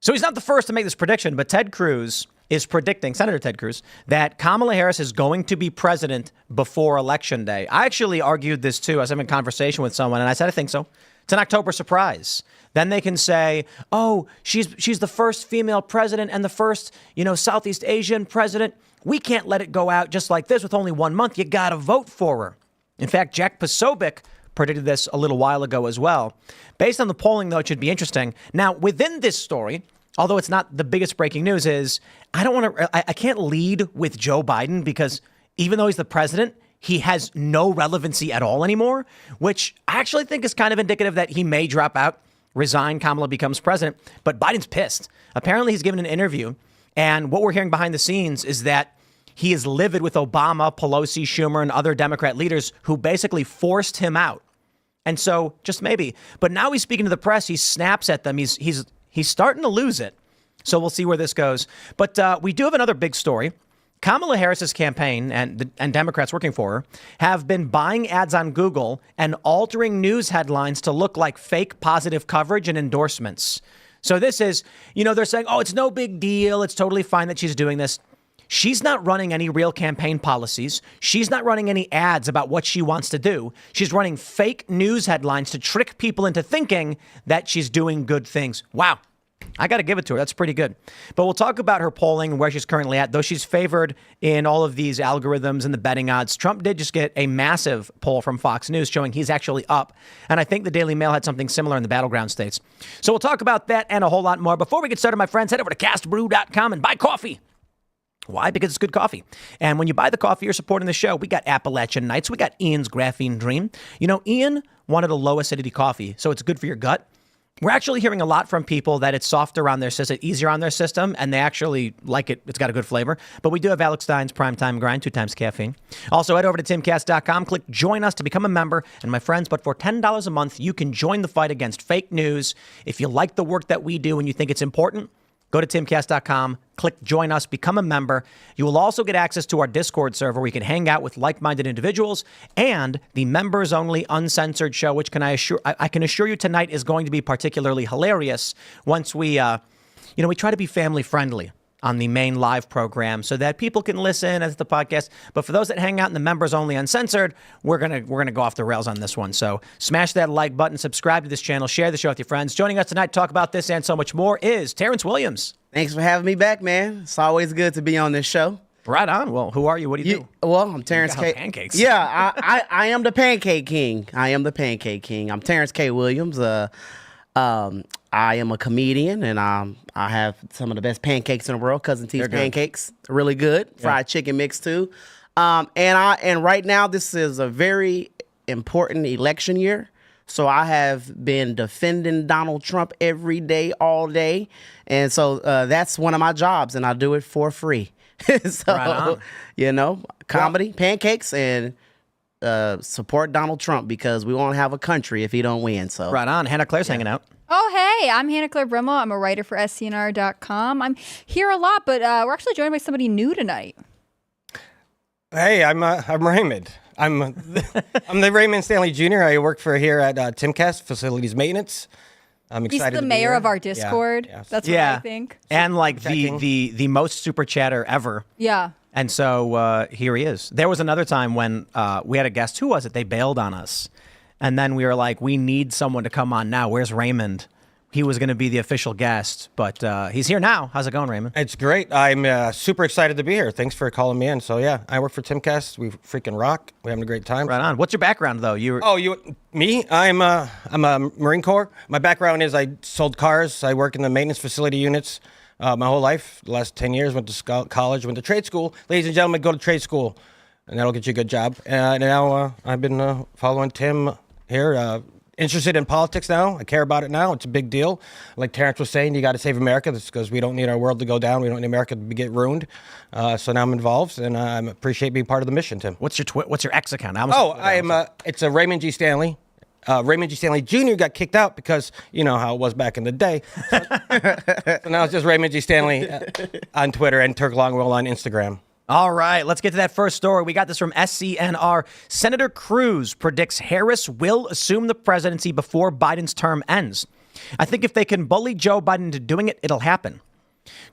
So he's not the first to make this prediction, but Ted Cruz is predicting, Senator Ted Cruz, that Kamala Harris is going to be president before Election Day. I actually argued this, too. I was having a conversation with someone, and I said, I think so. It's an October surprise. Then they can say, oh, she's the first female president and the first, Southeast Asian president. We can't let it go out just like this with only 1 month. You got to vote for her. In fact, Jack Posobiec predicted this a little while ago as well. Based on the polling, though, it should be interesting. Now, within this story, although it's not the biggest breaking news, is I can't lead with Joe Biden because even though he's the president, he has no relevancy at all anymore, which I actually think is kind of indicative that he may drop out, resign, Kamala becomes president. But Biden's pissed. Apparently, he's given an interview. And what we're hearing behind the scenes is that he is livid with Obama, Pelosi, Schumer, and other Democrat leaders who basically forced him out. And so just maybe. But now he's speaking to the press. He snaps at them. He's starting to lose it. So we'll see where this goes. But we do have another big story. Kamala Harris's campaign and Democrats working for her have been buying ads on Google and altering news headlines to look like fake positive coverage and endorsements. So this is, they're saying, oh, it's no big deal. It's totally fine that she's doing this. She's not running any real campaign policies. She's not running any ads about what she wants to do. She's running fake news headlines to trick people into thinking that she's doing good things. Wow. I got to give it to her. That's pretty good. But we'll talk about her polling and where she's currently at. Though she's favored in all of these algorithms and the betting odds, Trump did just get a massive poll from Fox News showing he's actually up. And I think the Daily Mail had something similar in the battleground states. So we'll talk about that and a whole lot more. Before we get started, my friends, head over to castbrew.com and buy coffee. Why? Because it's good coffee. And when you buy the coffee, you're supporting the show. We got Appalachian Nights. We got Ian's Graphene Dream. Ian wanted a low acidity coffee, so it's good for your gut. We're actually hearing a lot from people that it's softer on their system, easier on their system, and they actually like it. It's got a good flavor. But we do have Alex Stein's Primetime Grind, 2 times caffeine. Also, head over to timcast.com, click join us to become a member. And my friends, but for $10 a month, you can join the fight against fake news. If you like the work that we do and you think it's important, go to timcast.com, click join us, become a member. You will also get access to our Discord server where you can hang out with like-minded individuals and the members-only uncensored show, which I can assure you tonight is going to be particularly hilarious once we try to be family-friendly on the main live program so that people can listen as the podcast. But for those that hang out in the members only uncensored, we're gonna go off the rails on this one. So smash that like button, subscribe to this channel, share the show with your friends. Joining us tonight to talk about this and so much more is Terrence Williams. Thanks for having me back, man. It's always good to be on this show. Right on. Well, who are you? What do you do? Well, I'm Terrence K. Pancakes. Yeah, I am the Pancake King. I'm Terrence K. Williams. I am a comedian, and I have some of the best pancakes in the world. Cousin T's pancakes, really good. Fried chicken mix too. And right now this is a very important election year. So I have been defending Donald Trump every day, all day, and so that's one of my jobs, and I do it for free. So right comedy, pancakes, and support Donald Trump because we won't have a country if he don't win. So right on. Hannah Claire's hanging out. Oh, hey, I'm Hannah Claire Brimmel. I'm a writer for SCNR.com. I'm here a lot, but we're actually joined by somebody new tonight. Hey, I'm Raymond. I'm the Raymond Stanley Jr. I work for here at Timcast Facilities Maintenance. I'm excited. He's the mayor of our Discord. Yeah. That's what I think. And like the most super chatter ever. Yeah. And so here he is. There was another time when we had a guest. Who was it? They bailed on us. And then we were like, we need someone to come on now. Where's Raymond? He was going to be the official guest, but he's here now. How's it going, Raymond? It's great. I'm super excited to be here. Thanks for calling me in. So yeah, I work for Timcast. We freaking rock. We're having a great time. Right on. What's your background though? Me? I'm a Marine Corps. My background is I sold cars. I work in the maintenance facility units my whole life. The last 10 years, went to college, went to trade school. Ladies and gentlemen, go to trade school, and that'll get you a good job. Now I've been following Tim here. Interested in politics now. I care about it now. It's a big deal. Like Terrence was saying, you got to save America. That's because we don't need our world to go down. We don't need America to get ruined. So now I'm involved, and I appreciate being part of the mission, Tim. What's your X account? It's a Raymond G. Stanley. Raymond G. Stanley Jr. got kicked out because you know how it was back in the day. So now it's just Raymond G. Stanley on Twitter and Turk Longwell on Instagram. All right, let's get to that first story. We got this from SCNR. Senator Cruz predicts Harris will assume the presidency before Biden's term ends. I think if they can bully Joe Biden into doing it, it'll happen.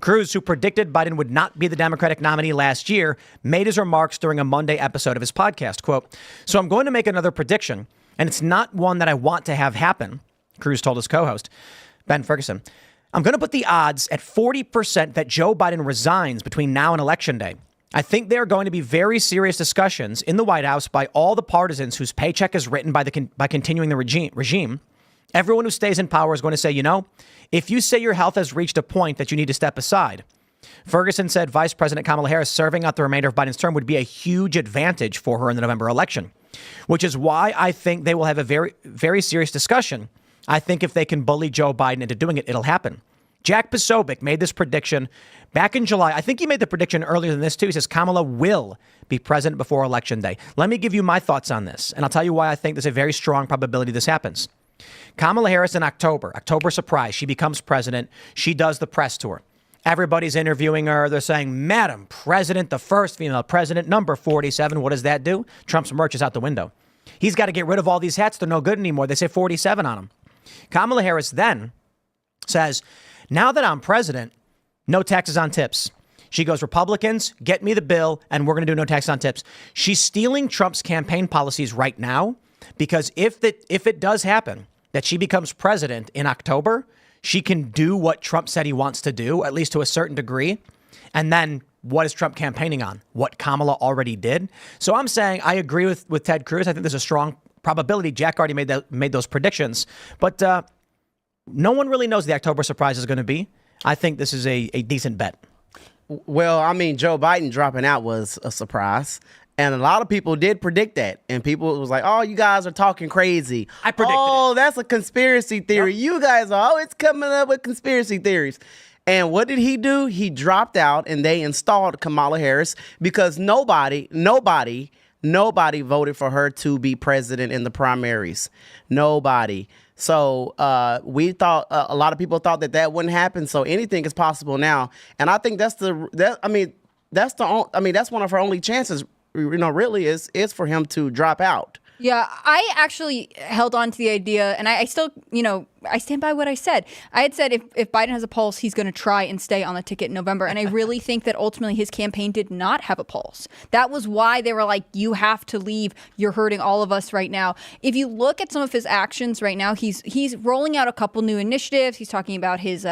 Cruz, who predicted Biden would not be the Democratic nominee last year, made his remarks during a Monday episode of his podcast. Quote, "So I'm going to make another prediction, and it's not one that I want to have happen," Cruz told his co-host, Ben Ferguson. "I'm going to put the odds at 40% that Joe Biden resigns between now and Election Day. I think there are going to be very serious discussions in the White House by all the partisans whose paycheck is written by continuing the regime. Everyone who stays in power is going to say, you know, if you say your health has reached a point that you need to step aside." Ferguson said Vice President Kamala Harris serving out the remainder of Biden's term would be a huge advantage for her in the November election, which is why I think they will have a very, very serious discussion. I think if they can bully Joe Biden into doing it, it'll happen. Jack Posobiec made this prediction back in July. I think he made the prediction earlier than this, too. He says Kamala will be president before Election Day. Let me give you my thoughts on this, and I'll tell you why I think there's a very strong probability this happens. Kamala Harris in October surprise, she becomes president. She does the press tour. Everybody's interviewing her. They're saying, Madam President, the first female president, number 47. What does that do? Trump's merch is out the window. He's got to get rid of all these hats. They're no good anymore. They say 47 on them. Kamala Harris then says, now that I'm president, no taxes on tips. She goes, Republicans, get me the bill, and we're going to do no tax on tips. She's stealing Trump's campaign policies right now, because if it does happen that she becomes president in October, she can do what Trump said he wants to do, at least to a certain degree. And then what is Trump campaigning on? What Kamala already did. So I'm saying I agree with Ted Cruz. I think there's a strong probability. Jack already made those predictions. But no one really knows the October surprise is going to be. I think this is a decent bet. Well, I mean, Joe Biden dropping out was a surprise. And a lot of people did predict that. And people was like, oh, you guys are talking crazy. I predicted it. That's a conspiracy theory. Yep. You guys are, it's coming up with conspiracy theories. And what did he do? He dropped out and they installed Kamala Harris because nobody voted for her to be president in the primaries. Nobody. So we thought a lot of people thought that wouldn't happen. So anything is possible now. And I think that's one of her only chances. Really is for him to drop out. Yeah, I actually held on to the idea, and I still, I stand by what I said. I had said if Biden has a pulse, he's going to try and stay on the ticket in November. And I really think that ultimately his campaign did not have a pulse. That was why they were like, you have to leave. You're hurting all of us right now. If you look at some of his actions right now, he's rolling out a couple new initiatives. He's talking about his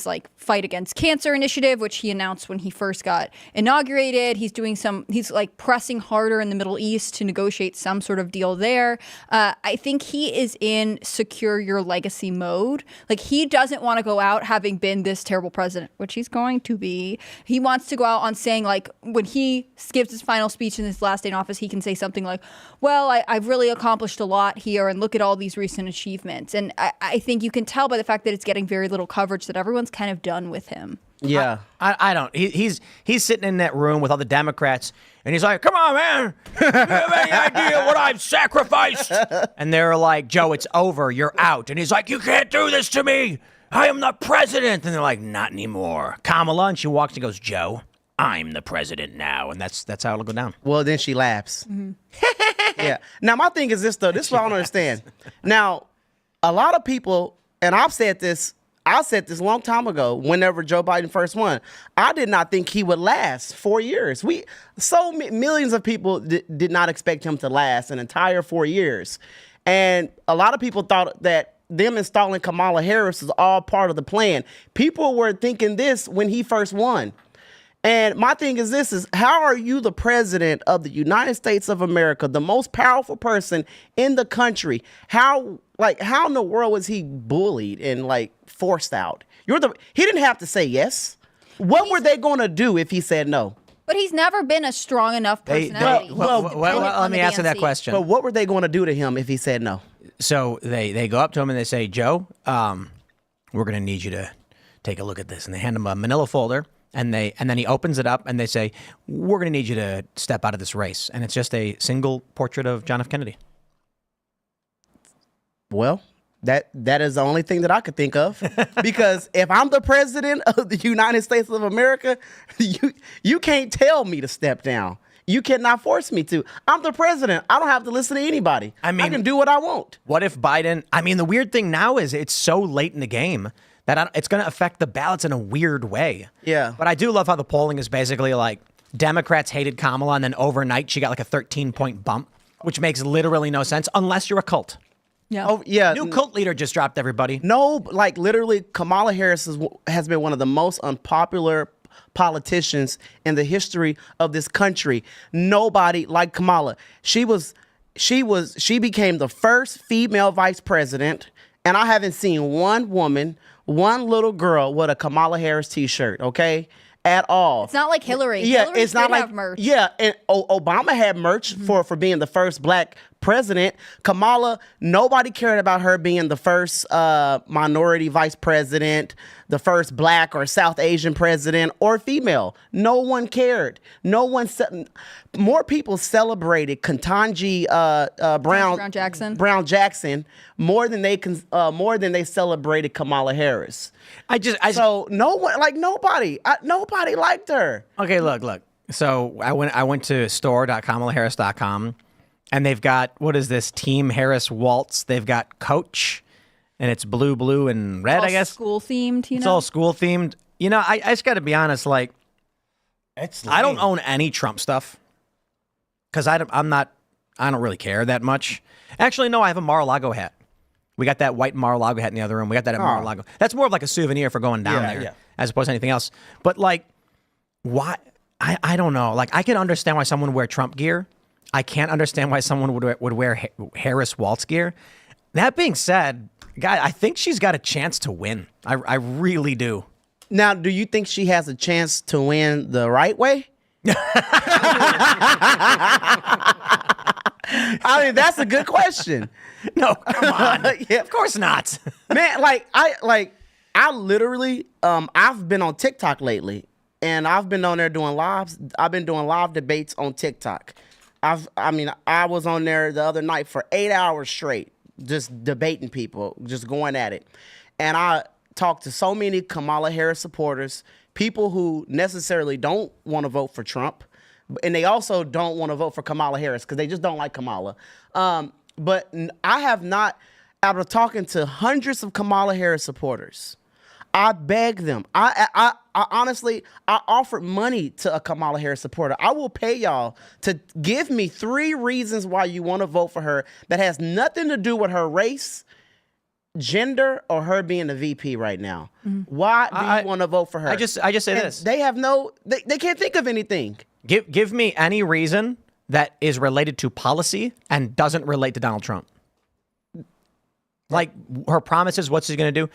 like fight against cancer initiative, which he announced when he first got inaugurated. He's like pressing harder in the Middle East to negotiate some sort of deal there. I think he is in secure your legacy mode. Like, he doesn't want to go out having been this terrible president, which he's going to be. He wants to go out on saying, like, when he gives his final speech in his last day in office, he can say something like, well, I've really accomplished a lot here and look at all these recent achievements. And I think you can tell by the fact that it's getting very little coverage that everyone's kind of done with him. Yeah. I don't. He's sitting in that room with all the Democrats, and he's like, come on, man. Do you have any idea what I've sacrificed? And they're like, Joe, it's over. You're out. And he's like, you can't do this to me. I am the president. And they're like, not anymore. Kamala, and she walks and goes, Joe, I'm the president now. And that's how it'll go down. Well, then she laughs. Mm-hmm. Yeah. Now, my thing is this, though. This is what I don't understand. Now, a lot of people, and I said this a long time ago, whenever Joe Biden first won. I did not think he would last 4 years. Millions of people did not expect him to last an entire 4 years. And a lot of people thought that them installing Kamala Harris is all part of the plan. People were thinking this when he first won. And my thing is this, is how are you the president of the United States of America, the most powerful person in the country? How in the world was he bullied and forced out? He didn't have to say yes. What were they going to do if he said no? But he's never been a strong enough personality. Let me answer that question. But what were they going to do to him if he said no? So they go up to him and they say, Joe, we're going to need you to take a look at this. And they hand him a manila folder. And then he opens it up and they say, we're going to need you to step out of this race. And it's just a single portrait of John F. Kennedy. Well, that is the only thing that I could think of. Because if I'm the president of the United States of America, you can't tell me to step down. You cannot force me to. I'm the president. I don't have to listen to anybody. I can do what I want. What if Biden? I mean, the weird thing now is it's so late in the game that it's going to affect the ballots in a weird way. Yeah. But I do love how the polling is basically like Democrats hated Kamala, and then overnight she got like a 13-point bump, which makes literally no sense unless you're a cult. Yeah. Oh, yeah. New cult leader just dropped everybody. No, like literally, Kamala Harris has been one of the most unpopular politicians in the history of this country. Nobody like Kamala. She became the first female vice president, and I haven't seen one woman, one little girl with a Kamala Harris t-shirt, okay? At all. It's not like Hillary. Yeah, Hillary it's not did like have merch. Yeah, and Obama had merch for being the first black president. Kamala, nobody cared about her being the first minority vice president, the first black or South Asian president or female. No one cared. No one. More people celebrated Ketanji Brown Jackson more than they celebrated Kamala Harris. So no one, like nobody liked her. Okay, look. So I went to store.kamalaharris.com, and they've got, what is this, Team Harris Waltz. They've got Coach, and it's blue, and red, I guess. School themed, It's all school themed. You know, I just got to be honest, like, I don't own any Trump stuff because I don't really care that much. Actually, no, I have a Mar-a-Lago hat. We got that white Mar-a-Lago hat in the other room. We got that at Mar-a-Lago. That's more of like a souvenir for going down there as opposed to anything else. But like, why? I don't know. Like, I can understand why someone would wear Trump gear. I can't understand why someone would wear Harris Waltz gear. That being said, guy, I think she's got a chance to win. I really do. Now, do you think she has a chance to win the right way? I mean, that's a good question. No, come on. Yeah, of course not. Man, I literally, I've been on TikTok lately, and I've been on there doing lives. I've been doing live debates on TikTok. I was on there the other night for 8 hours straight, just debating people, just going at it. And I talked to so many Kamala Harris supporters, people who necessarily don't want to vote for Trump, and they also don't want to vote for Kamala Harris because they just don't like Kamala. But I have not, after talking to hundreds of Kamala Harris supporters, I begged them. I honestly, I offered money to a Kamala Harris supporter. I will pay y'all to give me 3 reasons why you want to vote for her that has nothing to do with her race, gender, or her being a VP right now. Why do you want to vote for her? I just say this. They have they can't think of anything. Give me any reason that is related to policy and doesn't relate to Donald Trump. Like her promises, what she's going to do.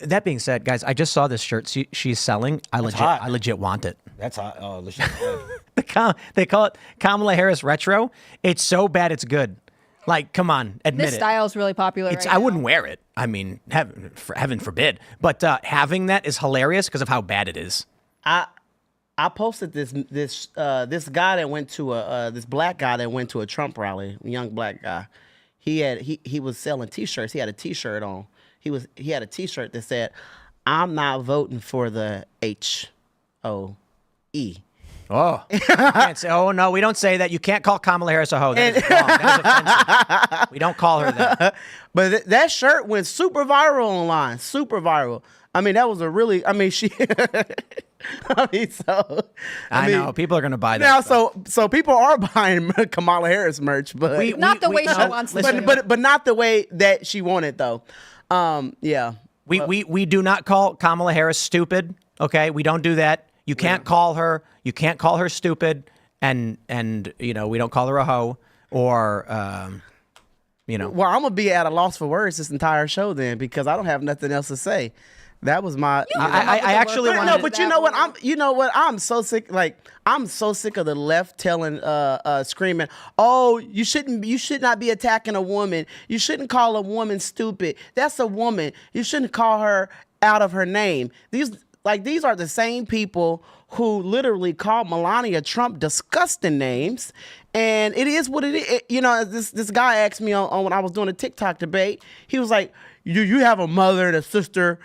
That being said, guys, I just saw this shirt she's selling. I legit want it. That's hot. Oh, They call it Kamala Harris Retro. It's so bad it's good. Like, come on, admit This it. style is really popular right I now. wouldn't wear it. I mean, heaven forbid. But having that is hilarious because of how bad it is. I posted this guy that went to this black guy that went to a Trump rally, a young black guy. He was selling T-shirts. He had a T-shirt on. He had a T-shirt that said, "I'm not voting for the HOE." Oh, you can't say, oh no, we don't say that. You can't call Kamala Harris a hoe. That is wrong. That is offensive. We don't call her that. But that shirt went super viral online. Super viral. I mean, that was a really. I mean, she. I know people are going to buy that. Now, stuff. so people are buying Kamala Harris merch, but Not the way she wants to. but not the way that she wanted though. Yeah. We do not call Kamala Harris stupid. Okay, we don't do that. You can't call her. You can't call her stupid, and we don't call her a hoe or Well, I'm gonna be at a loss for words this entire show then because I don't have nothing else to say. That was my. I actually wanted. No, but you know what? I'm so sick. Like I'm so sick of the left telling, screaming, "Oh, you should not be attacking a woman. You shouldn't call a woman stupid. That's a woman. You shouldn't call her out of her name." These are the same people who literally called Melania Trump disgusting names, and it is what it is. This guy asked me on when I was doing a TikTok debate. He was like, "You have a mother and a sister.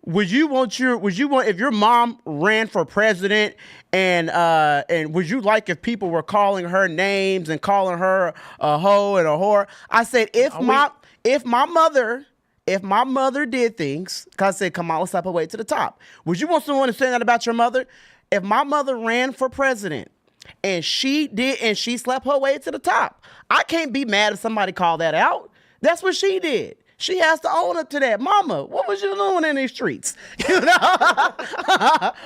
Would you want if your mom ran for president and would you like if people were calling her names and calling her a hoe and a whore? I said if my mother did things, cause I said Kamala slept her way to the top. Would you want someone to say that about your mother? If my mother ran for president and she slept her way to the top, I can't be mad if somebody called that out. That's what she did. She has to own up to that. Mama, what was you doing in these streets? You know?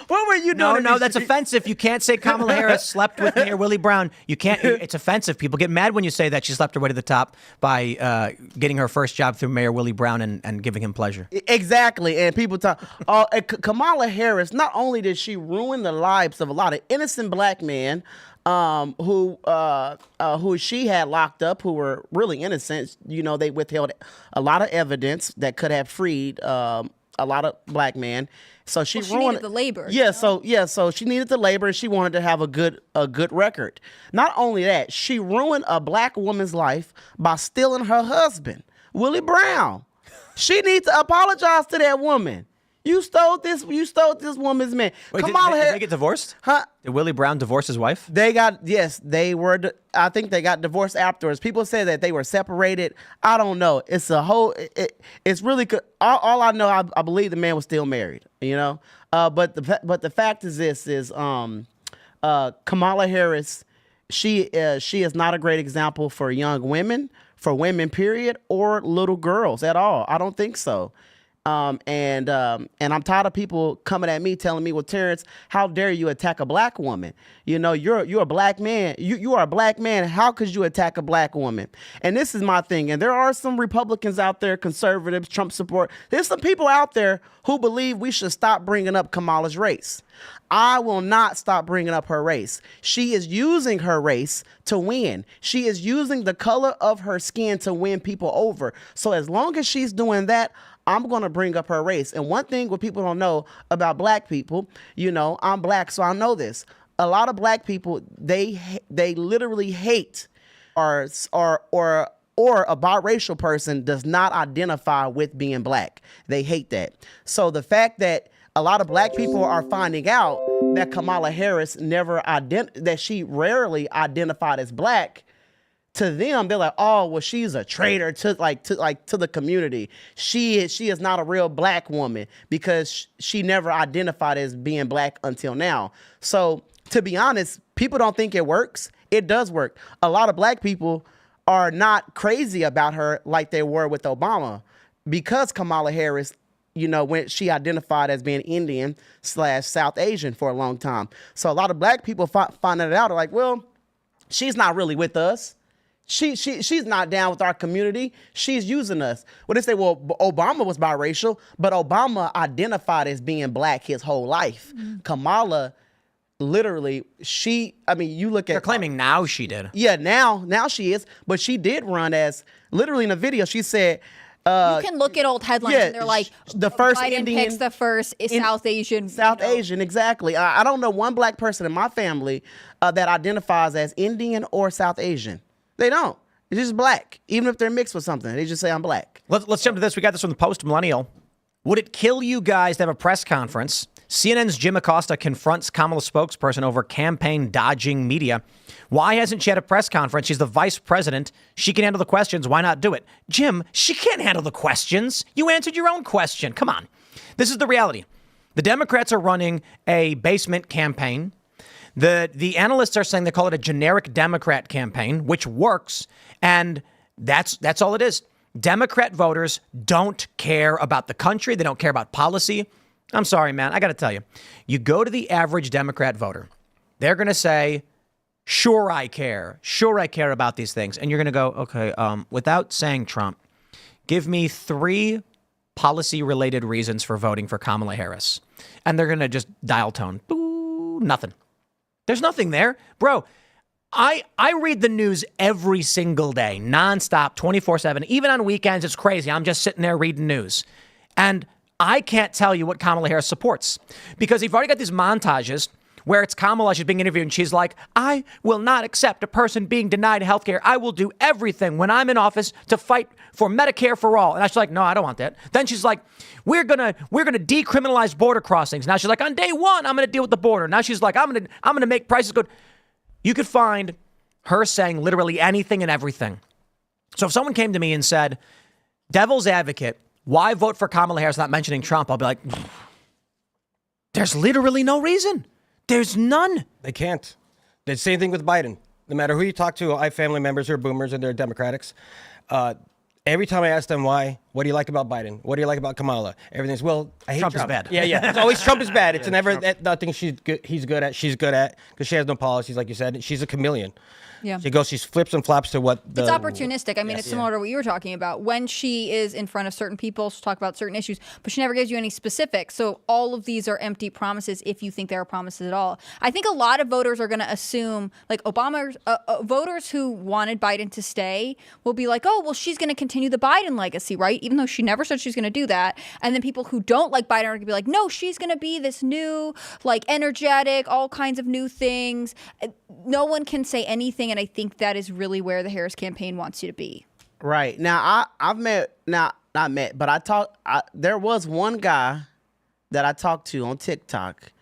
What were you doing? No, that's offensive. You can't say Kamala Harris slept with Mayor Willie Brown. You can't. It's offensive. People get mad when you say that she slept her way to the top by getting her first job through Mayor Willie Brown and giving him pleasure. Exactly. And people talk. Kamala Harris, not only did she ruin the lives of a lot of innocent black men, who she had locked up, who were really innocent. You know, they withheld a lot of evidence that could have freed a lot of black men. So she needed the labor. Yeah, so she needed the labor, and she wanted to have a good record. Not only that, she ruined a black woman's life by stealing her husband, Willie Brown. She needs to apologize to that woman. You stole this woman's man. Wait, Kamala Harris, did they get divorced? Huh? Did Willie Brown divorce his wife? They were. I think they got divorced afterwards. People say that they were separated. I don't know. It's a whole. It's really. All I know, I believe the man was still married. You know. But the fact is this is Kamala Harris. She is not a great example for young women, for women, period, or little girls at all. I don't think so. And I'm tired of people coming at me telling me, well, Terrence, how dare you attack a black woman? You know, you're a black man. You are a black man. How could you attack a black woman? And this is my thing. And there are some Republicans out there, conservatives, Trump support. There's some people out there who believe we should stop bringing up Kamala's race. I will not stop bringing up her race. She is using her race to win. She is using the color of her skin to win people over. So as long as she's doing that, I'm going to bring up her race. And one thing what people don't know about black people, you know, I'm black, so I know this. A lot of black people, they literally hate or a biracial person does not identify with being black. They hate that. So the fact that a lot of black people are finding out that Kamala Harris that she rarely identified as black, to them, they're like, oh, well, she's a traitor to the community. She is not a real black woman because she never identified as being black until now. So to be honest, people don't think it works. It does work. A lot of black people are not crazy about her like they were with Obama, because Kamala Harris, you know, when she identified as being Indian / South Asian for a long time. So a lot of black people finding it out are like, well, she's not really with us. She's not down with our community. She's using us. Well, they say, well, Obama was biracial, but Obama identified as being black his whole life. Mm-hmm. Kamala, literally, you look at... They're claiming now she did. Yeah, now she is. But she did run as, literally in a video, she said... you can look at old headlines and they're like, the first Biden Indian picks the first South Asian. Asian, exactly. I don't know one black person in my family that identifies as Indian or South Asian. They don't. It's just black. Even if they're mixed with something, they just say I'm black. Let's jump to this. We got this from the Post Millennial. Would it kill you guys to have a press conference? CNN's Jim Acosta confronts Kamala's spokesperson over campaign dodging media. Why hasn't she had a press conference? She's the vice president. She can handle the questions. Why not do it? Jim, she can't handle the questions. You answered your own question. Come on. This is the reality. The Democrats are running a basement campaign. The analysts are saying they call it a generic Democrat campaign, which works. And that's all it is. Democrat voters don't care about the country. They don't care about policy. I'm sorry, man. I got to tell you, you go to the average Democrat voter. They're going to say, sure, I care. Sure, I care about these things. And you're going to go, okay, without saying Trump, give me 3 policy-related reasons for voting for Kamala Harris. And they're going to just dial tone. Boo, nothing. There's nothing there. Bro, I read the news every single day, nonstop, 24/7. Even on weekends, it's crazy. I'm just sitting there reading news. And I can't tell you what Kamala Harris supports, because you've already got these montages where it's Kamala, she's being interviewed, and she's like, I will not accept a person being denied health care. I will do everything when I'm in office to fight for Medicare for all. And I was like, no, I don't want that. Then she's like, we're gonna decriminalize border crossings. Now she's like, on day one, I'm gonna deal with the border. Now she's like, I'm gonna make prices good. You could find her saying literally anything and everything. So if someone came to me and said, devil's advocate, why vote for Kamala Harris not mentioning Trump? I'll be like, there's literally no reason. There's none. They can't. The same thing with Biden. No matter who you talk to, I have family members who are boomers and they're Democrats. Every time I ask them why, what do you like about Biden? What do you like about Kamala? Everything's, well, I hate Trump is bad. Yeah. It's always Trump is bad. It's never nothing she's good at because she has no policies, like you said. She's a chameleon. Yeah. She flips and flops to what the... It's opportunistic. I mean, it's similar to what you were talking about. When she is in front of certain people, she'll talk about certain issues, but she never gives you any specifics. So all of these are empty promises if you think there are promises at all. I think a lot of voters are going to assume, like voters who wanted Biden to stay will be like, oh, well, she's going to continue the Biden legacy, right? Even though she never said she's going to do that. And then people who don't like Biden are going to be like, no, she's going to be this new, like, energetic, all kinds of new things. No one can say anything. And I think that is really where the Harris campaign wants you to be. Right. Now, there was one guy that I talked to on TikTok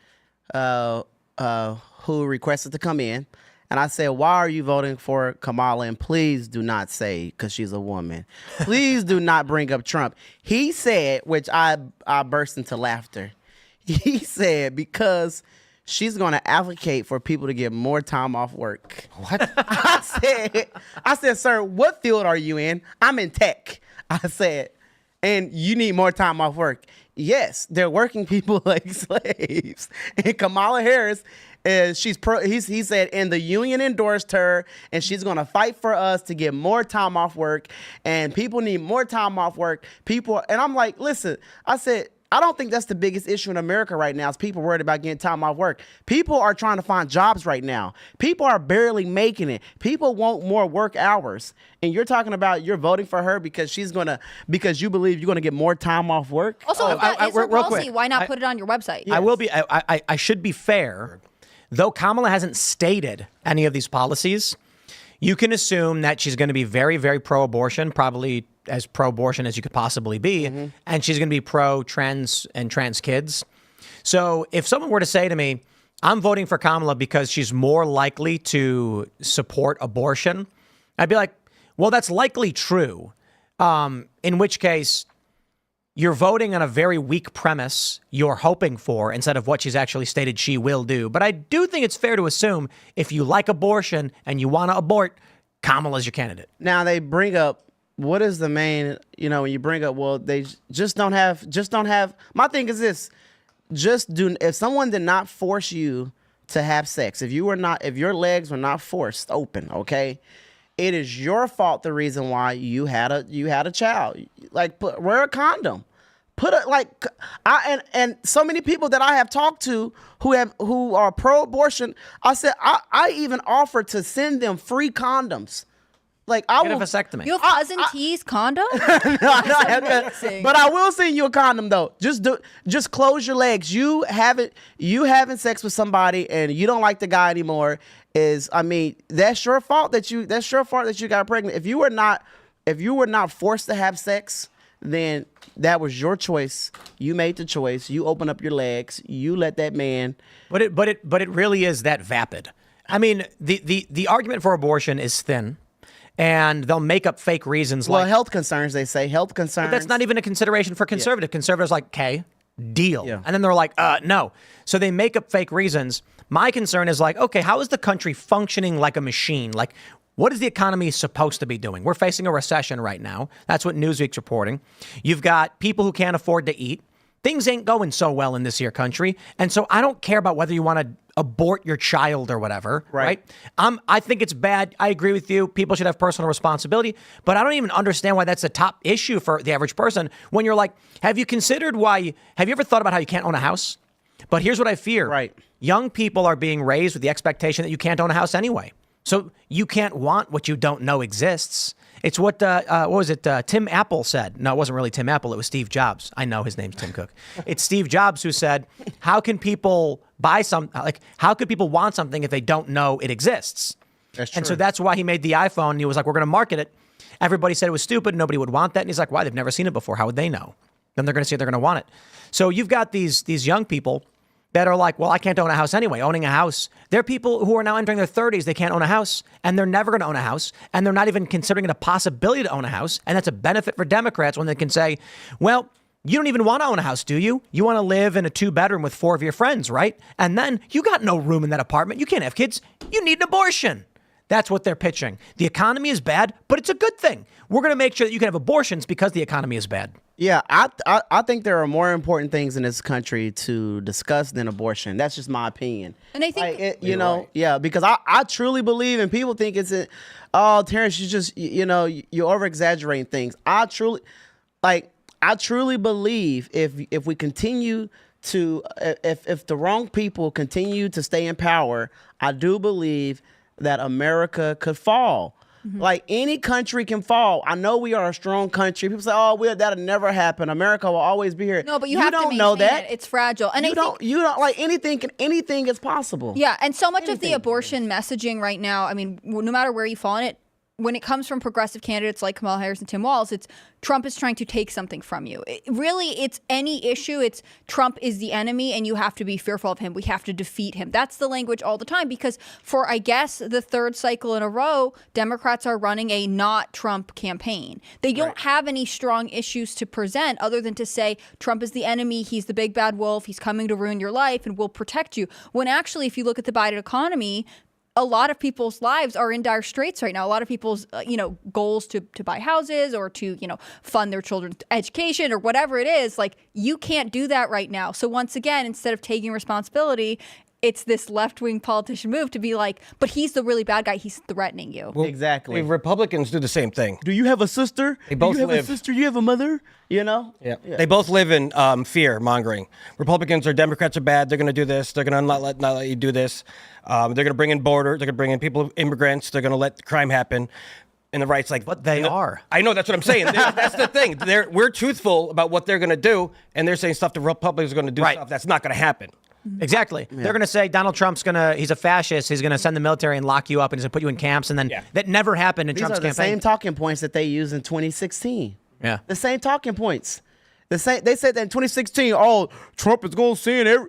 who requested to come in. And I said, why are you voting for Kamala? And please do not say, because she's a woman. Please do not bring up Trump. He said, which I burst into laughter. He said, because she's going to advocate for people to get more time off work. What? I said, sir, what field are you in? I'm in tech. I said, and you need more time off work. Yes, they're working people like slaves. And Kamala Harris, he said, and the union endorsed her, and she's going to fight for us to get more time off work, and people need more time off work. And I'm like, listen, I said, I don't think that's the biggest issue in America right now is people worried about getting time off work. People are trying to find jobs right now. People are barely making it. People want more work hours. And you're talking about you're voting for her because because you believe you're going to get more time off work? Also, if that is her policy, why not put it on your website? Yes. I should be fair. Though Kamala hasn't stated any of these policies, you can assume that she's going to be very, very pro-abortion, probably as pro-abortion as you could possibly be, and she's going to be pro-trans and trans kids. So if someone were to say to me, I'm voting for Kamala because she's more likely to support abortion, I'd be like, well, that's likely true, in which case you're voting on a very weak premise you're hoping for instead of what she's actually stated she will do. But I do think it's fair to assume if you like abortion and you want to abort, Kamala's your candidate. Now they bring up, what is the main, when you bring up, well, they just don't have, my thing is this, if someone did not force you to have sex, if your legs were not forced open, okay, it is your fault, the reason why you had a child. Like, wear a condom. And so many people that I have talked to who are pro-abortion, I said I even offered to send them free condoms. Like, I Get will a vasectomy. You have cousin T's condom? No, but I will send you a condom though. Just close your legs. You having sex with somebody and you don't like the guy anymore that's your fault that you got pregnant. If you were not forced to have sex, then that was your choice. You made the choice. You open up your legs. You let that man. But it really is that vapid. I mean, the argument for abortion is thin. And they'll make up fake reasons like... Well, health concerns, they say. Health concerns. But that's not even a consideration for conservative. Yeah. Conservatives like, okay, deal. Yeah. And then they're like, no. So they make up fake reasons. My concern is like, okay, how is the country functioning like a machine? Like, what is the economy supposed to be doing? We're facing a recession right now. That's what Newsweek's reporting. You've got people who can't afford to eat. Things ain't going so well in this here country. And so I don't care about whether you want to abort your child or whatever, right? I think it's bad. I agree with you. People should have personal responsibility, but I don't even understand why that's a top issue for the average person when you're like, have you ever thought about how you can't own a house? But here's what I fear. Right. Young people are being raised with the expectation that you can't own a house anyway. So you can't want what you don't know exists. It's what was it? Tim Apple said. No, it wasn't really Tim Apple. It was Steve Jobs. I know his name's Tim Cook. It's Steve Jobs who said, how can people buy some? Like, how could people want something if they don't know it exists? That's true. And so that's why he made the iPhone. And he was like, we're going to market it. Everybody said it was stupid. Nobody would want that. And he's like, why? They've never seen it before. How would they know? Then they're going to say they're going to want it. So you've got these young people that are like, well, I can't own a house anyway. Owning a house. There are people who are now entering their 30s. They can't own a house, and they're never going to own a house, and they're not even considering it a possibility to own a house. And that's a benefit for Democrats when they can say, well, you don't even want to own a house, do you? You want to live in a 2-bedroom with 4 of your friends, right? And then you got no room in that apartment. You can't have kids. You need an abortion. That's what they're pitching. The economy is bad, but it's a good thing. We're going to make sure that you can have abortions because the economy is bad. Yeah, I think there are more important things in this country to discuss than abortion. That's just my opinion. And I think, yeah, because I truly believe, and people think it's, Terrence, you just, you're over exaggerating things. I truly believe if we continue to, if the wrong people continue to stay in power, I do believe that America could fall. Like, any country can fall. I know we are a strong country. People say, "Oh, that'll never happen. America will always be here." No, but you have to maintain it. It's fragile, and you don't like anything is possible. Yeah, and so much of the abortion messaging right now, I mean, no matter where you fall in it, when it comes from progressive candidates like Kamala Harris and Tim Walz, it's Trump is trying to take something from you. It's any issue. It's Trump is the enemy and you have to be fearful of him. We have to defeat him. That's the language all the time because for, I guess, the 3rd cycle in a row, Democrats are running a not Trump campaign. They don't have any strong issues to present other than to say Trump is the enemy. He's the big bad wolf. He's coming to ruin your life and will protect you. When actually, if you look at the Biden economy, a lot of people's lives are in dire straits right now. A lot of people's, goals to buy houses or to, fund their children's education or whatever it is, like you can't do that right now. So once again, instead of taking responsibility, it's this left-wing politician move to be like, but he's the really bad guy. He's threatening you. Well, exactly. Republicans do the same thing. Do you have a sister? They both Do you have a sister? You have a mother? Yeah. They both live in fear mongering. Republicans or Democrats are bad. They're going to do this. They're going to not let you do this. They're going to bring in border. They're going to bring in immigrants. They're going to let crime happen. And the right's like, but they are. I know, that's what I'm saying. That's the thing. We're truthful about what they're going to do, and they're saying stuff the Republicans are going to do stuff that's not going to happen. Exactly. Yeah. They're going to say Donald Trump's he's a fascist. He's going to send the military and lock you up and he's going to put you in camps. And then that never happened in Trump's campaign. These are the same talking points that they used in 2016. Yeah. The same talking points. They said that in 2016, Trump is going to send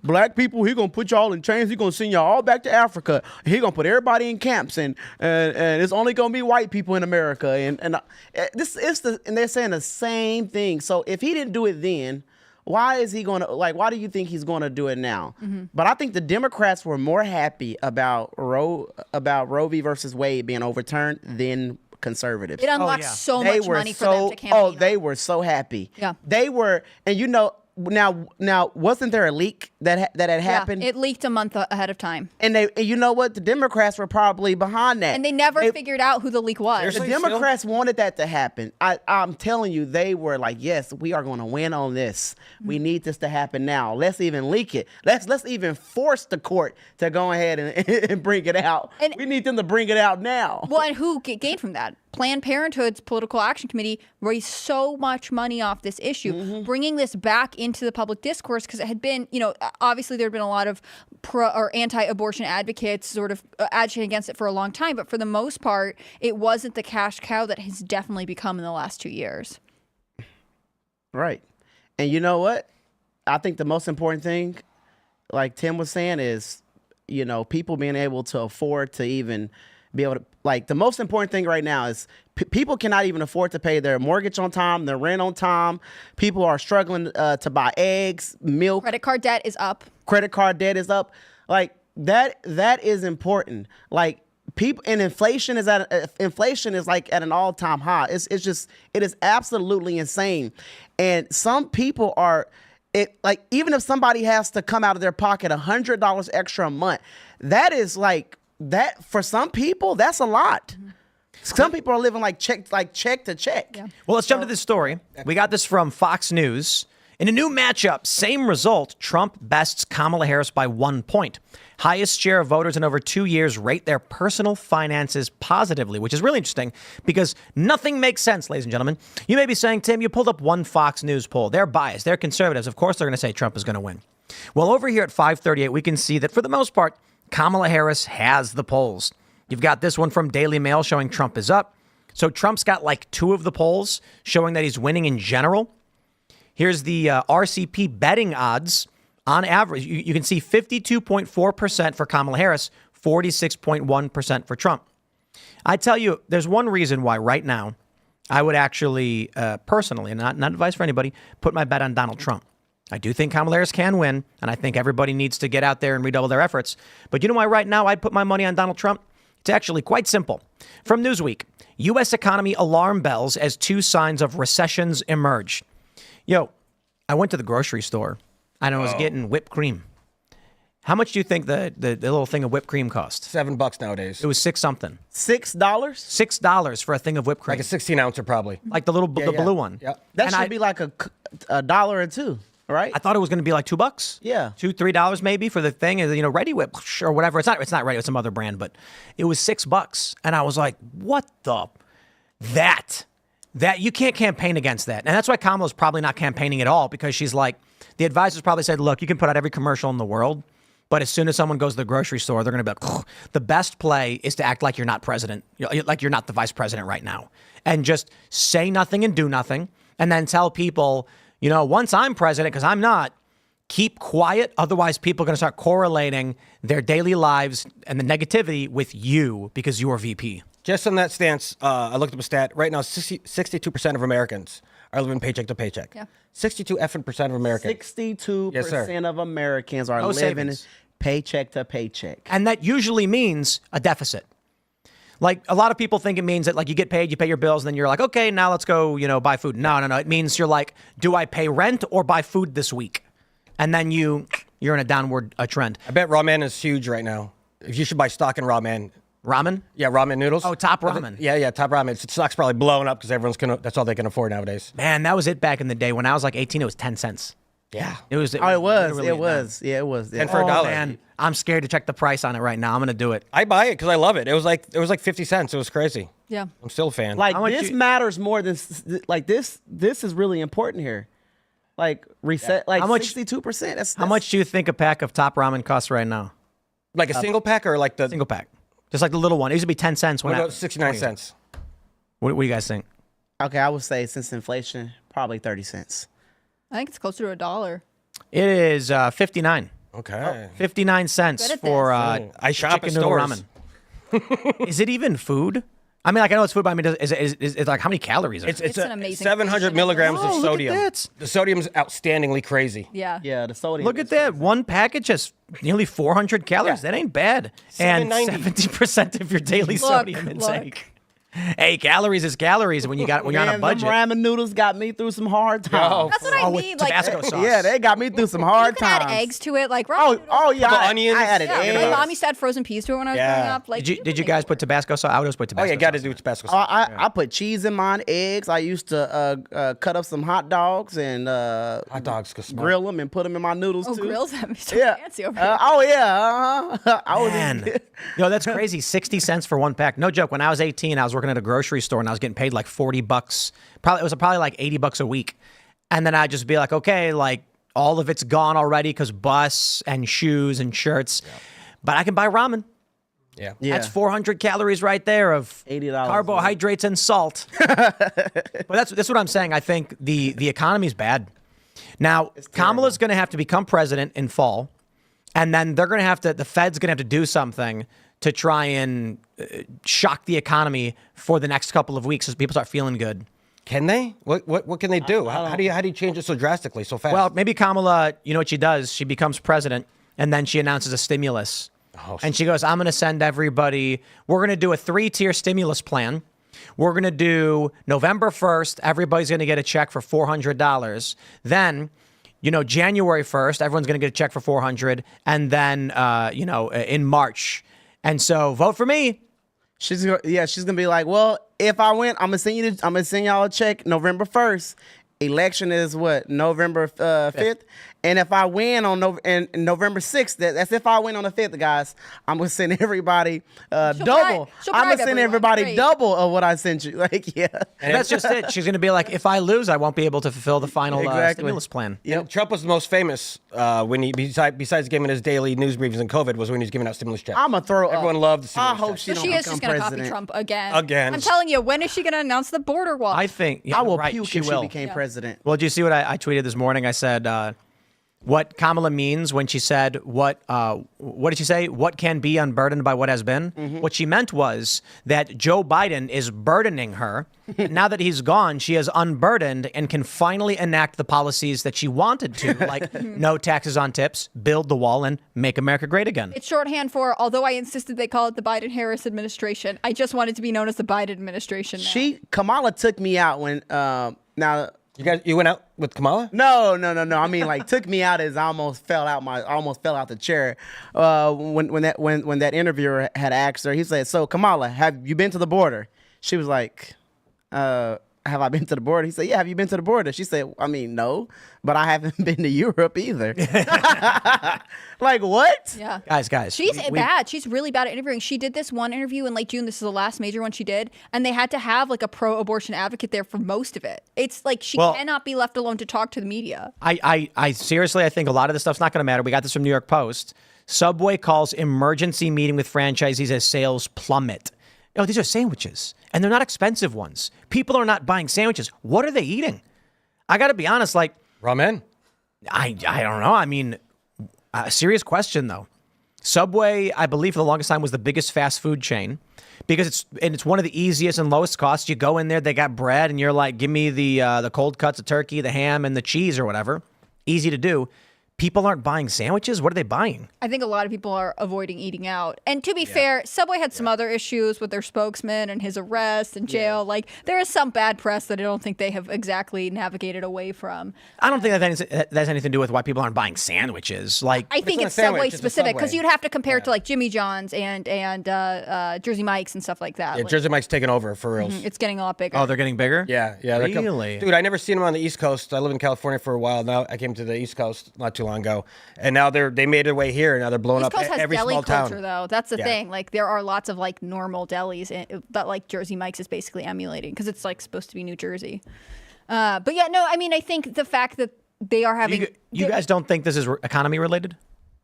black people, he going to put y'all in chains, he going to send y'all all back to Africa. He going to put everybody in camps and it's only going to be white people in America. And they're saying the same thing. So if he didn't do it then, why is he going to, why do you think he's going to do it now? Mm-hmm. But I think the Democrats were more happy about Roe v. versus Wade being overturned than conservatives. It unlocked so much money for them to campaign. They were so happy. Yeah. They were, and now wasn't there a leak that had happened? It leaked a month ahead of time. And you know what? The Democrats were probably behind that. And they never figured out who the leak was. The Democrats wanted that to happen. I'm telling you, they were like, yes, we are going to win on this. Mm-hmm. We need this to happen now. Let's even leak it. Let's even force the court to go ahead and bring it out. And we need them to bring it out now. Well, and who gained from that? Planned Parenthood's Political Action Committee raised so much money off this issue, bringing this back into the public discourse because it had been, obviously there had been a lot of pro or anti-abortion advocates sort of agitating against it for a long time. But for the most part, it wasn't the cash cow that has definitely become in the last 2 years. Right. And you know what? I think the most important thing, like Tim was saying, is, people being able to afford to even be able to, the most important thing right now is people cannot even afford to pay their mortgage on time, their rent on time. People are struggling to buy eggs, milk. Credit card debt is up. That is important. People, and inflation is at an all-time high. It is absolutely insane. And some people even if somebody has to come out of their pocket $100 extra a month, that is that for some people, that's a lot. Mm-hmm. Some people are living check to check. Yeah. Well, let's jump to this story. We got this from Fox News. In a new matchup, same result, Trump bests Kamala Harris by 1 point. Highest share of voters in over 2 years rate their personal finances positively, which is really interesting because nothing makes sense, ladies and gentlemen. You may be saying, Tim, you pulled up one Fox News poll. They're biased. They're conservatives. Of course, they're going to say Trump is going to win. Well, over here at 538, we can see that for the most part, Kamala Harris has the polls. You've got this one from Daily Mail showing Trump is up. So Trump's got like 2 of the polls showing that he's winning in general. Here's the RCP betting odds. On average, you can see 52.4% for Kamala Harris, 46.1% for Trump. I tell you, there's one reason why right now I would actually personally, and not advice for anybody, put my bet on Donald Trump. I do think Kamala Harris can win, and I think everybody needs to get out there and redouble their efforts. But you know why right now I'd put my money on Donald Trump? It's actually quite simple. From Newsweek, U.S. economy alarm bells as 2 signs of recessions emerge. Yo, I went to the grocery store, and I was getting whipped cream. How much do you think the little thing of whipped cream cost? $7 nowadays. It was 6 something. $6? $6 for a thing of whipped cream. Like a 16-ouncer, probably. Like the little the blue one. Yep. That And should be like a dollar or $2, right? I thought it was going to be like $2. Yeah. $2-3 maybe for the thing, Ready Whip or whatever. It's not Ready. It's some other brand, but it was $6, and I was like, what the that you can't campaign against that, and that's why Kamala's probably not campaigning at all, because she's like, the advisors probably said, look, you can put out every commercial in the world, but as soon as someone goes to the grocery store, they're going to be like, the best play is to act like you're not president, like you're not the vice president right now, and just say nothing and do nothing, and then tell people, once I'm president, because I'm not, keep quiet. Otherwise, people are going to start correlating their daily lives and the negativity with you because you're VP. Just on that stance, I looked up a stat. Right now, 62% of Americans are living paycheck to paycheck. Yeah. 62% of Americans. 62% of Americans are No living savings. paycheck to paycheck. And that usually means a deficit. Like, a lot of people think it means that, like, you get paid, you pay your bills, and then you're like, okay, now let's go, buy food. No. It means you're like, do I pay rent or buy food this week? And then you're in a downward trend. I bet ramen is huge right now. If you should buy stock in ramen. Ramen? Yeah, ramen noodles. Oh, Top Ramen. Yeah, Top Ramen. Stock's probably blowing up because that's all they can afford nowadays. Man, that was it back in the day. When I was like 18, it was 10 cents. Yeah. It was. Oh, it was. literally It a was. dime. Yeah, it was. Yeah. And for a dollar. Man, I'm scared to check the price on it right now. I'm going to do it. I buy it because I love it. It was like 50 cents. It was crazy. Yeah. I'm still a fan. Like, How much this you- matters more than like this. This is really important here. Like reset. Like How much- 62%. That's How much do you think a pack of Top Ramen costs right now? like a single pack or like the Single pack. Just like the little one. It used to be 10 cents. what When about 69 cents? What do you guys think? Okay, I would say since inflation, probably 30 cents. I think it's closer to $1. It is 59. Okay. 59 cents Good at for I shop at chicken noodle stores. ramen. Is it even food? I mean, like, I know it's food, but I mean, is it like how many calories? It's an amazing 700 dish. milligrams Oh, of look at sodium. that. The sodium's outstandingly crazy. Yeah. Yeah, the sodium. Look at is that. crazy. One package has nearly 400 calories. Yeah. That ain't bad. And 790. 70% of your daily sodium intake. Hey, calories is calories when you're on a Man, them budget. ramen noodles got me through some hard times. That's what I with mean. Like, Tabasco sauce. Yeah, they got me through some hard you can add times. eggs to it, like Oh, ramen oh yeah. Couple I, onions. I added Yeah, eggs. my mom used to add frozen peas to it when I was Yeah. growing up. Like, Did you guys put Tabasco sauce? I would always put Oh Tabasco yeah, got to sauce. do Tabasco Oh, sauce. I put cheese in mine, eggs. I used to cut up some hot dogs and Hot dogs, grill them and put them in my noodles oh, too. grills that so Yeah. fancy over here. Oh yeah. I was. Man, that's crazy. 60 cents for one pack. No joke. When I was 18, I was working at a grocery store and I was getting paid like $40. It was probably like $80 a week. And then I'd just be like, okay, like all of it's gone already because bus and shoes and shirts. But I can buy ramen. Yeah. Yeah. That's 400 calories right there of $80, carbohydrates and salt. But that's what I'm saying. I think the economy's bad. Now, Kamala's going to have to become president in fall. And then the Fed's going to have to do something to try and shock the economy for the next couple of weeks as people start feeling good. Can they? What can they do? How do you change it so drastically, so fast? Well, maybe Kamala, you know what she does? She becomes president, and then she announces a stimulus. And she goes, I'm going to send everybody, we're going to do a 3-tier stimulus plan. We're going to do November 1st, everybody's going to get a check for $400. Then, January 1st, everyone's going to get a check for $400. And then, in March. And so vote for me. She's gonna be like, well, if I win, I'm gonna send y'all a check November 1st. Election is what, November 5th, And if I win on November 6th, that's if I win on the 5th, guys, I'm going to send everybody double. I'm going to send everybody double of what I sent you. Like, yeah. And that's just it. She's going to be like, if I lose, I won't be able to fulfill the final stimulus plan. Yep. Trump was the most famous when he, besides giving his daily news briefings in COVID, was when he was giving out stimulus checks. I'm going to throw Everyone loved the stimulus I hope checks. she don't She is become just going to president. copy Trump again. Again. I'm telling you, when is she going to announce the border wall? I think I will right, puke she if will. she became president. Well, did you see what I tweeted this morning? I said, what Kamala means when she said, what did she say? What can be unburdened by what has been? What she meant was that Joe Biden is burdening her. Now that he's gone, she is unburdened and can finally enact the policies that she wanted to, like no taxes on tips, build the wall, and make America great again. It's shorthand for, although I insisted they call it the Biden-Harris administration, I just wanted to be known as the Biden administration now. Kamala took me out when, now... You went out with Kamala? No. I mean, like, took me out as I almost fell out the chair. When that interviewer had asked her, he said, "So Kamala, have you been to the border?" She was like, "Have I been to the border?" He said, "Yeah, have you been to the border?" She said, "I mean, no, but I haven't been to Europe either." Like, what? Yeah. Guys. She's bad. She's really bad at interviewing. She did this one interview in late June. This is the last major one she did. And they had to have like a pro-abortion advocate there for most of it. It's like she cannot be left alone to talk to the media. I seriously, I think a lot of this stuff's not going to matter. We got this from New York Post. Subway calls emergency meeting with franchisees as sales plummet. Oh, these are sandwiches, and they're not expensive ones. People are not buying sandwiches. What are they eating? I got to be honest, like... Ramen? I don't know. I mean, a serious question, though. Subway, I believe, for the longest time was the biggest fast food chain because it's one of the easiest and lowest costs. You go in there, they got bread, and you're like, give me the cold cuts, the turkey, the ham, and the cheese or whatever. Easy to do. People aren't buying sandwiches. What are they buying? I think a lot of people are avoiding eating out. And to be fair, Subway had some other issues with their spokesman and his arrest and jail. Like, there is some bad press that I don't think they have exactly navigated away from. I don't think that has anything to do with why people aren't buying sandwiches. Like, I think it's Subway specific because you'd have to compare it to like Jimmy John's and Jersey Mike's and stuff like that. Yeah, like, Jersey Mike's taking over for reals. It's getting a lot bigger. oh, they're getting bigger? Yeah. Really? Dude, I never seen them on the East Coast. I live in California for a while. Now I came to the East Coast not too long ago, and now they made their way here. And now they're blowing East up Coast has every deli small culture, town. though. That's the thing. Like, there are lots of like normal delis that like Jersey Mike's is basically emulating because it's like supposed to be New Jersey. But yeah, no, I mean, I think the fact that they are having. You guys don't think this is economy related?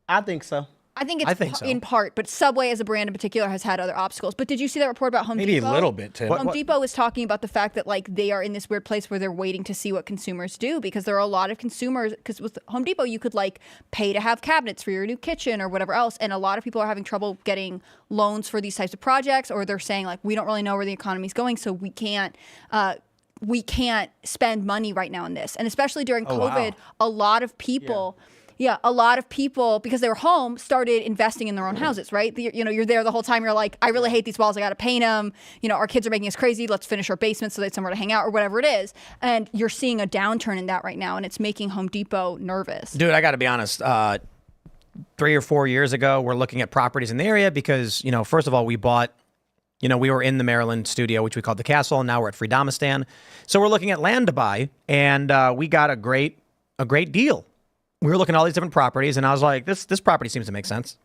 I think so. I think it's think so. in part, but Subway as a brand in particular has had other obstacles. But did you see that report about Home Depot? Maybe a little bit, Tim. Home Depot is talking about the fact that like they are in this weird place where they're waiting to see what consumers do because there are a lot of consumers. Because with Home Depot, you could like pay to have cabinets for your new kitchen or whatever else, and a lot of people are having trouble getting loans for these types of projects, or they're saying like we don't really know where the economy's going, so we can't spend money right now on this. And especially during COVID, a lot of people. Yeah, a lot of people, because they were home, started investing in their own houses, right? You're there the whole time. You're like, I really hate these walls. I got to paint them. Our kids are making us crazy. Let's finish our basement so they have somewhere to hang out or whatever it is. And you're seeing a downturn in that right now, and it's making Home Depot nervous. Dude, I got to be honest. 3 or 4 years ago, we're looking at properties in the area because, first of all, we bought, we were in the Maryland studio, which we called the Castle, and now we're at Freedomistan. So we're looking at land to buy, and we got a great deal. We were looking at all these different properties, and I was like, this property seems to make sense.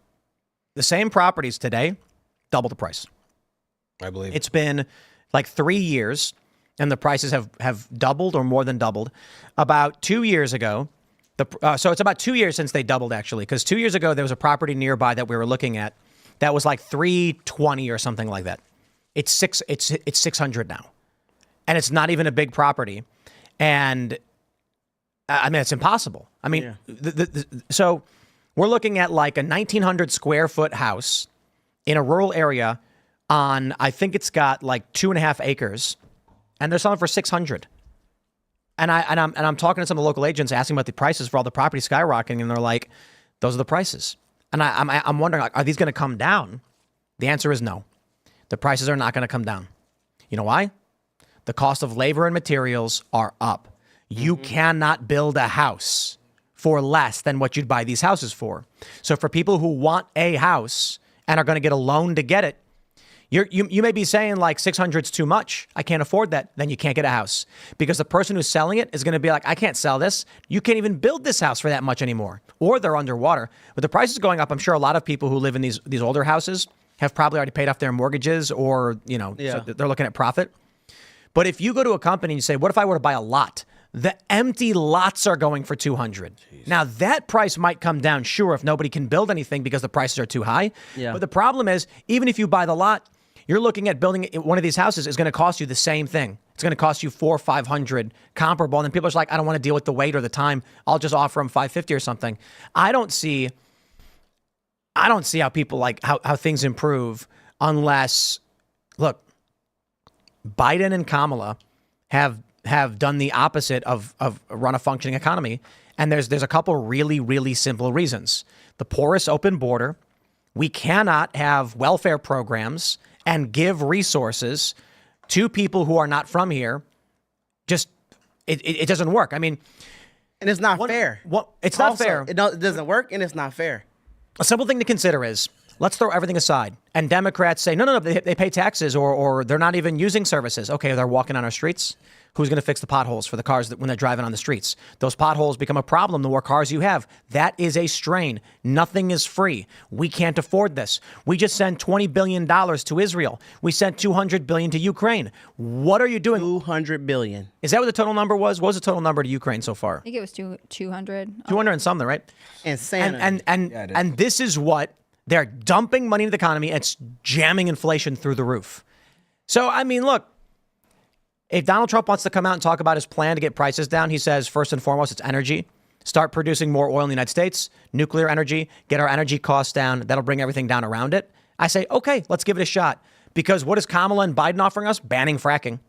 The same properties today, double the price. I believe it's been like 3 years, and the prices have doubled or more than doubled. About 2 years ago, so it's about 2 years since they doubled, actually, because 2 years ago, there was a property nearby that we were looking at that was like $320 or something like that. It's 600 now, and it's not even a big property, and I mean, it's impossible. I mean, so we're looking at like a 1,900 square foot house in a rural area on, I think it's got like 2.5 acres, and they're selling for 600. And I'm talking to some of the local agents asking about the prices for all the property skyrocketing, and they're like, those are the prices. And I'm wondering, like, are these going to come down? The answer is no. The prices are not going to come down. You know why? The cost of labor and materials are up. You cannot build a house for less than what you'd buy these houses for. So for people who want a house and are going to get a loan to get it, You may be saying like 600 is too much. I can't afford that. Then you can't get a house because the person who's selling it is going to be like, I can't sell this. You can't even build this house for that much anymore. Or they're underwater. With the prices going up, I'm sure a lot of people who live in these older houses have probably already paid off their mortgages or, so they're looking at profit. But if you go to a company and you say, what if I were to buy a lot? The empty lots are going for 200. Jeez. Now that price might come down, sure, if nobody can build anything because the prices are too high. Yeah. But the problem is, even if you buy the lot, you're looking at building one of these houses is going to cost you the same thing. It's going to cost you $400 or $500 comparable. And then people are just like, I don't want to deal with the wait or the time. I'll just offer them $550 or something. I don't see how people like how things improve unless, look, Biden and Kamala have done the opposite of run a functioning economy. And there's a couple really, really simple reasons. The porous open border. We cannot have welfare programs and give resources to people who are not from here. Just, it doesn't work. I mean. And it's not fair. It's not fair. It doesn't work and it's not fair. A simple thing to consider is, let's throw everything aside. And Democrats say, no, they pay taxes or they're not even using services. Okay, they're walking on our streets. Who's going to fix the potholes for the cars when they're driving on the streets? Those potholes become a problem the more cars you have. That is a strain. Nothing is free. We can't afford this. We just sent $20 billion to Israel. We sent $200 billion to Ukraine. What are you doing? $200 billion. Is that what the total number was? What was the total number to Ukraine so far? I think it was 200. 200 and something, right? Insanity. And this is what they're dumping money into the economy. And it's jamming inflation through the roof. So, I mean, look. If Donald Trump wants to come out and talk about his plan to get prices down, he says, first and foremost, it's energy. Start producing more oil in the United States, nuclear energy, get our energy costs down. That'll bring everything down around it. I say, okay, let's give it a shot. Because what is Kamala and Biden offering us? Banning fracking.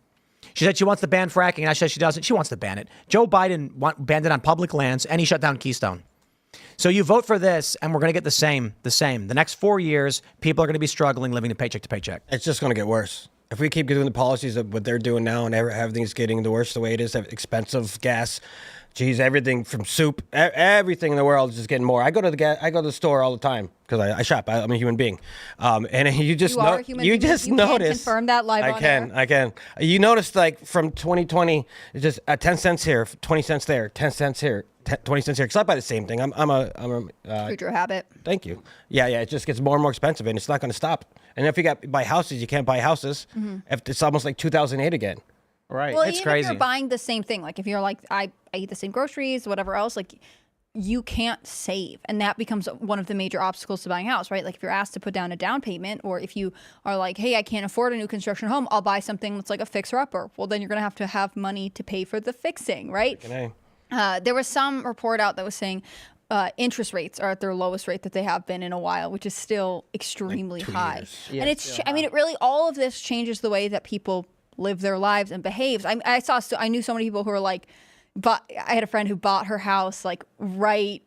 She said she wants to ban fracking, and I said she doesn't. She wants to ban it. Joe Biden banned it on public lands, and he shut down Keystone. So you vote for this, and we're going to get the same. The next 4 years, people are going to be struggling living paycheck to paycheck. It's just going to get worse. If we keep doing the policies of what they're doing now and everything's getting the worse the way it is, expensive gas, geez, everything from soup, everything in the world is just getting more. I go to the store all the time because I shop. I'm a human being, and you just notice. Can't confirm that live on air. I can. You notice like from 2020, it's just 10 cents here, 20 cents there, 10 cents here. 20 cents here, because I buy the same thing. I'm a creature of habit. Thank you. Yeah. It just gets more and more expensive, and it's not going to stop. And if you buy houses, you can't buy houses. Mm-hmm. If it's almost like 2008 again. Right. Well, it's even crazy. If you're buying the same thing, like if you're like, I eat the same groceries, whatever else, like you can't save. And that becomes one of the major obstacles to buying a house, right? Like if you're asked to put down a down payment, or if you are like, hey, I can't afford a new construction home, I'll buy something that's like a fixer-upper. Well, then you're going to have money to pay for the fixing, right? There was some report out that was saying interest rates are at their lowest rate that they have been in a while, which is still extremely high. Yeah, and I mean, it really, all of this changes the way that people live their lives and behaves. I knew so many people who were like, I had a friend who bought her house like 1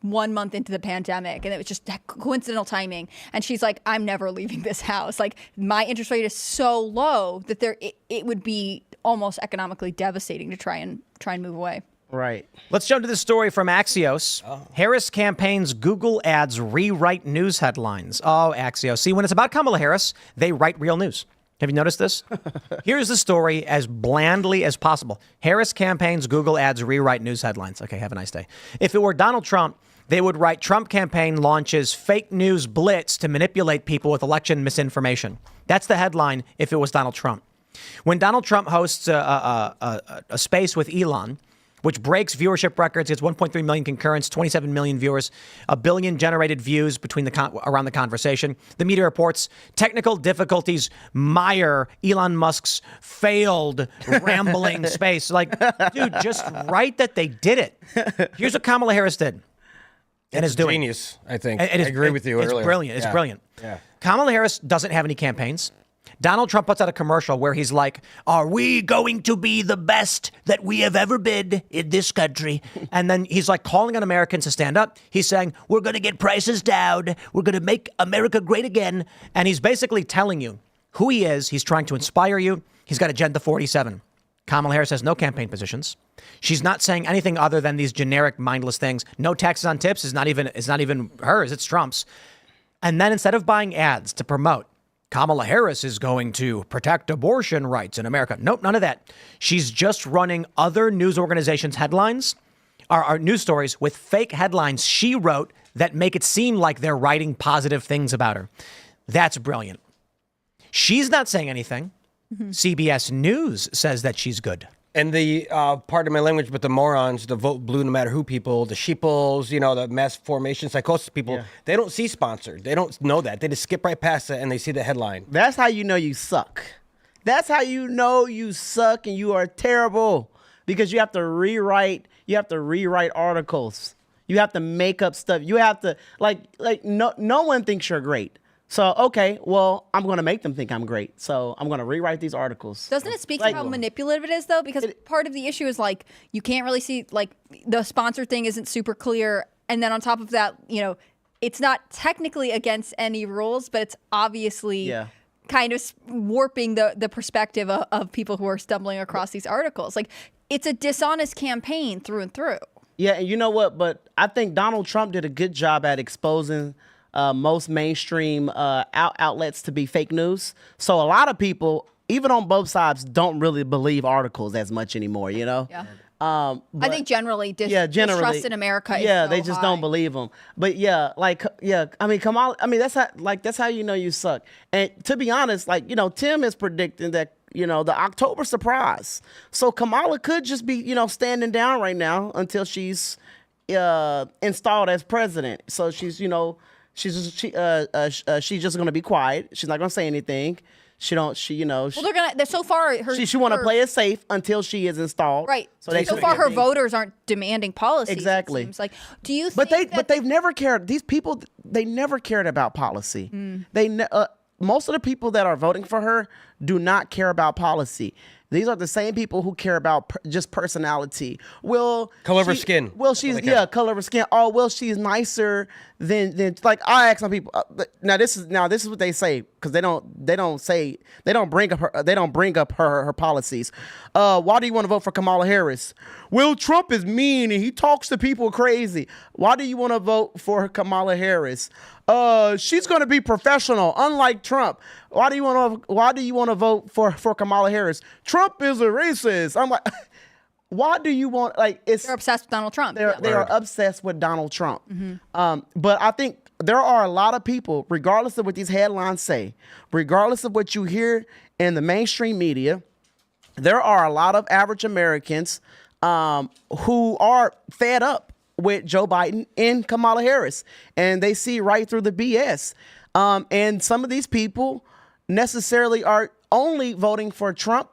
month into the pandemic, and it was just coincidental timing. And she's like, I'm never leaving this house. Like my interest rate is so low that it would be almost economically devastating to try and move away. Right. Let's jump to this story from Axios. Harris campaign's Google ads rewrite news headlines. Oh, Axios. See, when it's about Kamala Harris, they write real news. Have you noticed this? Here's the story as blandly as possible. Harris campaign's Google ads rewrite news headlines. Okay, have a nice day. If it were Donald Trump, they would write Trump campaign launches fake news blitz to manipulate people with election misinformation. That's the headline if it was Donald Trump. When Donald Trump hosts a space with Elon, which breaks viewership records, gets 1.3 million concurrents, 27 million viewers, 1 billion generated views around the conversation. The media reports technical difficulties mire Elon Musk's failed rambling space. Like, dude, just write that they did it. Here's what Kamala Harris did. And is doing. Genius, I think. I agree with you earlier. It's brilliant. It's brilliant. Yeah. Kamala Harris doesn't have any campaigns. Donald Trump puts out a commercial where he's like, are we going to be the best that we have ever been in this country? And then he's like calling on Americans to stand up. He's saying, we're going to get prices down. We're going to make America great again. And he's basically telling you who he is. He's trying to inspire you. He's got Agenda 47. Kamala Harris has no campaign positions. She's not saying anything other than these generic mindless things. No taxes on tips is not even hers. It's Trump's. And then instead of buying ads to promote, Kamala Harris is going to protect abortion rights in America. Nope, none of that. She's just running other news organizations' headlines, or news stories with fake headlines she wrote that make it seem like they're writing positive things about her. That's brilliant. She's not saying anything. CBS News says that she's good. And the pardon my language, but the morons, the vote blue no matter who people, the sheeples, the mass formation psychosis people, they don't see sponsored. They don't know that. They just skip right past it and they see the headline. That's how you know you suck. That's how you know you suck and you are terrible, because you have to rewrite articles. You have to make up stuff. You have to no one thinks you're great. So, okay, well, I'm going to make them think I'm great. So I'm going to rewrite these articles. Doesn't it speak to how manipulative it is, though? Because part of the issue is, you can't really see, the sponsor thing isn't super clear. And then on top of that, it's not technically against any rules, but it's obviously kind of warping the perspective of people who are stumbling across these articles. It's a dishonest campaign through and through. Yeah, and you know what? But I think Donald Trump did a good job at exposing most mainstream outlets to be fake news. So a lot of people, even on both sides, don't really believe articles as much anymore, Yeah. I think generally distrust in America is so they just high. don't believe them. But Kamala, that's how you know you suck. And to be honest, Tim is predicting that, the October surprise. So Kamala could just be, standing down right now until she's installed as president. So she's just going to be quiet. She's not going to say anything. Well, they're so far. She want to play it safe until she is installed. Right. So far, her voters aren't demanding policies. Exactly. It seems like. Do you? Think But they've never cared. These people, they never cared about policy. Most of the people that are voting for her do not care about policy. These are the same people who care about just personality. Color of her skin. She's color of her skin. Oh, she's nicer than I ask some people. Now this is what they say, because they don't bring up her policies. Why do you want to vote for Kamala Harris? Well, Trump is mean and he talks to people crazy. Why do you want to vote for Kamala Harris? She's going to be professional, unlike Trump. Why do you want to vote for Kamala Harris? Trump is a racist. I'm like, why do you want they're obsessed with Donald Trump. They are obsessed with Donald Trump. But I think there are a lot of people, regardless of what these headlines say, regardless of what you hear in the mainstream media, there are a lot of average Americans who are fed up with Joe Biden and Kamala Harris, and they see right through the BS. And some of these people necessarily are only voting for Trump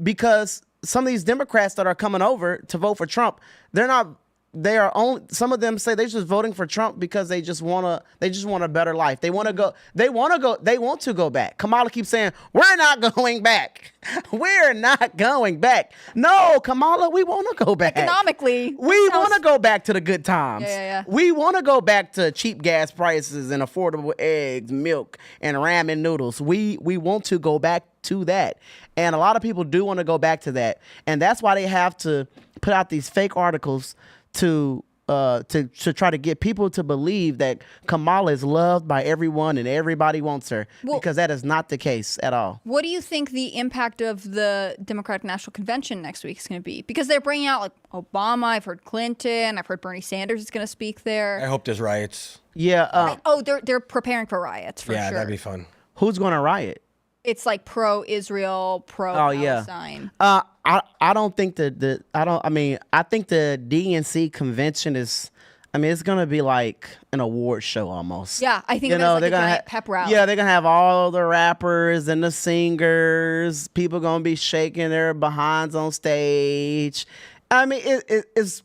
because some of these Democrats that are coming over to vote for Trump, some of them say they're just voting for Trump because they just want a better life. They want to go back. Kamala keeps saying, we're not going back. We're not going back. No, Kamala, we want to go back. Economically. We want to go back to the good times. Yeah. We want to go back to cheap gas prices and affordable eggs, milk, and ramen noodles. We want to go back to that. And a lot of people do want to go back to that. And that's why they have to put out these fake articles to try to get people to believe that Kamala is loved by everyone and everybody wants her, because that is not the case at all. What do you think the impact of the Democratic National Convention next week is going to be? Because they're bringing out Obama, I've heard Clinton, I've heard Bernie Sanders is going to speak there. I hope there's riots. Yeah. They're preparing for riots for sure. Yeah, that'd be fun. Who's going to riot? It's pro-Israel, pro-Palestine. I don't think I think the DNC convention is, it's going to be like an award show almost. Yeah, I think they're going to have pep rally. Yeah, they're going to have all the rappers and the singers. People going to be shaking their behinds on stage. It's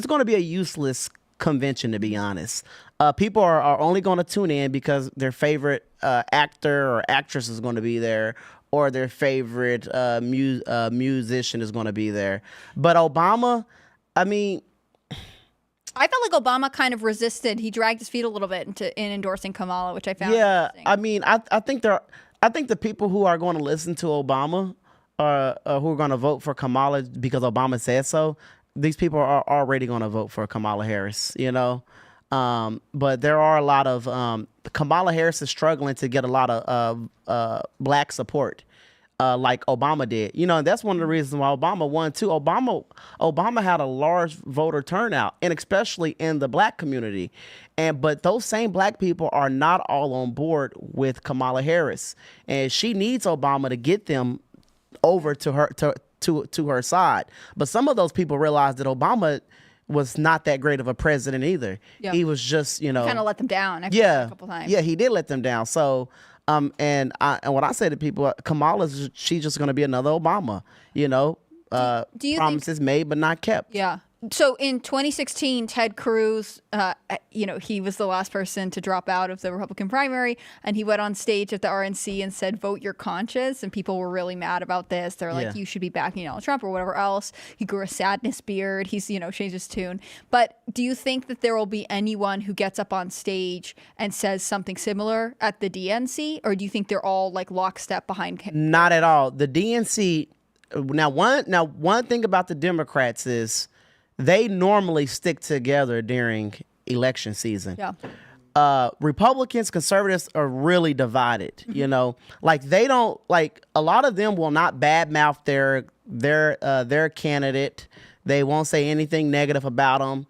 going to be a useless convention, to be honest. People are only going to tune in because their favorite actor or actress is going to be there, or their favorite musician is going to be there. But Obama, I felt like Obama kind of resisted. He dragged his feet a little bit in endorsing Kamala, which I found interesting. I think the people who are going to listen to Obama, who are going to vote for Kamala because Obama said so, these people are already going to vote for Kamala Harris, But there are a lot of Kamala Harris is struggling to get a lot of black support. Like Obama did, and that's one of the reasons why Obama won too. Obama had a large voter turnout, and especially in the black community. But those same black people are not all on board with Kamala Harris, and she needs Obama to get them over to her side. But some of those people realized that Obama was not that great of a president either. Yeah. He was just, kind of let them down. A couple times. Yeah, he did let them down. So. And what I say to people, Kamala's she's just going to be another Obama, do you promises made but not kept. Yeah. So in 2016, Ted Cruz, he was the last person to drop out of the Republican primary, and he went on stage at the RNC and said, "Vote your conscience." And people were really mad about this. They're like, "You should be backing Donald Trump or whatever else." He grew a sadness beard. He's, changed his tune. But do you think that there will be anyone who gets up on stage and says something similar at the DNC, or do you think they're all like lockstep behind him? Not at all. The DNC. Now one thing about the Democrats is, they normally stick together during election season. Yeah. Republicans, conservatives are really divided. Like they don't a lot of them will not badmouth their candidate. They won't say anything negative about them.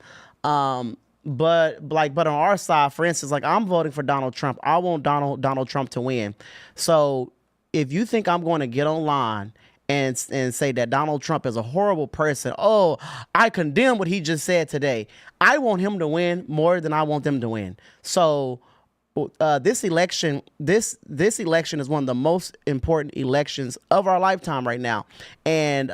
But on our side, for instance, I'm voting for Donald Trump. I want Donald Trump to win. So if you think I'm going to get online and say that Donald Trump is a horrible person, oh, I condemn what he just said today, I want him to win more than I want them to win. So this election is one of the most important elections of our lifetime right now, and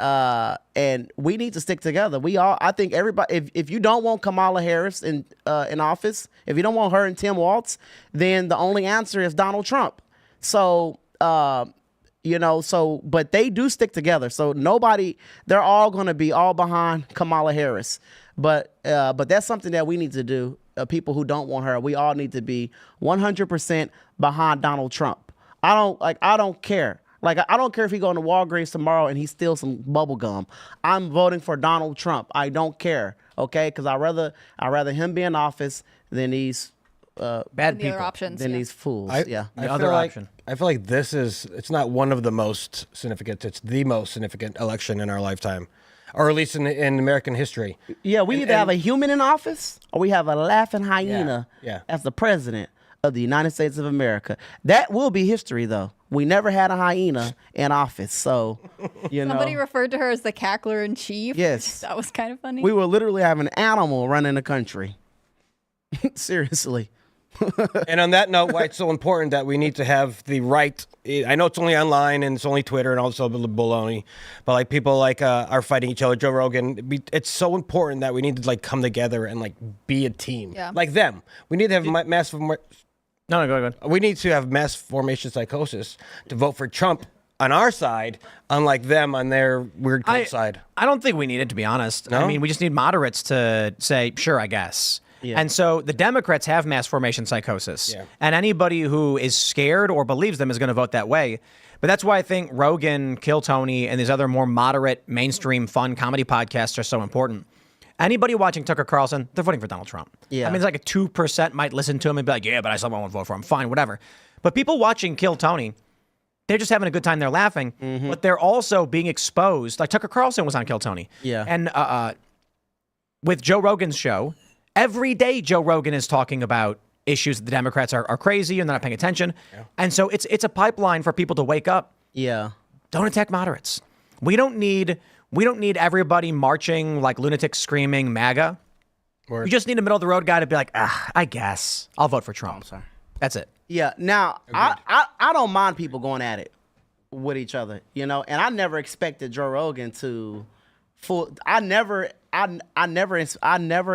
we need to stick together. I think everybody. If you don't want Kamala Harris in office, if you don't want her and Tim Walz, then the only answer is Donald Trump. So. But they do stick together. So they're all going to be all behind Kamala Harris. But that's something that we need to do. People who don't want her, we all need to be 100% behind Donald Trump. I don't care. I don't care if he go into Walgreens tomorrow and he steals some bubble gum. I'm voting for Donald Trump. I don't care. Okay. Because I'd rather him be in office than these bad people options, than these fools. I feel like it's not one of the most significant. It's the most significant election in our lifetime, or at least in American history. Yeah, we either have a human in office or we have a laughing hyena Yeah. as the president of the United States of America. That will be history, though. We never had a hyena in office, so Somebody referred to her as the cackler in chief. Yes, that was kind of funny. We will literally have an animal running the country. Seriously. And on that note, why it's so important that we need to have the right. I know it's only online and it's only Twitter and all this other baloney, but people are fighting each other. Joe Rogan. It's so important that we need to come together and be a team. Yeah. Like them. We need to have massive. No, go ahead. We need to have mass formation psychosis to vote for Trump on our side, unlike them on their weird cult side. I don't think we need it, to be honest. No? I mean, we just need moderates to say, sure, I guess. Yeah. And so the Democrats have mass formation psychosis. Yeah. And anybody who is scared or believes them is going to vote that way. But that's why I think Rogan, Kill Tony, and these other more moderate, mainstream, fun comedy podcasts are so important. Anybody watching Tucker Carlson, they're voting for Donald Trump. Yeah. I mean, it's like a 2% might listen to him and be like, yeah, but I still won't vote for him. Fine, whatever. But people watching Kill Tony, they're just having a good time. They're laughing. Mm-hmm. But they're also being exposed. Like Tucker Carlson was on Kill Tony. Yeah. And with Joe Rogan's show, every day Joe Rogan is talking about issues that the Democrats are crazy and they're not paying attention. Yeah. And so it's a pipeline for people to wake up. Yeah. Don't attack moderates. We don't need everybody marching like lunatics screaming MAGA. You just need a middle of the road guy to be like, I guess I'll vote for Trump. Sorry. That's it. Yeah. Now, I don't mind people going at it with each other, and I never expected Joe Rogan to I never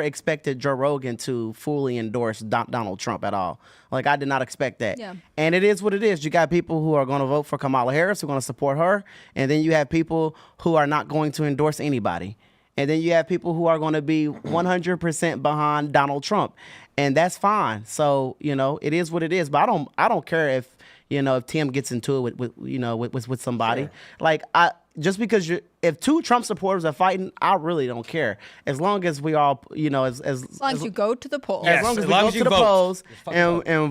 expected Joe Rogan to fully endorse Donald Trump at all. I did not expect that. Yeah. And it is what it is. You got people who are going to vote for Kamala Harris, who are going to support her. And then you have people who are not going to endorse anybody. And then you have people who are going to be 100% behind Donald Trump. And that's fine. So, it is what it is. But I don't care if Tim gets into it with somebody. Sure. just because if two Trump supporters are fighting, I really don't care. As long as we all, As long as you go to the polls. Yes. as long as as we long go as to you the vote. polls Just and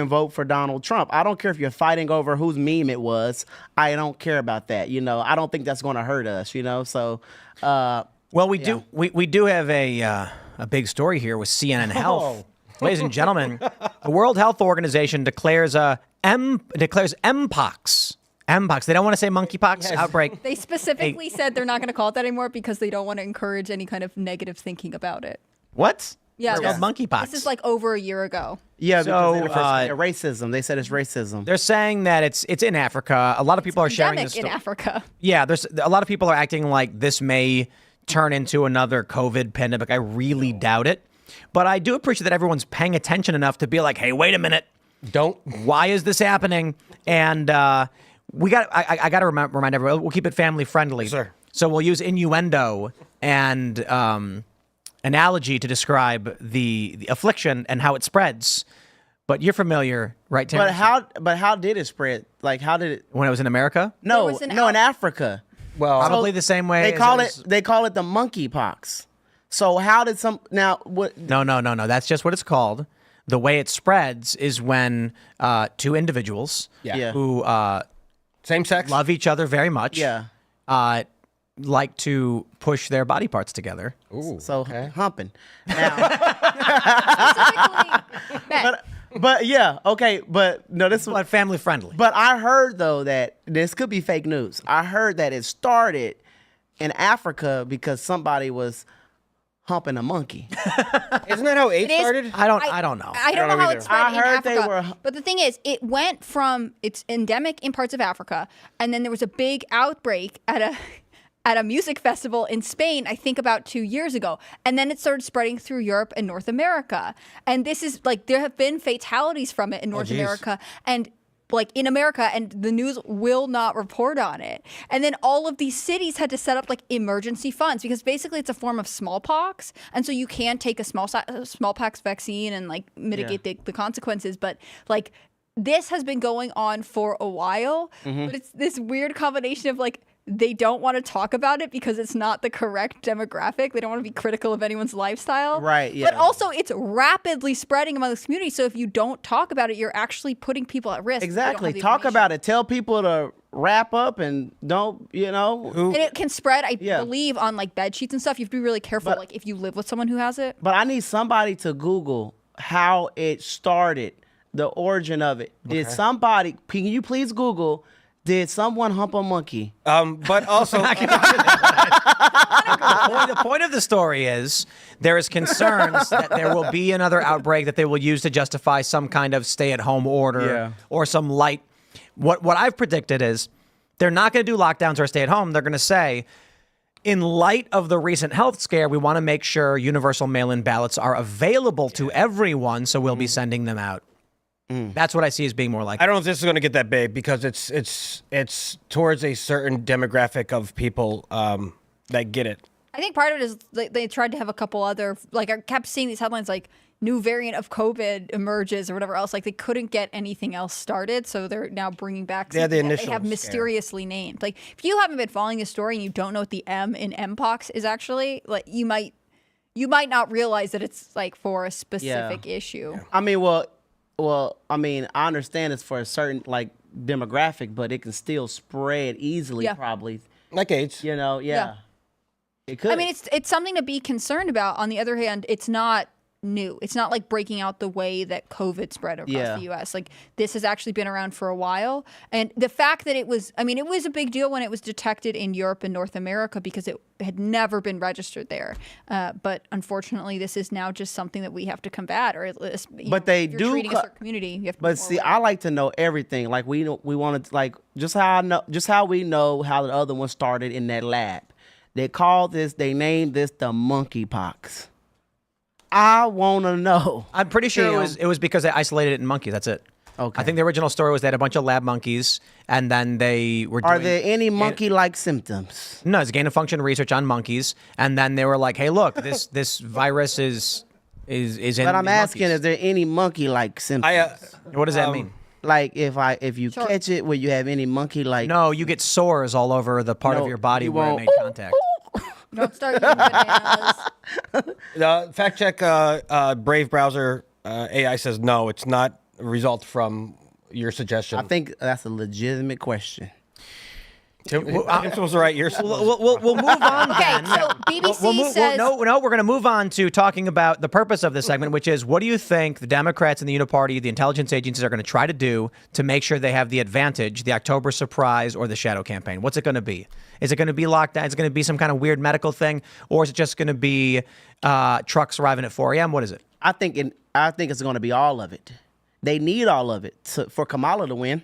vote for Donald Trump. I don't care if you're fighting over whose meme it was. I don't care about that. I don't think that's going to hurt us. So. Well, we do have a big story here with CNN Health. Ladies and gentlemen, the World Health Organization declares Mpox. Mpox. They don't want to say monkeypox outbreak. They specifically said they're not going to call it that anymore because they don't want to encourage any kind of negative thinking about it. What? Yeah, It's called monkeypox. This is like over a year ago. Yeah, So, because racism. They said it's racism. They're saying that it's in Africa. A lot of people are sharing Endemic this in Africa. Yeah, there's a lot of people are acting like this may turn into another COVID pandemic. I really doubt it. But I do appreciate that everyone's paying attention enough to be like, hey, wait a minute. Don't. Why is this happening? And I got to remind everyone, we'll keep it family friendly. Sure. So we'll use innuendo and analogy to describe the affliction and how it spreads. But you're familiar, right, Terrence? But how did it spread? Like, how did it? When it was in America? No, was an in Africa. Well, Probably the same way. They call it the monkeypox. So how did what? No. That's just what it's called. The way it spreads is when two individuals Yeah. who same sex. love each other very much Yeah. like to push their body parts together. Ooh, So okay. humping. Now, Specifically, but yeah, okay, but no, this. But family friendly. But I heard though that this could be fake news. I heard that it started in Africa because somebody was humping a monkey. Isn't that how AIDS It is- started? I don't know. I don't know I don't how know it either. spread I in heard they Africa. were- But the thing is, it went from it's endemic in parts of Africa, and then there was a big outbreak at a music festival in Spain, I think about 2 years ago. And then it started spreading through Europe and North America. And this is like there have been fatalities from it in North geez. America and like in America, and the news will not report on it. And then all of these cities had to set up like emergency funds because basically it's a form of smallpox. And so you can take a smallpox vaccine and like mitigate the consequences. But like this has been going on for a while, but it's this weird combination of like, they don't want to talk about it because it's not the correct demographic. They don't want to be critical of anyone's lifestyle. Right, yeah. But also it's rapidly spreading among the community. So if you don't talk about it, you're actually putting people at risk. Exactly. Talk about it. Tell people to wrap up and don't, And it can spread, I Yeah. believe, on like bed sheets and stuff. You have to be really careful, But- like if you live with someone who has it. But I need somebody to Google how it started, the origin of it. Did somebody, can you please Google, did someone hump a monkey? But also, The point of the story is there is concerns that there will be another outbreak that they will use to justify some kind of stay-at-home order or some light. What I've predicted is they're not going to do lockdowns or stay at home. They're going to say, in light of the recent health scare, we want to make sure universal mail-in ballots are available to everyone, so we'll be sending them out. That's what I see as being more likely. I don't know if this is going to get that big because it's towards a certain demographic of people that get it. I think part of it is they tried to have a couple other, like I kept seeing these headlines like new variant of COVID emerges or whatever else. Like they couldn't get anything else started. So they're now bringing back They had the something that initial they have scare. mysteriously named. Like if you haven't been following the story and you don't know what the M in Mpox is actually, like you might not realize that it's like for a specific issue. I mean, I understand it's for a certain like demographic, but it can still spread easily, Yeah. probably. Like AIDS. Yeah. It could. I mean, it's something to be concerned about. On the other hand, it's not new. It's not like breaking out the way that COVID spread across Yeah. the U.S. Like this has actually been around for a while. And the fact that it was a big deal when it was detected in Europe and North America because it had never been registered there. But unfortunately, this is now just something that we have to combat. Or at least, But they if you're do treating a co- certain community. You have to But be see, more I like to know everything. Like we wanted like just how we know how the other one started in that lab. They named this the monkeypox. I want to know. I'm pretty sure Tim. it was because they isolated it in monkeys. That's it. Okay. I think the original story was they had a bunch of lab monkeys, and then they were Are doing there any monkey-like symptoms? No, it's gain of function research on monkeys, and then they were like, "Hey, look, this virus is in." But I'm in asking, monkeys. is there any monkey-like symptoms? What does that mean? Like if you Sure. catch it, will you have any monkey like? No, you get sores all over the part of No, your body you where it won't. made contact. Don't start using bananas. Fact check. Brave browser AI says no. It's not a result from your suggestion. I think that's a legitimate question. Tim was right. You're We'll move on. Okay, then. so BBC says no, we're going to move on to talking about the purpose of this segment, which is what do you think the Democrats and the Uniparty, the intelligence agencies, are going to try to do to make sure they have the advantage, the October surprise or the shadow campaign? What's it going to be? Is it going to be lockdown? Is it going to be some kind of weird medical thing, or is it just going to be trucks arriving at 4 a.m.? What is it? I think it's going to be all of it. They need all of it for Kamala to win.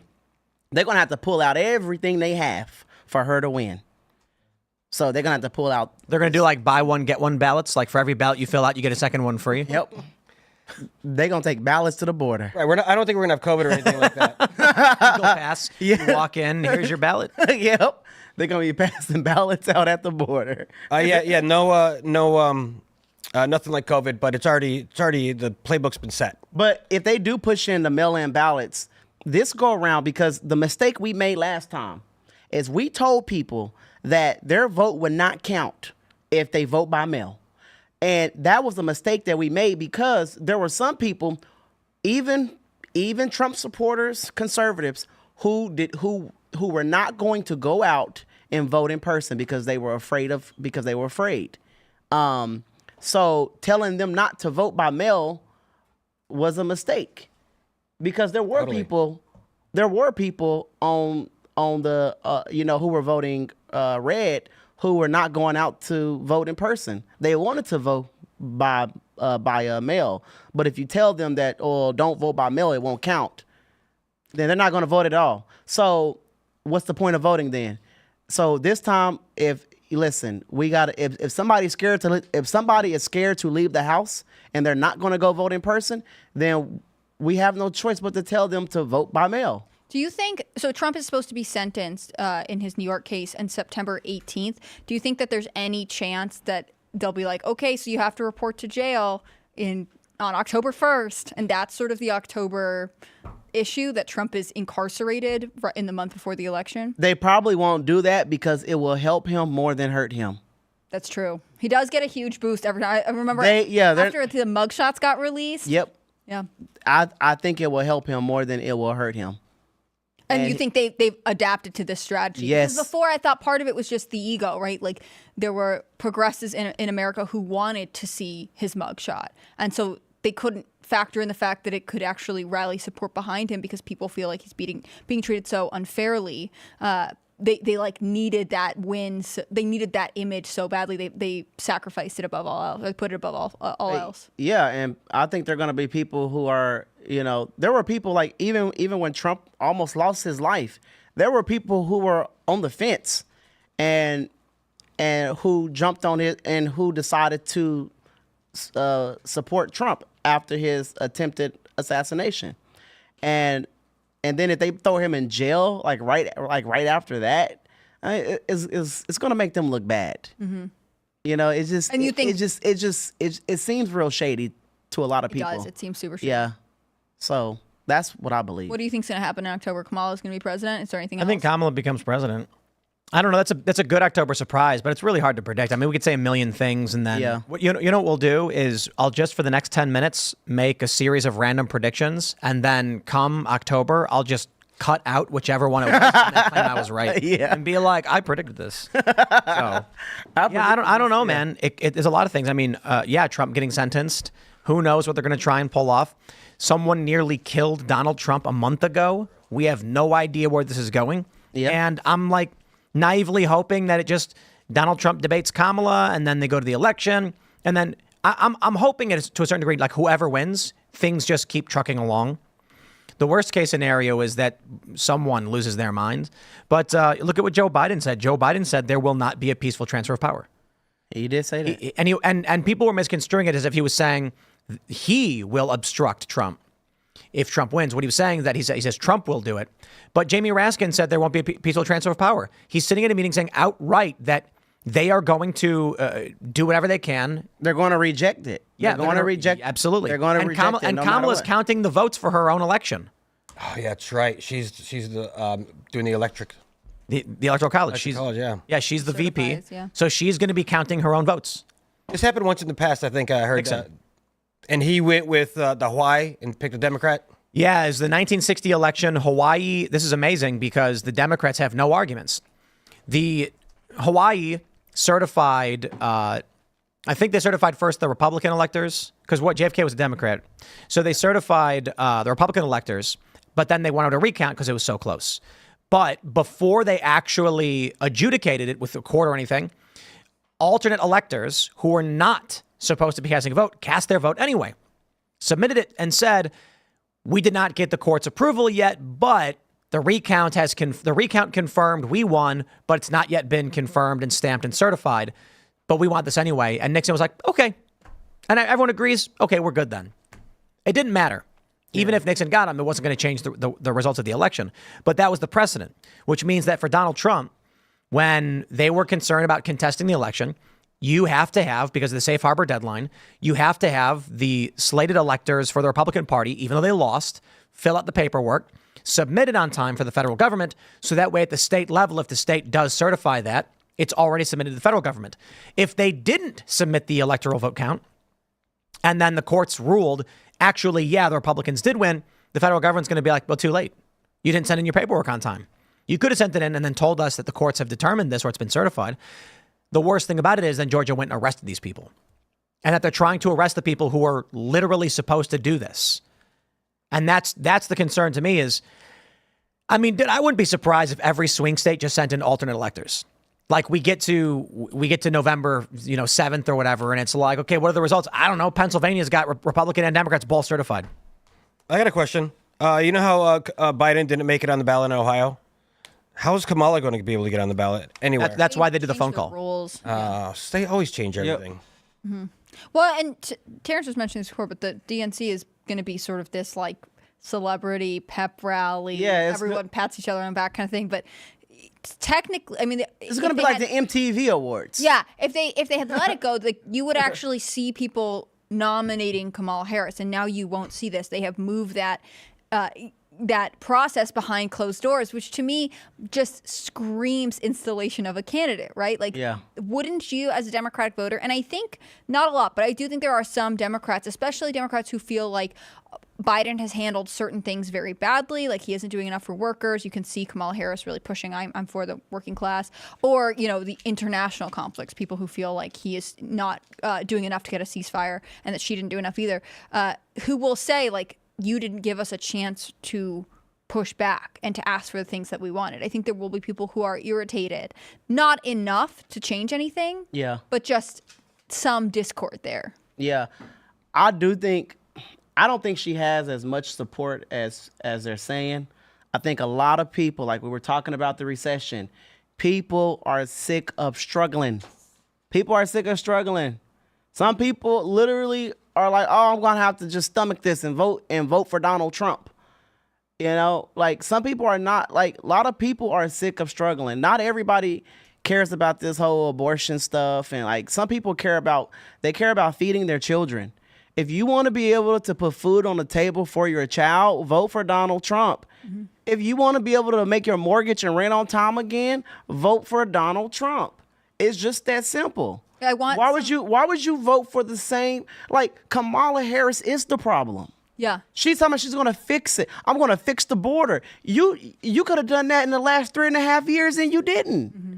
They're going to have to pull out everything they have for her to win. So they're going to have to pull out. They're going to do like buy one, get one ballots. Like for every ballot you fill out, you get a second one free. Yep. They're going to take ballots to the border. right. I don't think we're gonna have COVID or anything like that. Eagle pass. Yeah. You walk in, here's your ballot. Yep. They're going to be passing ballots out at the border. Yeah. Nothing like COVID, but it's already the playbook's been set. But if they do push in the mail-in ballots, this go around, because the mistake we made last time is we told people that their vote would not count if they vote by mail. And that was a mistake that we made, because there were some people, even Trump supporters, conservatives, who were not going to go out and vote in person because they were afraid. So telling them not to vote by mail was a mistake, because there were people on the who were voting red who were not going out to vote in person. They wanted to vote by mail, but if you tell them that, oh, don't vote by mail, it won't count, then they're not going to vote at all. So what's the point of voting then? So this time, if somebody is scared to leave the house and they're not going to go vote in person, then we have no choice but to tell them to vote by mail. Do you think, so Trump is supposed to be sentenced in his New York case on September 18th. Do you think that there's any chance that they'll be like, okay, so you have to report to jail on October 1st, and that's sort of the October issue, that Trump is incarcerated in the month before the election? They probably won't do that because it will help him more than hurt him. That's true. He does get a huge boost every time. I remember after the mugshots got released. Yep. Yeah. I think it will help him more than it will hurt him. And you think they've adapted to this strategy? Yes. Because before, I thought part of it was just the ego, right? Like there were progressives in America who wanted to see his mugshot, and so they couldn't factor in the fact that it could actually rally support behind him because people feel like he's being treated so unfairly. They like needed that win. So they needed that image so badly. They sacrificed it above all else. They put it above all else. Yeah, and I think there are going to be people who are, there were people like even when Trump almost lost his life, there were people who were on the fence and who jumped on it and who decided to support Trump after his attempted assassination. And then if they throw him in jail, right after that, it's going to make them look bad. Mm-hmm. It's just, and you think it seems real shady to a lot of people. It does. It seems super shady. Yeah. So that's what I believe. What do you think's going to happen in October? Kamala's going to be president? Is there anything else? I think Kamala becomes president. I don't know. That's a good October surprise, but it's really hard to predict. I mean, we could say a million things, and then what what we'll do is I'll just for the next 10 minutes make a series of random predictions, and then come October, I'll just cut out whichever one it was and then claim I was right, and be like, I predicted this. So I don't know, man. There's a lot of things. I mean, Trump getting sentenced. Who knows what they're going to try and pull off? Someone nearly killed Donald Trump a month ago. We have no idea where this is going, and I'm like, naively hoping that Donald Trump debates Kamala and then they go to the election. And then I'm hoping it to a certain degree, like whoever wins, things just keep trucking along. The worst case scenario is that someone loses their mind. But look at what Joe Biden said. Joe Biden said there will not be a peaceful transfer of power. He did say that. And people were misconstruing it as if he was saying he will obstruct Trump if Trump wins. What he was saying is that he says Trump will do it. But Jamie Raskin said there won't be a peaceful transfer of power. He's sitting at a meeting saying outright that they are going to do whatever they can. They're going to reject it. Yeah, they're going to reject. Absolutely. They're going to reject it. And Kamala's counting the votes for her own election. Oh yeah, that's right. She's the doing the electric. The electoral college. Electoral college, yeah. Yeah, she's the VP. Certifies, yeah. So she's going to be counting her own votes. This happened once in the past. I think I heard. so. And he went with the Hawaii and picked a Democrat. Yeah, as the 1960 election, Hawaii, this is amazing because the Democrats have no arguments. The Hawaii certified, I think they certified first the Republican electors, because JFK was a Democrat. So they certified the Republican electors, but then they wanted a recount because it was so close. But before they actually adjudicated it with a court or anything, alternate electors who were not supposed to be casting a vote cast their vote anyway, submitted it and said, we did not get the court's approval yet, but the recount confirmed we won, but it's not yet been confirmed and stamped and certified. But we want this anyway. And Nixon was like, okay. And everyone agrees, okay, we're good then. It didn't matter. Even if Nixon got him, it wasn't going to change the results of the election. But that was the precedent, which means that for Donald Trump, when they were concerned about contesting the election, you have to have, because of the safe harbor deadline, you have to have the slated electors for the Republican Party, even though they lost, fill out the paperwork, submit it on time for the federal government, so that way at the state level, if the state does certify that, it's already submitted to the federal government. If they didn't submit the electoral vote count, and then the courts ruled, actually, yeah, the Republicans did win, the federal government's going to be like, well, too late. You didn't send in your paperwork on time. You could have sent it in and then told us that the courts have determined this or it's been certified. The worst thing about it is then Georgia went and arrested these people. And that they're trying to arrest the people who are literally supposed to do this. And that's the concern to me is, I mean, I wouldn't be surprised if every swing state just sent in alternate electors. Like we get to November, 7th or whatever, and it's like, okay, what are the results? I don't know. Pennsylvania's got Republican and Democrats both certified. I got a question. You know how Biden didn't make it on the ballot in Ohio? How is Kamala going to be able to get on the ballot anywhere? That's why they did the phone Change call. Rules. They always change everything. Well, and Terrence was mentioning this before, but the DNC is going to be sort of this like celebrity pep rally. Yeah, everyone pats each other on the back kind of thing. But technically, I mean, it's going to be like the MTV Awards. Yeah, if they had let it go, you would actually see people nominating Kamala Harris, and now you won't see this. They have moved that process behind closed doors, which to me just screams installation of a candidate, right? Like, wouldn't you as a Democratic voter, and I think not a lot, but I do think there are some Democrats, especially Democrats who feel like Biden has handled certain things very badly, like he isn't doing enough for workers. You can see Kamala Harris really pushing, I'm for the working class, or, the international conflicts, people who feel like he is not doing enough to get a ceasefire and that she didn't do enough either, who will say, like, you didn't give us a chance to push back and to ask for the things that we wanted. I think there will be people who are irritated, not enough to change anything, but just some discord there. Yeah, I don't think she has as much support as they're saying. I think a lot of people, like we were talking about the recession, people are sick of struggling. Some people literally are like, oh, I'm going to have to just stomach this and vote for Donald Trump. Like some people are not, like a lot of people are sick of struggling. Not everybody cares about this whole abortion stuff. And like some people care about feeding their children. If you want to be able to put food on the table for your child, vote for Donald Trump. Mm-hmm. If you want to be able to make your mortgage and rent on time again, vote for Donald Trump. It's just that simple. Why would you vote for the same? Like Kamala Harris is the problem. Yeah. She's talking about she's going to fix it. I'm going to fix the border. You could have done that in the last 3.5 years and you didn't. Mm-hmm.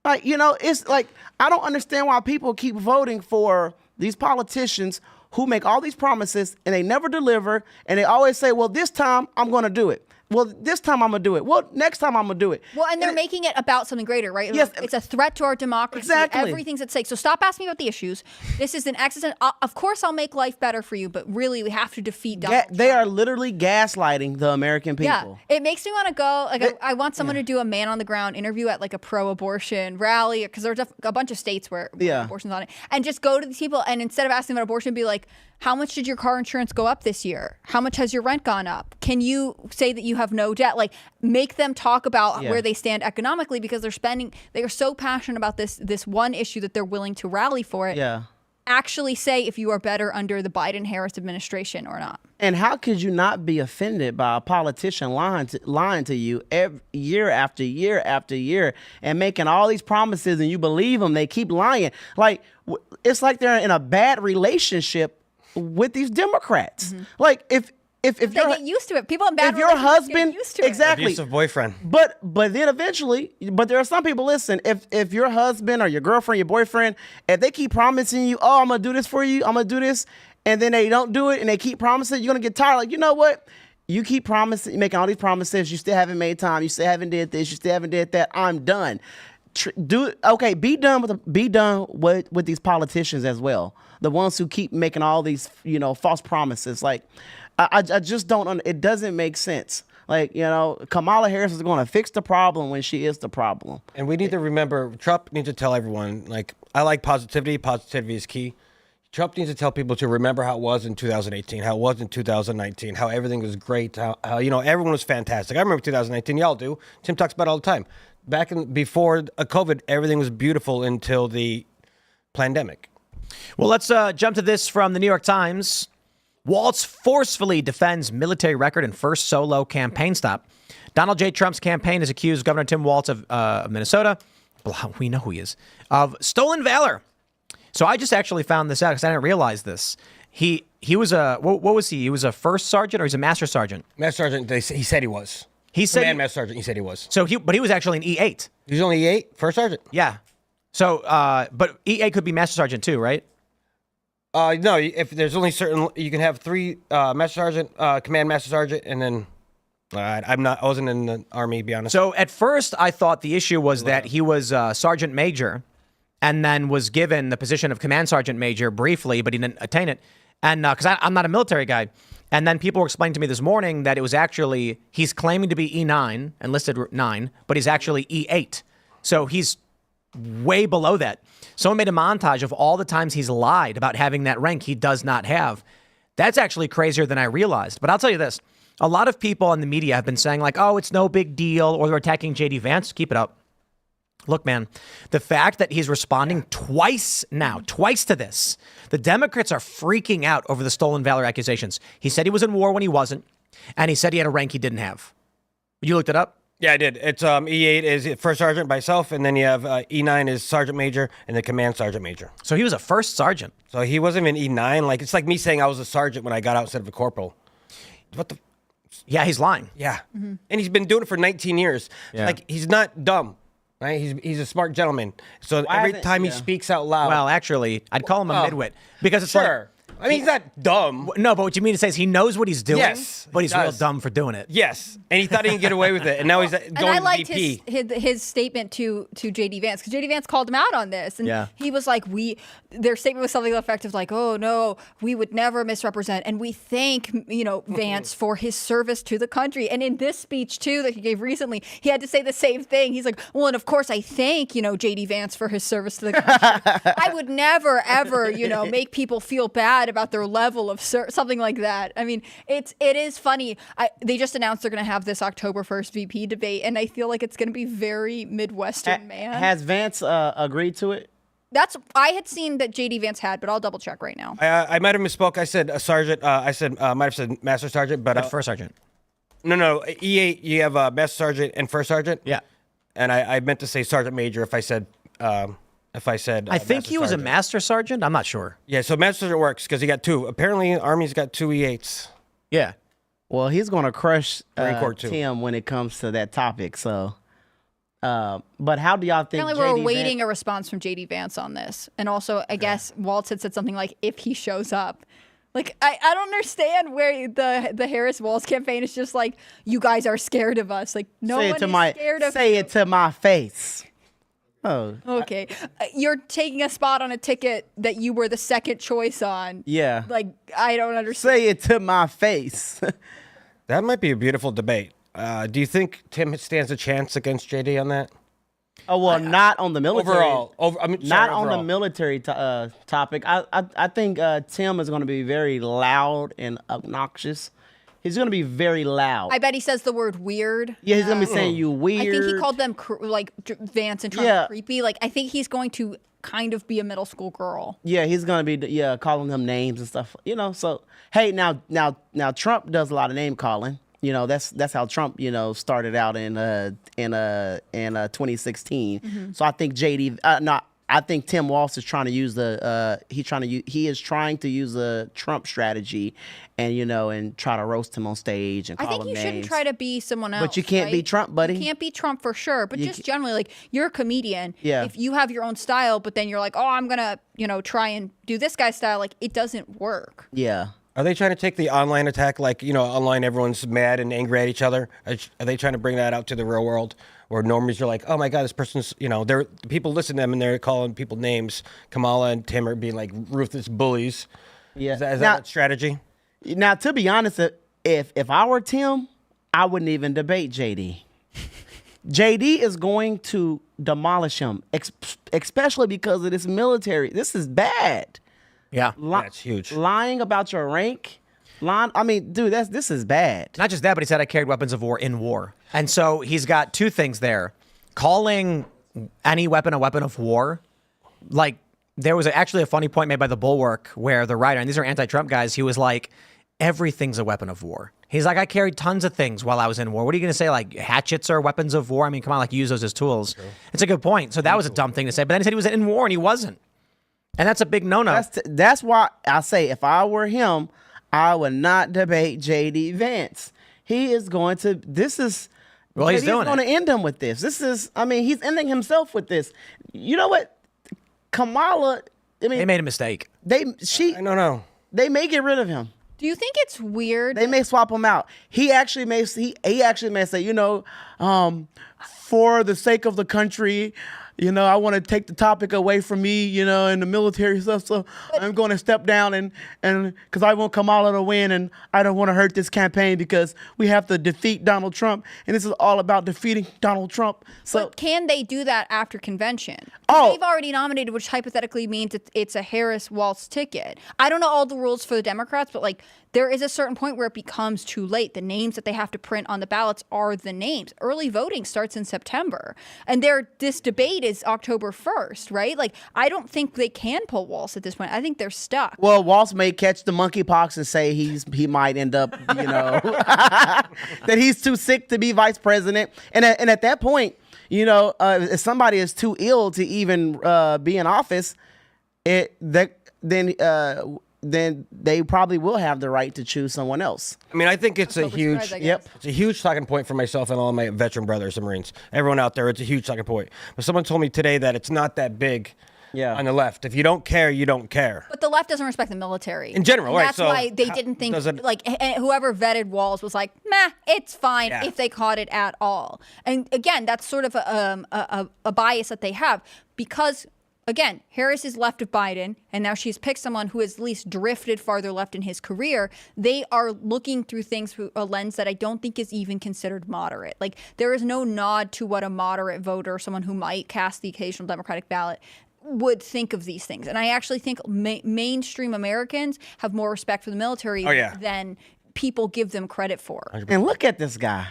Like, it's like, I don't understand why people keep voting for these politicians who make all these promises and they never deliver. And they always say, well, this time I'm going to do it. Well, this time I'm going to do it. Well, next time I'm going to do it. Well, and they're making it about something greater, right? Yes. It's a threat to our democracy. Exactly. Everything's at stake. So stop asking me about the issues. This is an accident. Of course I'll make life better for you, but really we have to defeat Donald Trump. They are literally gaslighting the American people. Yeah. It makes me want to go, like I want someone to do a man-on-the-ground interview at like a pro-abortion rally, because there's a bunch of states where abortion's on it, and just go to these people and instead of asking about abortion, be like, how much did your car insurance go up this year? How much has your rent gone up? Can you say that you have no debt? Like, make them talk about where they stand economically, because they are so passionate about this one issue that they're willing to rally for it. Yeah. actually say if you are better under the Biden-Harris administration or not. And how could you not be offended by a politician lying to you year after year after year and making all these promises and you believe them? They keep lying. Like, it's like they're in a bad relationship with these Democrats. Like, if They get used to it. People in bad if your relationships husband get used to it. exactly Abusive boyfriend. But then eventually, but there are some people, listen, if your husband or your girlfriend, your boyfriend, if they keep promising you, oh, I'm gonna do this for you, I'm gonna do this, and then they don't do it and they keep promising, you're gonna get tired. Like, you know what? You keep promising, making all these promises, you still haven't made time, you still haven't did this, you still haven't did that. I'm done. Be done with these politicians as well. The ones who keep making all these, false promises. Like, I just don't. It doesn't make sense. Like, Kamala Harris is going to fix the problem when she is the problem. And we need to remember, Trump needs to tell everyone, like, I like positivity. Positivity is key. Trump needs to tell people to remember how it was in 2018, how it was in 2019, how everything was great, how everyone was fantastic. I remember 2019. Y'all do. Tim talks about it all the time. Before COVID, everything was beautiful until the pandemic. Well, let's jump to this from the New York Times. Walz forcefully defends military record in first solo campaign stop. Donald J. Trump's campaign has accused Governor Tim Walz of Minnesota, we know who he is, of stolen valor. So I just actually found this out because I didn't realize this. He was what was he? He was a first sergeant or he's a master sergeant? Master sergeant, he said he was. He said Command master sergeant, he said he was. So but he was actually an E8. He was only E8, first sergeant? Yeah. So, but E8 could be master sergeant too, right? No, if there's only certain, you can have 3 master sergeant, command master sergeant, and then I wasn't in the Army, to be honest. So at first I thought the issue was that he was sergeant major and then was given the position of command sergeant major briefly, but he didn't attain it. And because I'm not a military guy. And then people were explaining to me this morning that it was actually, he's claiming to be E9 and listed 9, but he's actually E8. So he's way below that. Someone made a montage of all the times he's lied about having that rank he does not have. That's actually crazier than I realized. But I'll tell you this. A lot of people in the media have been saying like, oh, it's no big deal, or they're attacking J.D. Vance. Keep it up. Look, man, the fact that he's responding twice to this, the Democrats are freaking out over the stolen valor accusations. He said he was in war when he wasn't, and he said he had a rank he didn't have. You looked it up? Yeah, I did. It's E8 is first sergeant by itself, and then you have E9 is sergeant major, and the command sergeant major. So he was a first sergeant. So he wasn't even E9. Like, it's like me saying I was a sergeant when I got out instead of a corporal. What the? Yeah, he's lying. Yeah. Mm-hmm. And he's been doing it for 19 years. Yeah. Like, he's not dumb. Right, he's a smart gentleman. So every time he speaks out loud. Well, actually, I'd call him a midwit because it's sure. I mean, he's not dumb. No, but what you mean to say is he knows what he's doing, yes, but he's real dumb for doing it. Yes, and he thought he could get away with it, and now he's going and I to liked VP. his statement to J.D. Vance, because J.D. Vance called him out on this, and he was like, their statement was something to the effect of like, oh no, we would never misrepresent, and we thank Vance for his service to the country. And in this speech too that he gave recently, he had to say the same thing. He's like, well, and of course I thank J.D. Vance for his service to the country. I would never ever make people feel bad about their level of something like that. I mean, it is funny. They just announced they're going to have this October 1st VP debate, and I feel like it's going to be very Midwestern man. Has Vance agreed to it? I had seen that JD Vance had, but I'll double check right now. I might have misspoke. I said a sergeant. I might have said master sergeant, but first sergeant. No. E8, you have master sergeant and first sergeant. Yeah. And I meant to say sergeant major if I said. I think he was a master sergeant. I'm not sure. Yeah, so master sergeant works because he got 2. Apparently, Army's got 2 E8s. Yeah. Well, he's going to crush Tim when it comes to that topic. So, but how do y'all think? Apparently, we're awaiting a response from JD Vance on this, and also, I guess Walz had said something like, "If he shows up." Like, I don't understand where the Harris Walz campaign is just like, you guys are scared of us. Like, no one is scared of you. Say it to my face. Oh. Okay. You're taking a spot on a ticket that you were the second choice on. Yeah. Like, I don't understand. Say it to my face. That might be a beautiful debate. Do you think Tim stands a chance against JD on that? Oh, well, not on the military. Overall. Not on the military topic. I think Tim is going to be very loud and obnoxious. He's going to be very loud. I bet he says the word weird. Yeah, he's going to be saying you weird. I think he called them Vance and Trump creepy. Like, I think he's going to kind of be a middle school girl. Yeah, he's going to be calling them names and stuff. So hey, now Trump does a lot of name calling. That's how Trump started out in 2016. So I think I think Tim Walz is trying to use he is trying to use the Trump strategy, and try to roast him on stage and call him names. I think you shouldn't try to be someone else. But you can't be Trump, buddy. You can't be Trump for sure. But just generally, like, you're a comedian. Yeah. If you have your own style, but then you're like, oh, I'm gonna try and do this guy's style, like, it doesn't work. Yeah. Are they trying to take the online attack, like, online everyone's mad and angry at each other? Are they trying to bring that out to the real world? Or normies are like, oh my God, this person's, people listen to them and they're calling people names. Kamala and Tim are being like ruthless bullies. Yeah. Is that a strategy? Now, to be honest, if I were Tim, I wouldn't even debate JD. JD is going to demolish him, especially because of this military. This is bad. Yeah. That's huge. Lying about your rank. I mean, dude, this is bad. Not just that, but he said I carried weapons of war in war. And so he's got two things there. Calling any weapon a weapon of war. Like, there was actually a funny point made by the Bulwark where the writer, and these are anti-Trump guys, he was like, everything's a weapon of war. He's like, I carried tons of things while I was in war. What are you going to say? Like, hatchets are weapons of war? I mean, come on, like, use those as tools. True. It's a good point. So that was a dumb thing to say. But then he said he was in war and he wasn't. And that's a big no-no. That's why I say if I were him, I would not debate J.D. Vance. He is going to, he's going to end him with this. He's ending himself with this. You know what? Kamala, they made a mistake. I don't know. They may get rid of him. Do you think it's weird? They may swap him out. He actually may say, for the sake of the country, I want to take the topic away from me, and the military stuff. So I'm going to step down and because I want Kamala to win, and I don't want to hurt this campaign because we have to defeat Donald Trump, and this is all about defeating Donald Trump. So but can they do that after convention? They've already nominated, which hypothetically means it's a Harris-Walz ticket. I don't know all the rules for the Democrats, but like, there is a certain point where it becomes too late. The names that they have to print on the ballots are the names. Early voting starts in September. And this debate is October 1st, right? Like, I don't think they can pull Walz at this point. I think they're stuck. Well, Walz may catch the monkeypox and say he might end up, that he's too sick to be vice president. And at that point, if somebody is too ill to even be in office, then they probably will have the right to choose someone else. I mean, I think it's a huge talking point for myself and all my veteran brothers and Marines. Everyone out there, it's a huge talking point. But someone told me today that it's not that big on the left. If you don't care, you don't care. But the left doesn't respect the military. In general, right. That's why they didn't think, whoever vetted Walz was like, meh, it's fine if they caught it at all. And again, that's sort of a bias that they have because, again, Harris is left of Biden, and now she's picked someone who has at least drifted farther left in his career. They are looking through things through a lens that I don't think is even considered moderate. Like, there is no nod to what a moderate voter, someone who might cast the occasional Democratic ballot, would think of these things. And I actually think mainstream Americans have more respect for the military than people give them credit for. 100%. And look at this guy.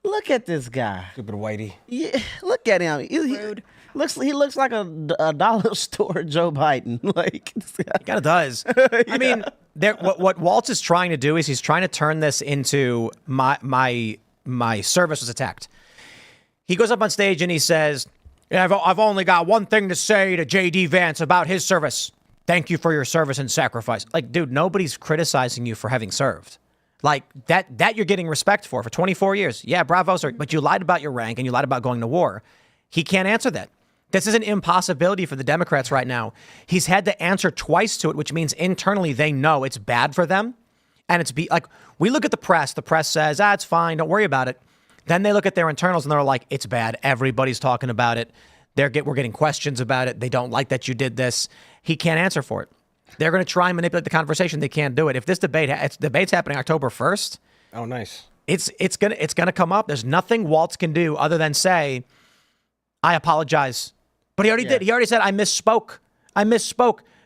Look at this guy. Stupid whitey. Yeah, look at him. Rude. He looks like a dollar store Joe Biden. Like, he kind of does. I mean, what Walz is trying to do is he's trying to turn this into my service was attacked. He goes up on stage and he says, I've only got one thing to say to J.D. Vance about his service. Thank you for your service and sacrifice. Like, dude, nobody's criticizing you for having served. Like, that you're getting respect for 24 years. Yeah, bravo, sir. But you lied about your rank and you lied about going to war. He can't answer that. This is an impossibility for the Democrats right now. He's had to answer twice to it, which means internally they know it's bad for them. And we look at the press. The press says, it's fine. Don't worry about it. Then they look at their internals and they're like, it's bad. Everybody's talking about it. We're getting questions about it. They don't like that you did this. He can't answer for it. They're going to try and manipulate the conversation. They can't do it. If this debate's happening October 1st. Oh, nice. It's gonna come up. There's nothing Walz can do other than say, I apologize. But he already did. He already said, I misspoke.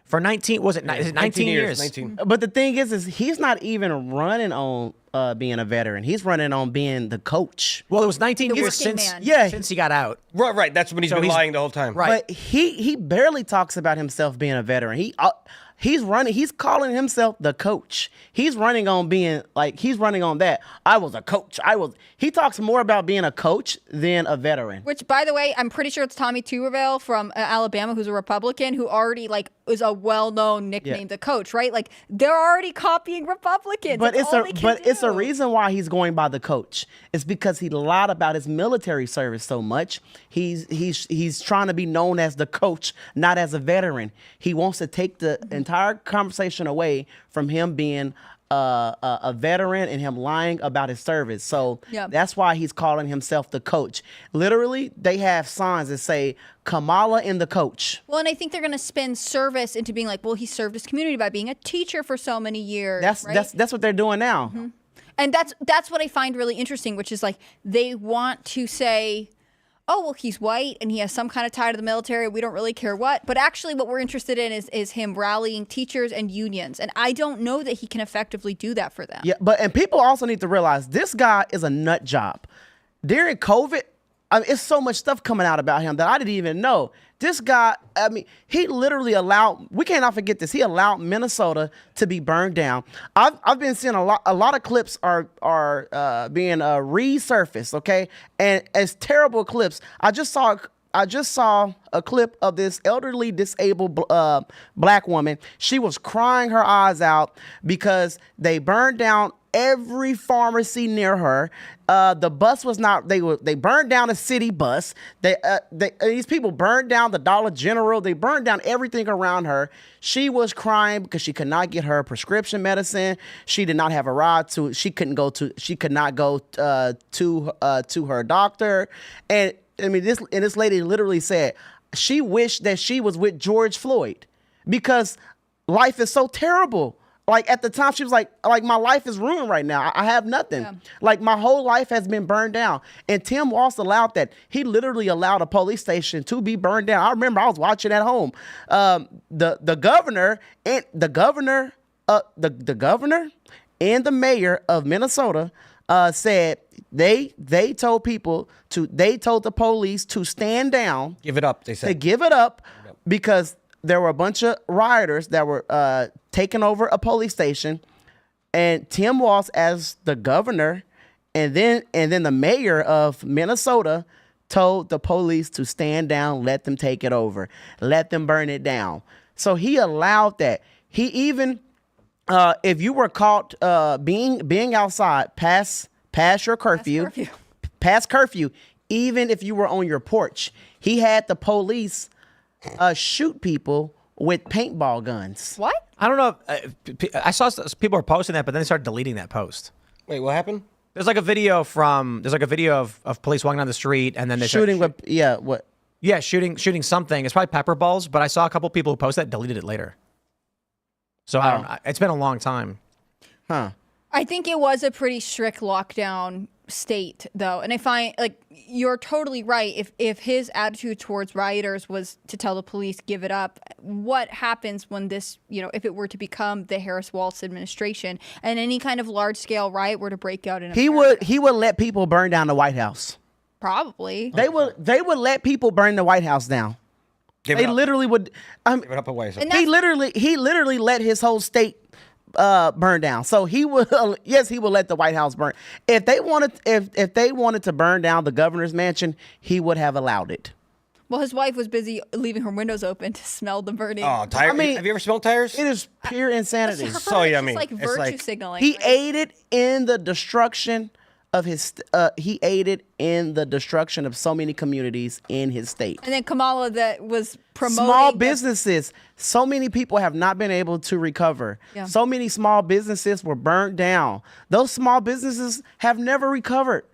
for 19. Was it? Is it 19 years? 19. But the thing is he's not even running on being a veteran. He's running on being the coach. Well, it was 19 The years working since man. since he got out. Right. That's when he's been lying the whole time. Right. But he barely talks about himself being a veteran. He's calling himself the coach. He's running on being he's running on that. I was a coach. He talks more about being a coach than a veteran. Which, by the way, I'm pretty sure it's Tommy Tuberville from Alabama, who's a Republican, who already is a well-known nickname, the coach, right? Like they're already copying Republicans. But That's it's a reason why he's going by the coach. It's because he lied about his military service so much. He's trying to be known as the coach, not as a veteran. He wants to take the entire conversation away from him being a veteran and him lying about his service. So that's why he's calling himself the coach. Literally, they have signs that say Kamala and the coach. Well, and I think they're going to spin service into being like, well, he served his community by being a teacher for so many years. That's what they're doing now. Mm-hmm. And that's what I find really interesting, which is like they want to say, oh, well, he's white and he has some kind of tie to the military. We don't really care what. But actually what we're interested in is him rallying teachers and unions. And I don't know that he can effectively do that for them. Yeah, and people also need to realize this guy is a nut job. During COVID, it's so much stuff coming out about him that I didn't even know. This guy, he literally we cannot forget this. He allowed Minnesota to be burned down. I've been seeing a lot of clips are being resurfaced, okay? And as terrible clips. I just saw a clip of this elderly disabled black woman. She was crying her eyes out because they burned down every pharmacy near her. The bus was not. They burned down a city bus. These people burned down the Dollar General. They burned down everything around her. She was crying because she could not get her prescription medicine. She did not have a ride to. She could not go to her doctor. And this lady literally said she wished that she was with George Floyd because life is so terrible. Like at the time, she was like my life is ruined right now. I have nothing. Yeah. Like my whole life has been burned down. And Tim Walz allowed that. He literally allowed a police station to be burned down. I remember I was watching at home. The governor and the the mayor of Minnesota said they told the police to stand down. Give it up. They said to give it up because there were a bunch of rioters that were taking over a police station, and Tim Walz, as the governor, and then the mayor of Minnesota, told the police to stand down, let them take it over, let them burn it down. So he allowed that. He even, if you were caught being outside past your curfew, past curfew, even if you were on your porch, he had the police shoot people with paintball guns. What? I don't know. I saw people were posting that, but then they started deleting that post. Wait, what happened? There's like a video of police walking down the street, and then they shooting shooting something. It's probably pepper balls, but I saw a couple people who posted that deleted it later. So I don't know. It's been a long time. Huh. I think it was a pretty strict lockdown state, though, and I find like you're totally right. If his attitude towards rioters was to tell the police give it up, what happens when this, if it were to become the Harris-Walz administration and any kind of large scale riot were to break out in America? He would let people burn down the White House. Probably. They would let people burn the White House down. They literally would. Give it up away. He literally let his whole state burn down. So he would he would let the White House burn. If they wanted to burn down the governor's mansion, he would have allowed it. Well, his wife was busy leaving her windows open to smell the burning. Oh, tires! Have you ever smelled tires? It is pure insanity. So yummy. It's like virtue signaling. He aided in the destruction of his. He aided in the destruction of so many communities in his state. And then Kamala, that was promoting small businesses. So many people have not been able to recover. Yeah. So many small businesses were burnt down. Those small businesses have never recovered.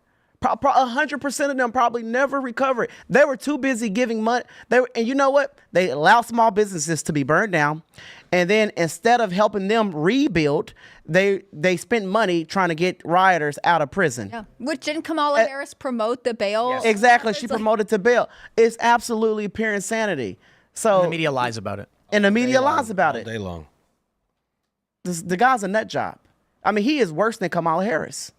100% of them probably never recovered. They were too busy giving money. And you know what? They allow small businesses to be burned down. And then instead of helping them rebuild, they spent money trying to get rioters out of prison. Yeah. Which didn't Kamala Harris promote the bail? Yes. Exactly. She promoted to bail. It's absolutely pure insanity. So and the media lies about it. And the media lies about all it. day long. The guy's a nut job. I mean, he is worse than Kamala Harris.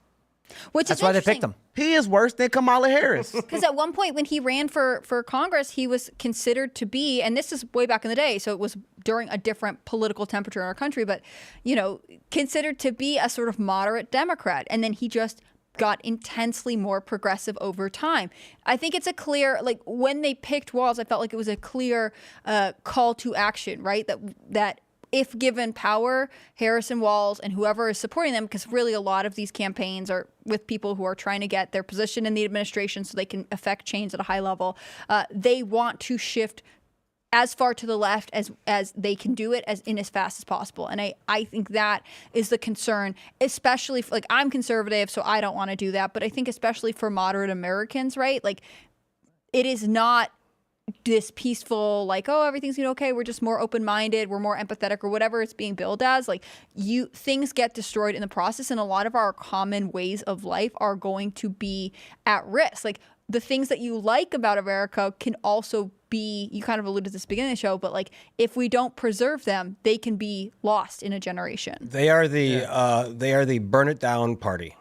Which That's is why they picked him. He is worse than Kamala Harris. Because at one point when he ran for Congress, he was considered to be, and this is way back in the day, so it was during a different political temperature in our country, but, you know, considered to be a sort of moderate Democrat. And then he just got intensely more progressive over time. I think it's a clear, like when they picked Walz, I felt like it was a clear call to action, right? That if given power, Harris and Walz and whoever is supporting them, because really a lot of these campaigns are with people who are trying to get their position in the administration so they can affect change at a high level. They want to shift as far to the left as they can do it as fast as possible. And I think that is the concern, especially for, like, I'm conservative, so I don't want to do that. But I think especially for moderate Americans, right? Like, it is not this peaceful, like, oh, everything's going to be okay, we're just more open-minded, we're more empathetic, or whatever it's being billed as. Like, things get destroyed in the process, and a lot of our common ways of life are going to be at risk. Like, the things that you like about America can also be, you kind of alluded to this at the beginning of the show, but like, if we don't preserve them, they can be lost in a generation. They are the burn it down party.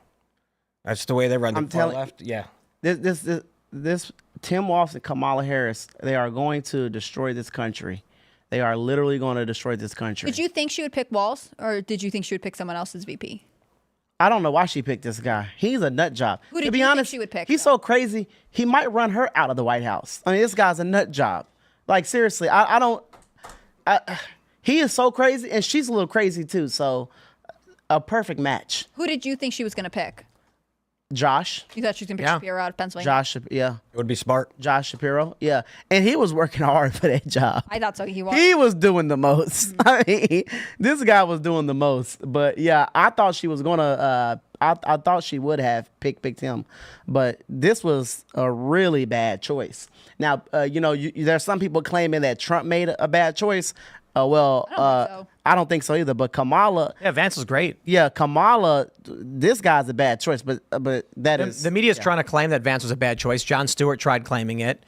That's the way they run. The far left. Yeah. This Tim Walz and Kamala Harris, they are going to destroy this country. They are literally going to destroy this country. Did you think she would pick Walz, or did you think she would pick someone else as VP? I don't know why she picked this guy. He's a nut job. Who did to be you think honest, she would pick, he's though? so crazy. He might run her out of the White House. I mean, this guy's a nut job. Like, seriously, he is so crazy, and she's a little crazy too. So, a perfect match. Who did you think she was going to pick? Josh. You thought she was going to pick Shapiro out of Pennsylvania? Yeah. It would be smart. Josh Shapiro, yeah. And he was working hard for that job. I thought so. He was. He was doing the most. I mean, this guy was doing the most. But yeah, I thought she was gonna. I thought she would have picked him, but this was a really bad choice. Now, there's some people claiming that Trump made a bad choice. I don't think so either. But Kamala, Yeah, Vance was great. yeah, Kamala, this guy's a bad choice. But The media's trying to claim that Vance was a bad choice. Jon Stewart tried claiming it.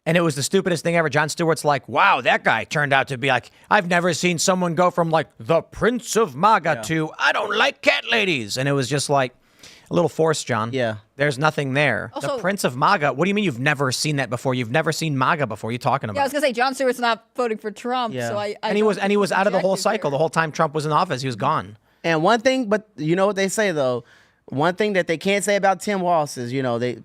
And it was the stupidest thing ever. Jon Stewart's like, wow, that guy turned out to be like, I've never seen someone go from like the Prince of MAGA to I don't like cat ladies. And it was just like a little forced, John. Yeah. There's nothing there. Also, the Prince of MAGA. What do you mean you've never seen that before? You've never seen MAGA before. What are you talking about? Yeah, I was gonna say Jon Stewart's not voting for Trump, Yeah. so I and he was out of the whole objected cycle. there. The whole time Trump was in office, he was gone. And one thing, but you know what they say though, one thing that they can't say about Tim Walz is,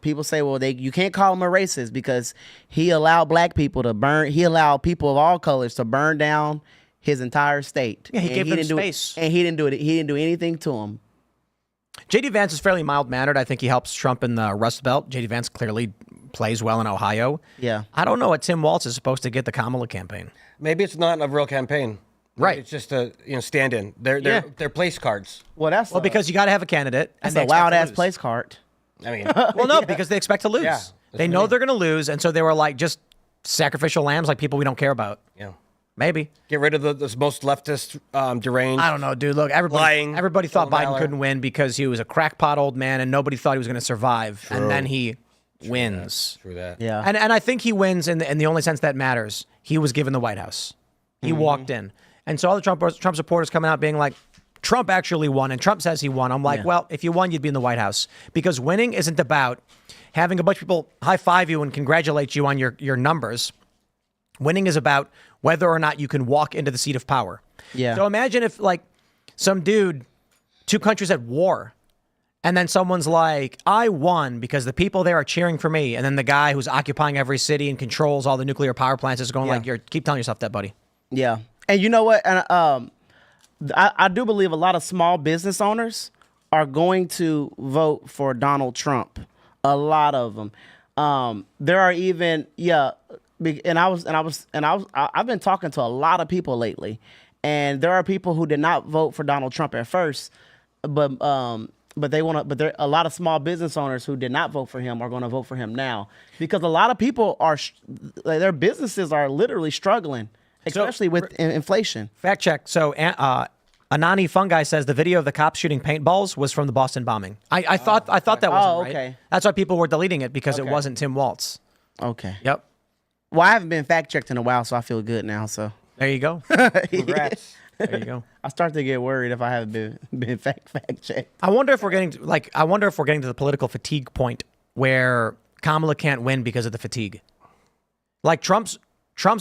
people say, well, you can't call him a racist because he allowed black people to burn. He allowed people of all colors to burn down his entire state. Yeah, he gave them didn't do space. and he didn't do it. He didn't do anything to him. J.D. Vance is fairly mild-mannered. I think he helps Trump in the Rust Belt. J.D. Vance clearly plays well in Ohio. Yeah. I don't know what Tim Walz is supposed to get the Kamala campaign. Maybe it's not a real campaign. Right. It's just a stand-in. They're place cards. Well, Because you got to have a candidate. that's and they a expect wild to ass lose. place card. I mean, Well, no, because they expect to lose. Yeah, they know they're going to lose, and so they were like just sacrificial lambs, like people we don't care about. yeah. Maybe. Get rid of the most leftist, deranged. I don't know, dude. Look, Lying. everybody thought Phil Biden Valor. couldn't win because he was a crackpot old man, and nobody thought he was going to survive. And then he wins. True that. Yeah. And I think he wins in the only sense that matters. He was given the White House. He walked in. And so all the Trump supporters coming out being like, Trump actually won, and Trump says he won. I'm like, well, if you won, you'd be in the White House. Because winning isn't about having a bunch of people high-five you and congratulate you on your numbers. Winning is about whether or not you can walk into the seat of power. Yeah. So imagine if, like, some dude, two countries at war, and then someone's like, I won because the people there are cheering for me. And then the guy who's occupying every city and controls all the nuclear power plants is going like, keep telling yourself that, buddy. Yeah. And you know what? And I do believe a lot of small business owners are going to vote for Donald Trump. A lot of them. There are even and I've been talking to a lot of people lately, and there are people who did not vote for Donald Trump at first, but there a lot of small business owners who did not vote for him are going to vote for him now because a lot of people are their businesses are literally struggling. Especially with inflation. Fact check. So Anani Fungi says the video of the cops shooting paintballs was from the Boston bombing. I thought that wasn't right. Okay. That's why people were deleting it because it wasn't Tim Walz. Okay. Yep. Well, I haven't been fact checked in a while, so I feel good now. So There you go. Congrats. There you go. I start to get worried if I haven't been fact checked. I wonder if we're getting to, the political fatigue point where Kamala can't win because of the fatigue. Like Trump's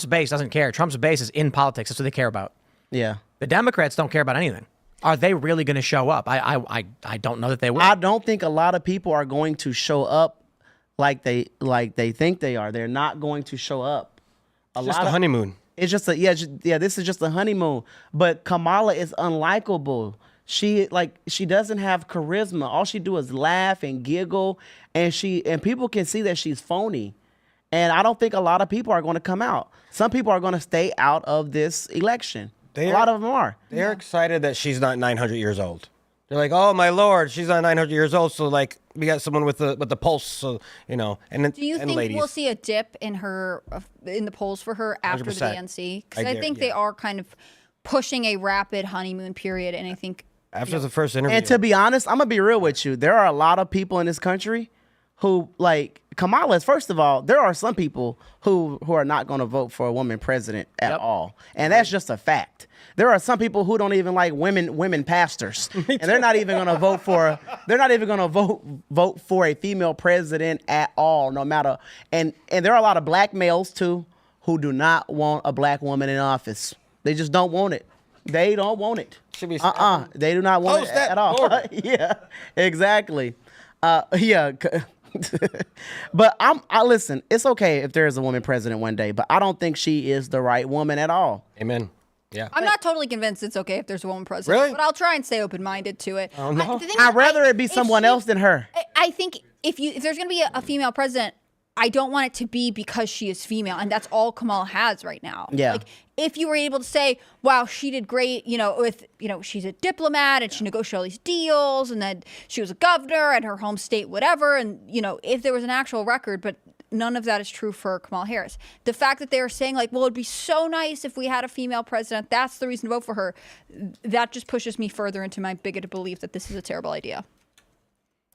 base doesn't care. Trump's base is in politics. That's what they care about. Yeah. The Democrats don't care about anything. Are they really going to show up? I don't know that they will. I don't think a lot of people are going to show up like they think they are. They're not going to show up. Just a honeymoon. It's just this is just a honeymoon. But Kamala is unlikable. She doesn't have charisma. All she do is laugh and giggle, and people can see that she's phony. And I don't think a lot of people are going to come out. Some people are going to stay out of this election. A lot of them are. They're excited that she's not 900 years old. They're like, oh my Lord, she's not 900 years old. So like, we got someone with the pulse. So do you think ladies. we'll see a dip in the polls for her after 100%. the DNC? Because I think they are kind of pushing a rapid honeymoon period, and I think after the first interview. And to be honest, I'm gonna be real with you. There are a lot of people in this country who like Kamala. First of all, there are some people who are not going to vote for a woman president at all, and that's just a fact. There are some people who don't even like women pastors, and they're not even going to vote for. They're not even going to vote for a female president at all, no matter. And there are a lot of black males too who do not want a black woman in office. They just don't want it. They don't want it. Should be They do not want it at all. Yeah, exactly. Yeah. But I listen, it's okay if there is a woman president one day, but I don't think she is the right woman at all. Amen. Yeah. I'm not totally convinced it's okay if there's a woman president. Really? But I'll try and stay open-minded to it. Oh, no. I'd rather it be someone else than her. I think if there's going to be a female president, I don't want it to be because she is female, and that's all Kamala has right now. Yeah. Like, if you were able to say, wow, she did great, she's a diplomat and she negotiated all these deals, and then she was a governor at her home state, whatever, and, if there was an actual record, but none of that is true for Kamala Harris. The fact that they were saying, like, well, it'd be so nice if we had a female president, that's the reason to vote for her, that just pushes me further into my bigoted belief that this is a terrible idea.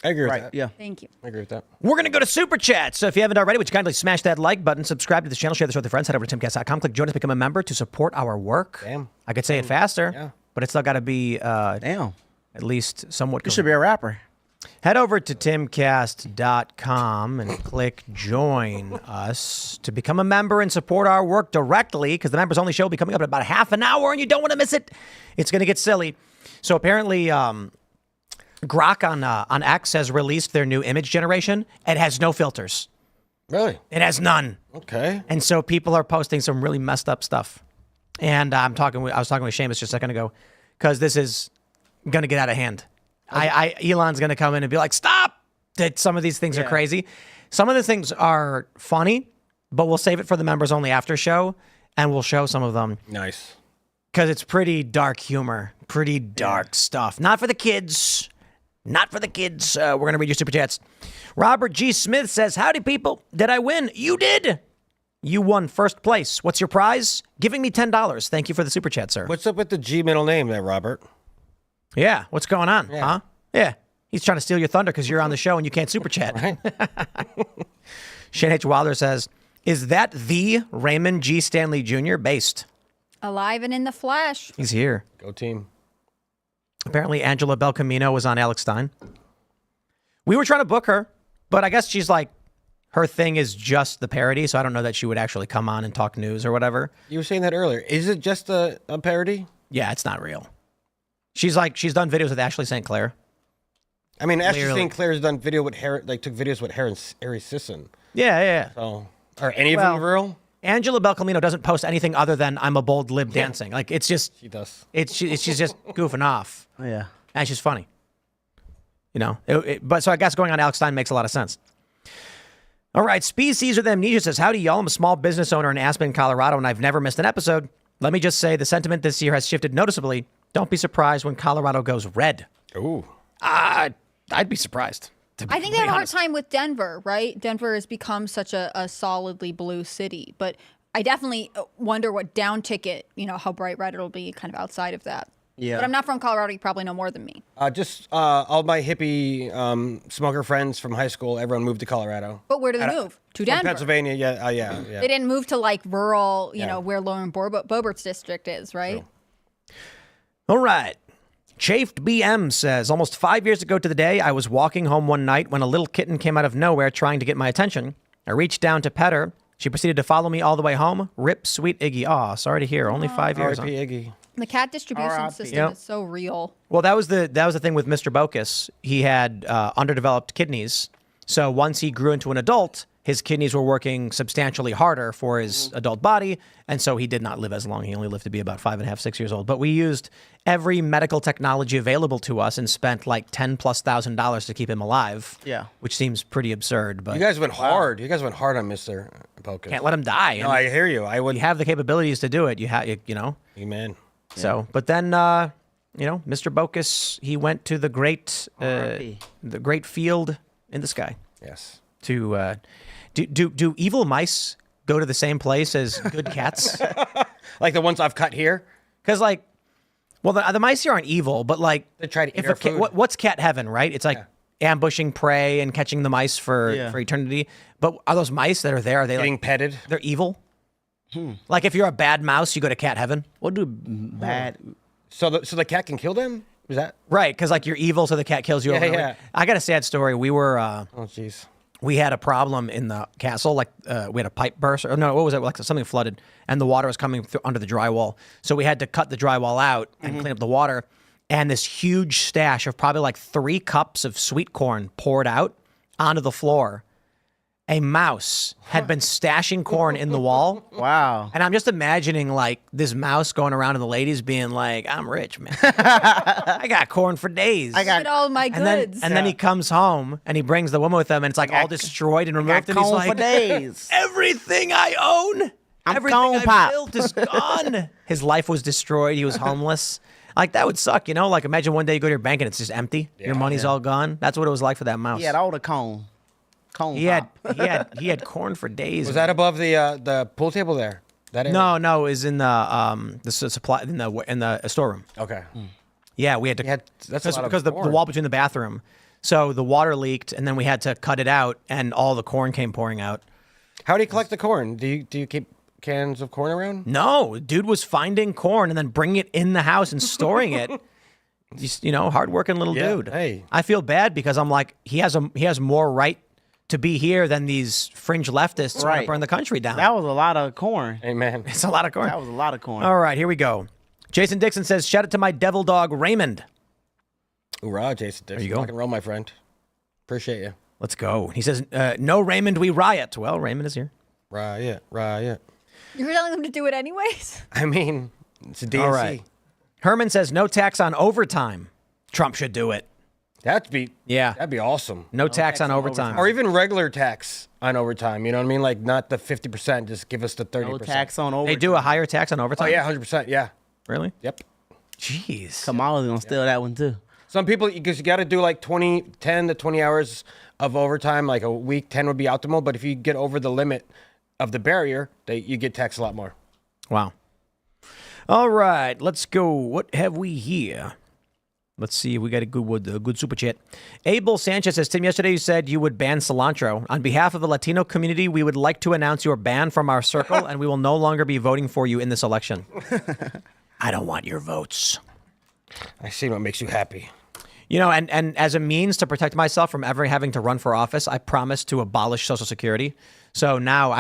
I agree with that. Yeah. Thank you. I agree with that. We're going to go to Super Chat. So if you haven't already, would you kindly smash that like button, subscribe to this channel, share this with your friends, head over to timcast.com, click join us, become a member to support our work. Damn. I could say it faster, but it's still got to be Damn. at least somewhat You should be a rapper. Head over to timcast.com and click join us to become a member and support our work directly, because the members only show will be coming up in about half an hour and you don't want to miss it. It's going to get silly. So apparently Grok on X has released their new image generation. It has no filters. Really? It has none. Okay. And so people are posting some really messed up stuff. And I was talking with Seamus just a second ago, because this is going to get out of hand. Elon's going to come in and be like, stop! That some of these things are crazy. Some of the things are funny, but we'll save it for the members only after show, and we'll show some of them. Nice. Because it's pretty dark humor, pretty dark stuff. Not for the kids. Not for the kids. We're going to read your super chats. Robert G. Smith says, howdy, people. Did I win? You did. You won first place. What's your prize? Giving me $10. Thank you for the super chat, sir. What's up with the G middle name there, Robert? Yeah. What's going on? Yeah. Huh? Yeah. He's trying to steal your thunder because you're on the show and you can't super chat. Right. Shane H. Wilder says, is that the Raymond G. Stanley Jr. based? Alive and in the flesh. He's here. Go team. Apparently, Angela Belcamino was on Alex Stein. We were trying to book her, but I guess she's like, her thing is just the parody, so I don't know that she would actually come on and talk news or whatever. You were saying that earlier. Is it just a parody? Yeah, it's not real. She's done videos with Ashley St. Clair. I mean, Ashley Clearly. St. Clair's done video with took videos with Harry Sisson. Yeah. So, are any of them real? Angela Belcamino doesn't post anything other than I'm a bold lib dancing. Like, it's just, She does. she's just goofing off. Yeah. And she's funny. But so I guess going on Alex Stein makes a lot of sense. All right, Species with Amnesia says, howdy, y'all. I'm a small business owner in Aspen, Colorado, and I've never missed an episode. Let me just say the sentiment this year has shifted noticeably. Don't be surprised when Colorado goes red. Ooh. I'd be surprised. I think they have a hard time with Denver, right? Denver has become such a solidly blue city. But I definitely wonder what down ticket, how bright red it'll be kind of outside of that. Yeah. But I'm not from Colorado. You probably know more than me. Just all my hippie smoker friends from high school, everyone moved to Colorado. But where did they move? To From Denver. Pennsylvania, yeah. They didn't move to like rural, you Yeah. know, where Lauren Boebert's district is, right? True. All right. Chafed BM says, almost 5 years ago to the day, I was walking home one night when a little kitten came out of nowhere trying to get my attention. I reached down to pet her. She proceeded to follow me all the way home. Rip, sweet Iggy. Aw, sorry to hear. Only 5 years. R.I.P. Huh? Iggy. The cat distribution R.I.P. system Yep. is so real. Well, that was the thing with Mr. Bocus. He had underdeveloped kidneys. So once he grew into an adult, his kidneys were working substantially harder for his adult body, and so he did not live as long. He only lived to be about 5.5, 6 years old. But we used every medical technology available to us and spent like $10,000+ to keep him alive. Yeah. Which seems pretty absurd, but You guys went hard. You guys went hard on Mr. Pocus. can't let him die. No, I hear you. I would. You have the capabilities to do it. You know. Amen. So, but then, Mr. Bocus, he went to the great field in the sky. Yes. To do evil mice go to the same place as good cats? Like the ones I've cut here. Because the mice here aren't evil, but like They try to eat if our a cat, food. what's cat heaven, right? It's like ambushing prey and catching the mice for eternity. But are those mice that are there? Are they Getting like petted. they're evil? Like if you're a bad mouse, you go to cat heaven, What do bad? So the cat can kill them? Is that? right? Because like you're evil, so the cat kills you. Yeah, over and over. yeah. I got a sad story. We were. Oh, jeez. We had a problem in the castle, like we had a pipe burst, or no, what was it? Like something flooded, and the water was coming through under the drywall. So we had to cut the drywall out and clean up the water. And this huge stash of probably like 3 cups of sweet corn poured out onto the floor. A mouse had been stashing corn in the wall. Wow. And I'm just imagining like this mouse going around and the ladies being like, "I'm rich, man. I got corn for days. I Look at all my goods. And then he comes home and he brings the woman with him and it's like all destroyed and removed. And he's Cone like, for days. everything I own, I'm everything cone I pop. built is gone. His life was destroyed. He was homeless. Like that would suck, you know? Like imagine one day you go to your bank and it's just empty. Your money's all gone. That's what it was like for that mouse. He had all the cone. Cone He had pop. he had corn for days. Was that above the pool table there? That area? No, it was in the supply in the storeroom. Okay. Yeah, we had to That's a lot of because the corn. wall between the bathroom. So the water leaked, and then we had to cut it out, and all the corn came pouring out. How do you collect the corn? Do you keep cans of corn around? No, dude was finding corn and then bringing it in the house and storing it. Just, hardworking little Yeah, dude. hey. I feel bad because I'm like, he has more right to be here than these fringe leftists who want to Right. burn the country down. That was a lot of corn. Amen. It's a lot of corn. That was a lot of corn. All right, here we go. Jason Dixon says, shout out to my devil dog, Raymond. Hoorah, Jason. There you go. Rock and roll, my friend. Appreciate you. Let's go. He says, no, Raymond, we riot. Well, Raymond is here. Riot. You're telling them to do it anyways? I mean, it's a DNC. All right. Herman says, no tax on overtime. Trump should do it. That'd be awesome. No tax on overtime. Or even regular tax on overtime. You know what I mean? Like not the 50%. Just give us the 30%. No tax on over. They do a higher tax on Oh overtime? yeah, 100%. Yeah. Really? Yep. Jeez. Kamala's gonna steal that one too. Some people, because you got to do like 10 to 20 hours of overtime, like a week. 10 would be optimal. But if you get over the limit of the barrier, you get taxed a lot more. Wow. All right, let's go. What have we here? Let's see. We got a good super chat. Abel Sanchez says, Tim, yesterday you said you would ban cilantro. On behalf of the Latino community, we would like to announce your ban from our circle, and we will no longer be voting for you in this election. I don't want your votes. I see what makes you happy. And as a means to protect myself from ever having to run for office, I promised to abolish Social Security. So now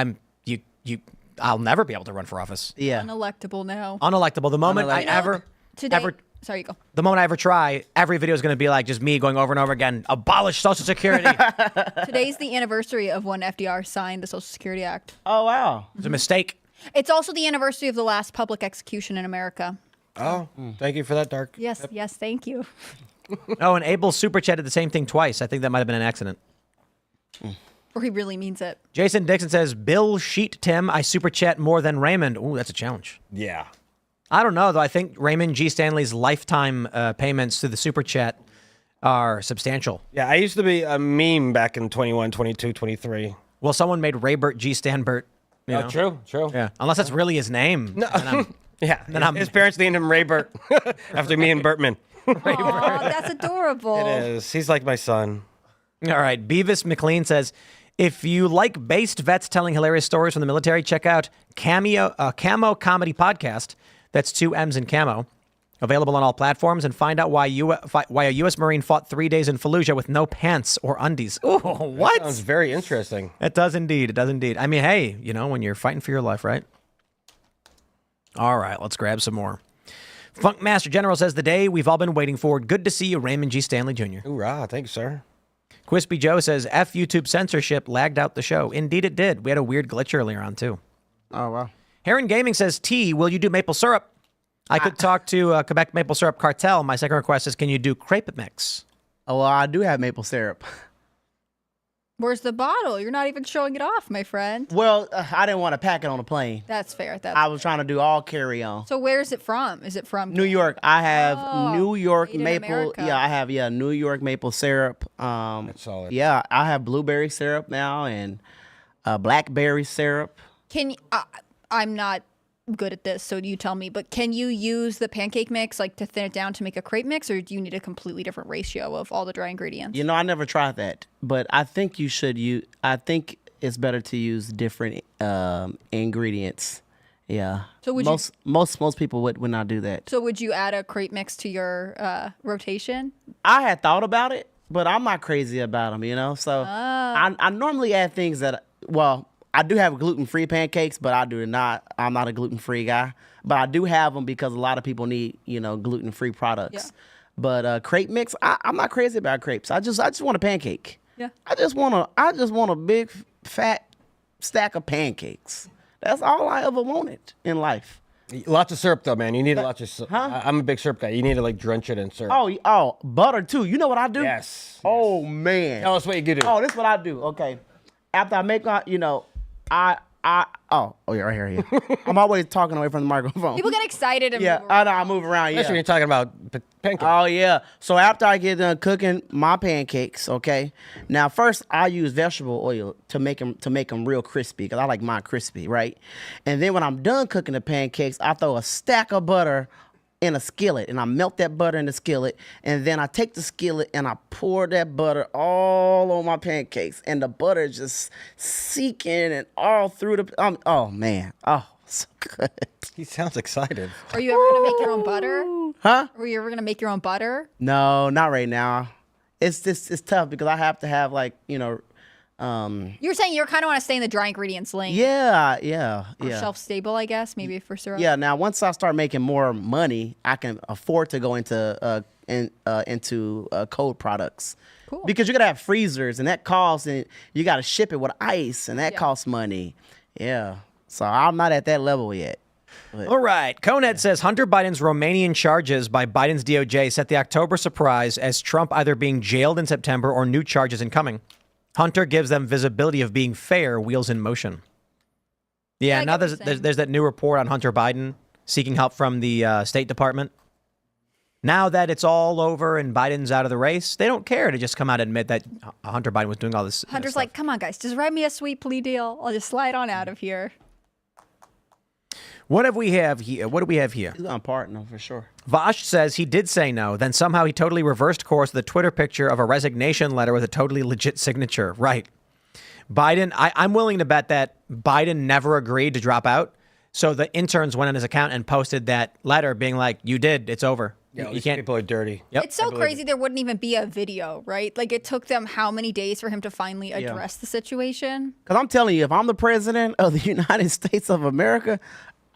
I'll never be able to run for office. Yeah. Unelectable now. Unelectable. The moment I Today, sorry, you go. the moment I ever try, every video is going to be like just me going over and over again, abolish Social Security. Today's the anniversary of when FDR signed the Social Security Act. Oh wow. It's a mistake. It's also the anniversary of the last public execution in America. Oh, thank you for that, Dark. Yes, yes, thank you. Oh, and Abel super chatted the same thing twice. I think that might have been an accident. Or he really means it. Jason Dixon says, Bill Sheet Tim, I super chat more than Raymond. Ooh, that's a challenge. Yeah. I don't know, though. I think Raymond G. Stanley's lifetime payments through the super chat are substantial. Yeah, I used to be a meme back in 21, 22, 23. Well, someone made Raybert G. Stanbert. You know? True. Yeah, unless that's really his name. No. Yeah. Then His parents named him Ray Burt after me and Burtman. Aw, that's adorable. It is. He's like my son. All right. Beavis McLean says, if you like based vets telling hilarious stories from the military, check out Camo Comedy Podcast. That's 2 M's in camo. Available on all platforms, and find out why a U.S. Marine fought 3 days in Fallujah with no pants or undies. Ooh, what? Sounds very interesting. It does indeed. It does indeed. I mean, hey, when you're fighting for your life, right? All right, let's grab some more. Funkmaster General says, the day we've all been waiting for. Good to see you, Raymond G. Stanley Jr. Hoorah. Thank you, sir. Quispy Joe says, F YouTube censorship lagged out the show. Indeed it did. We had a weird glitch earlier on, too. Oh, wow. Heron Gaming says, T, will you do maple syrup? I could talk to Quebec Maple Syrup Cartel. My second request is, can you do crepe mix? Oh, well, I do have maple syrup. Where's the bottle? You're not even showing it off, my friend. Well, I didn't want to pack it on a plane. That's fair. I was trying to do all carry on. So where is it from? Is it from New York. I have New York made in maple. America. Yeah, I have New York maple syrup. That's solid. Yeah, I have blueberry syrup now and blackberry syrup. Can you, I'm not good at this, so you tell me, but can you use the pancake mix like to thin it down to make a crepe mix, or do you need a completely different ratio of all the dry ingredients? I never tried that, but I think you should use. I think it's better to use different ingredients. Yeah. So would most people would not do that. So would you add a crepe mix to your rotation? I had thought about it, but I'm not crazy about them, So I normally add things that, I do have gluten-free pancakes, but I'm not a gluten-free guy. But I do have them because a lot of people need, gluten-free products. Yeah. But crepe mix, I'm not crazy about crepes. I just want a pancake. Yeah. I just want a big fat stack of pancakes. That's all I ever wanted in life. Lots of syrup, though, man. You need lots of syrup. Huh? I'm a big syrup guy. You need to, drench it in syrup. Oh, butter, too. You know what I do? Yes. Oh, man. Tell us what you do. Oh, this is what I do. Okay. After I make, yeah, right here. Yeah. I'm always talking away from the microphone. People get excited and Yeah, move I around. know. I move around. Especially when Yeah. you're talking about pancakes. Oh yeah. So after I get done cooking my pancakes, okay. Now first I use vegetable oil to make them real crispy because I like mine crispy, right? And then when I'm done cooking the pancakes, I throw a stack of butter in a skillet and I melt that butter in the skillet, and then I take the skillet and I pour that butter all on my pancakes, and the butter is just seeking and all through the oh man. Oh, so good. He sounds excited. Are you ever gonna make your own butter? Huh? Were you ever gonna make your own butter? No, not right now. It's tough because I have to have You're saying you kind of want to stay in the dry ingredients lane. yeah. Or shelf stable, I guess, maybe for syrup. Yeah, now once I start making more money, I can afford to go into cold products. Cool. Because you're gonna have freezers, and that costs, and you got to ship it with ice, and that Yeah. costs money. Yeah, so I'm not at that level yet. All right. Conehead says Hunter Biden's Romanian charges by Biden's DOJ set the October surprise as Trump either being jailed in September or new charges incoming. Hunter gives them visibility of being fair, wheels in motion. Yeah, I now get what you're saying. there's that new report on Hunter Biden seeking help from the State Department. Now that it's all over and Biden's out of the race, they don't care to just come out and admit that Hunter Biden was doing all this. Hunter's stuff. like, come on, guys, just write me a sweet plea deal. I'll just slide on out of here. What do we have here? He's gonna pardon him for sure. Vosh says he did say no, then somehow he totally reversed course with a Twitter picture of a resignation letter with a totally legit signature. Right. Biden, I'm willing to bet that Biden never agreed to drop out. So the interns went on his account and posted that letter being like, you did, it's over. Yeah, you can't. people are dirty. Yep. It's so crazy there wouldn't even be a video, right? Like it took them how many days for him to finally address the situation? Because I'm telling you, if I'm the president of the United States of America,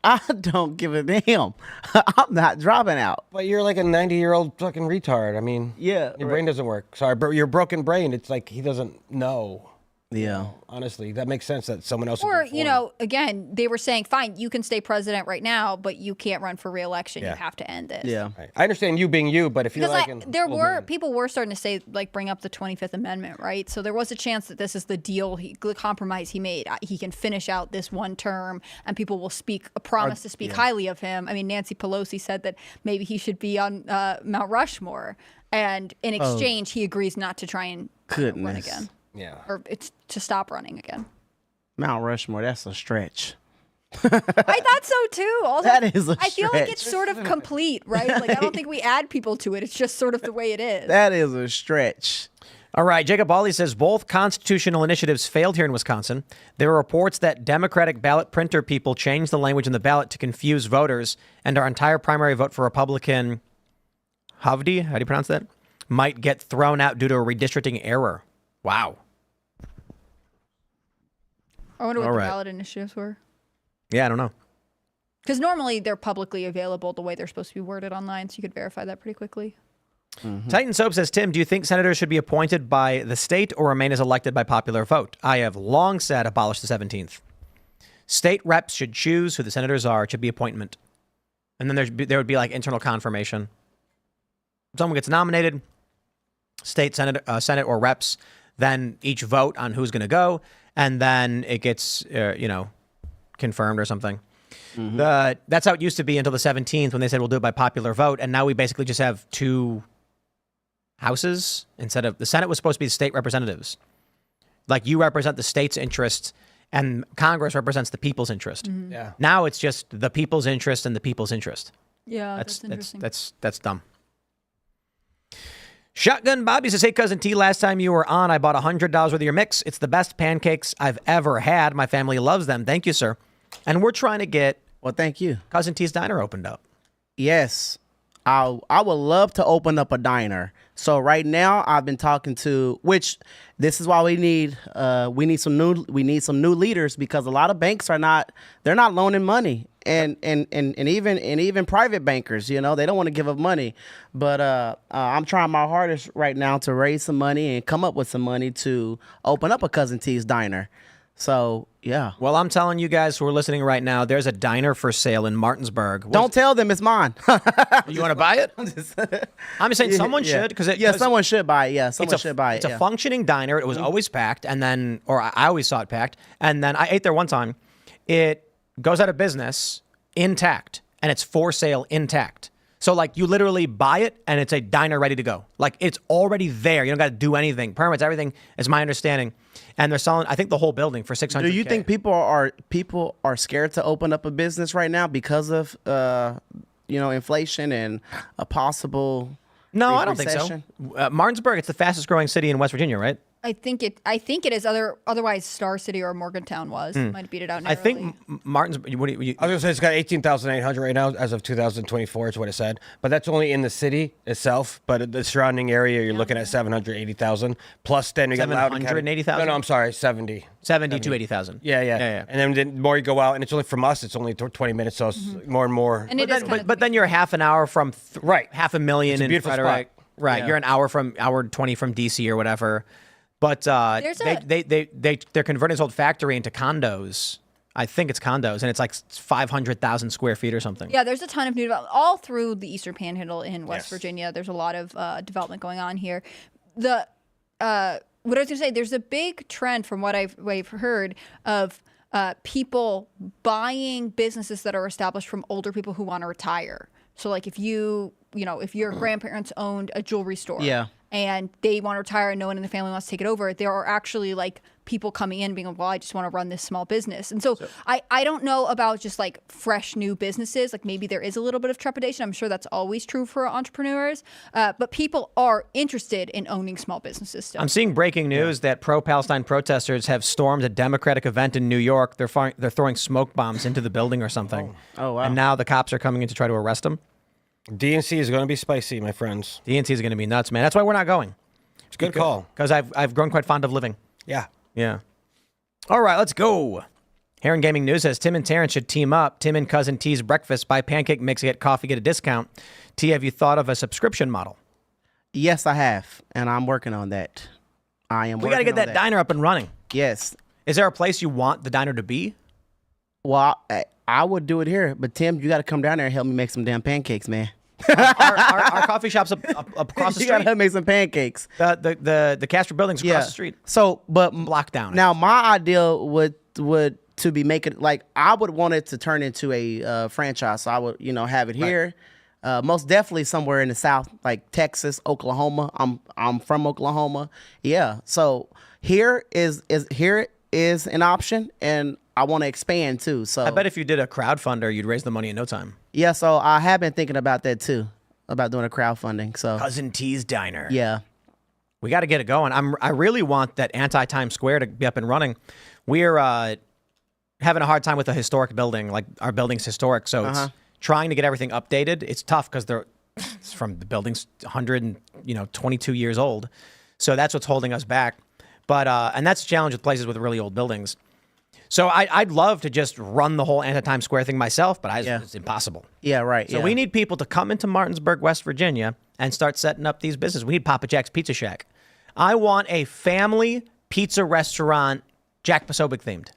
I don't give a damn. I'm not dropping out. But you're like a 90-year-old fucking retard. I mean, Yeah, your brain doesn't work. Sorry, but your broken brain, it's like he doesn't know. Yeah. Honestly, that makes sense that someone else. Or, would do it for him. again, they were saying, fine, you can stay president right now, but you can't run for re-election. Yeah. You have to end this. Yeah. Right. I understand you being you, but if you're Because like, people were starting to say, bring up the 25th Amendment, right? So there was a chance that this is the deal, the compromise he made. He can finish out this one term, and people will promise to speak highly of him. I mean, Nancy Pelosi said that maybe he should be on Mount Rushmore, and in exchange, he agrees not to try and run Goodness. again, yeah, or it's to stop running again. Mount Rushmore, that's a stretch. I thought so too. Also, That is a I feel like stretch. it's sort of complete, right? Like I don't think we add people to it. It's just sort of the way it is. That is a stretch. All right, Jacob Bawley says both constitutional initiatives failed here in Wisconsin. There are reports that Democratic ballot printer people changed the language in the ballot to confuse voters, and our entire primary vote for Republican Havdi, how do you pronounce that, might get thrown out due to a redistricting error. Wow. I wonder what All the right. ballot initiatives were. Yeah, I don't know. Because normally they're publicly available the way they're supposed to be worded online, so you could verify that pretty quickly. Titan Soap says, Tim, do you think senators should be appointed by the state or remain as elected by popular vote? I have long said abolish the 17th. State reps should choose who the senators are. It should be appointment. And then there would be like internal confirmation. Someone gets nominated, state, Senate or reps, then each vote on who's going to go, and then it gets, confirmed or something. That's how it used to be until the 17th when they said we'll do it by popular vote. And now we basically just have two houses instead of the Senate was supposed to be the state representatives. Like you represent the state's interest and Congress represents the people's interest. Yeah. Now it's just the people's interest and the people's interest. Yeah, that's interesting. That's dumb. Shotgun Bobby says, hey, Cousin T, last time you were on, I bought $100 worth of your mix. It's the best pancakes I've ever had. My family loves them. Thank you, sir. And we're trying to get Well, thank you. Cousin T's Diner opened up. Yes, I would love to open up a diner. So right now I've been talking to, which this is why we need some new leaders, because a lot of banks they're not loaning money, and even private bankers, they don't want to give up money. But I'm trying my hardest right now to raise some money and come up with some money to open up a Cousin T's Diner. So, yeah. Well, I'm telling you guys who are listening right now, there's a diner for sale in Martinsburg. Don't tell them it's mine. You want to buy it? I'm just saying someone should. Because someone should buy it. Yeah, someone should buy it. It's a functioning diner. It was always packed. And then, or I always saw it packed. And then I ate there one time. It goes out of business intact. And it's for sale intact. So, like, you literally buy it, and it's a diner ready to go. Like, it's already there. You don't got to do anything. Permits, everything, is my understanding. And they're selling, I think, the whole building for $600K. Do you think people are scared to open up a business right now because of inflation and a possible No, I don't recession? think so. Martinsburg, it's the fastest growing city in West Virginia, right? I think it is. Otherwise, Star City or Morgantown was might beat it out. I think Martinsburg. What do you, I was gonna say it's got 18,800 right now as of 2024. Is what it said, but that's only in the city itself. But the surrounding area, you're looking at 780,000 plus. Then you got Loudoun County. 780,000? No, I'm sorry, 70 to 80,000. Yeah. And then the more you go out, and it's only from us, it's only 20 minutes, so it's more and more. And But then you're half an hour from Right. half a million It's a in beautiful Frederick. spot. Right, Yeah. you're an hour 20 from DC or whatever. But they're converting this old factory into condos. I think it's condos, and it's like 500,000 square feet or something. Yeah, there's a ton of new development all through the Eastern Panhandle in West Virginia. There's a lot of development going on here. What I was going to say, there's a big trend from what I've heard of people buying businesses that are established from older people who want to retire. So, like, if your grandparents owned a jewelry store, and they want to retire and no one in the family wants to take it over, there are actually like people coming in being like, well, I just want to run this small business. And so I don't know about just like fresh new businesses. Like maybe there is a little bit of trepidation. I'm sure that's always true for entrepreneurs. But people are interested in owning small businesses still. I'm seeing breaking news that pro-Palestine protesters have stormed a Democratic event in New York. They're throwing smoke bombs into the building or something. Oh, wow. And now the cops are coming in to try to arrest them. DNC is going to be spicy, my friends. DNC is going to be nuts, man. That's why we're not going. It's a good call. Because I've grown quite fond of living. Yeah. Yeah. All right, let's go. Heron Gaming News says Tim and Terrence should team up. Tim and Cousin T's breakfast, buy pancake mix, get coffee, get a discount. T, have you thought of a subscription model? Yes, I have, and I'm working on that. We got to get that diner up and running. Yes. Is there a place you want the diner to be? Well, I would do it here, but Tim, you got to come down there and help me make some damn pancakes, man. our coffee shop's up across the You street. got to help me make some pancakes. The Castro building's across the street. So, but Block down. Now, my idea would to be making, like, I would want it to turn into a franchise. So I would, have it here. Most definitely somewhere in the South, like Texas, Oklahoma. I'm from Oklahoma. Yeah. So here is an option, and I want to expand too. So I bet if you did a crowdfunder, you'd raise the money in no time. yeah, so I have been thinking about that too, about doing a crowdfunding. So Cousin T's Diner. yeah, We got to get it going. I really want that anti-Times Square to be up and running. We're having a hard time with a historic building. Like our building's historic, so it's trying to get everything updated. It's tough because it's from the building's 122 years old. So that's what's holding us back. But and that's the challenge with places with really old buildings. So I'd love to just run the whole anti-Times Square thing myself, but it's impossible. yeah, right. So we need people to come into Martinsburg, West Virginia, and start setting up these businesses. We need Papa Jack's Pizza Shack. I want a family pizza restaurant, Jack Posobiec themed.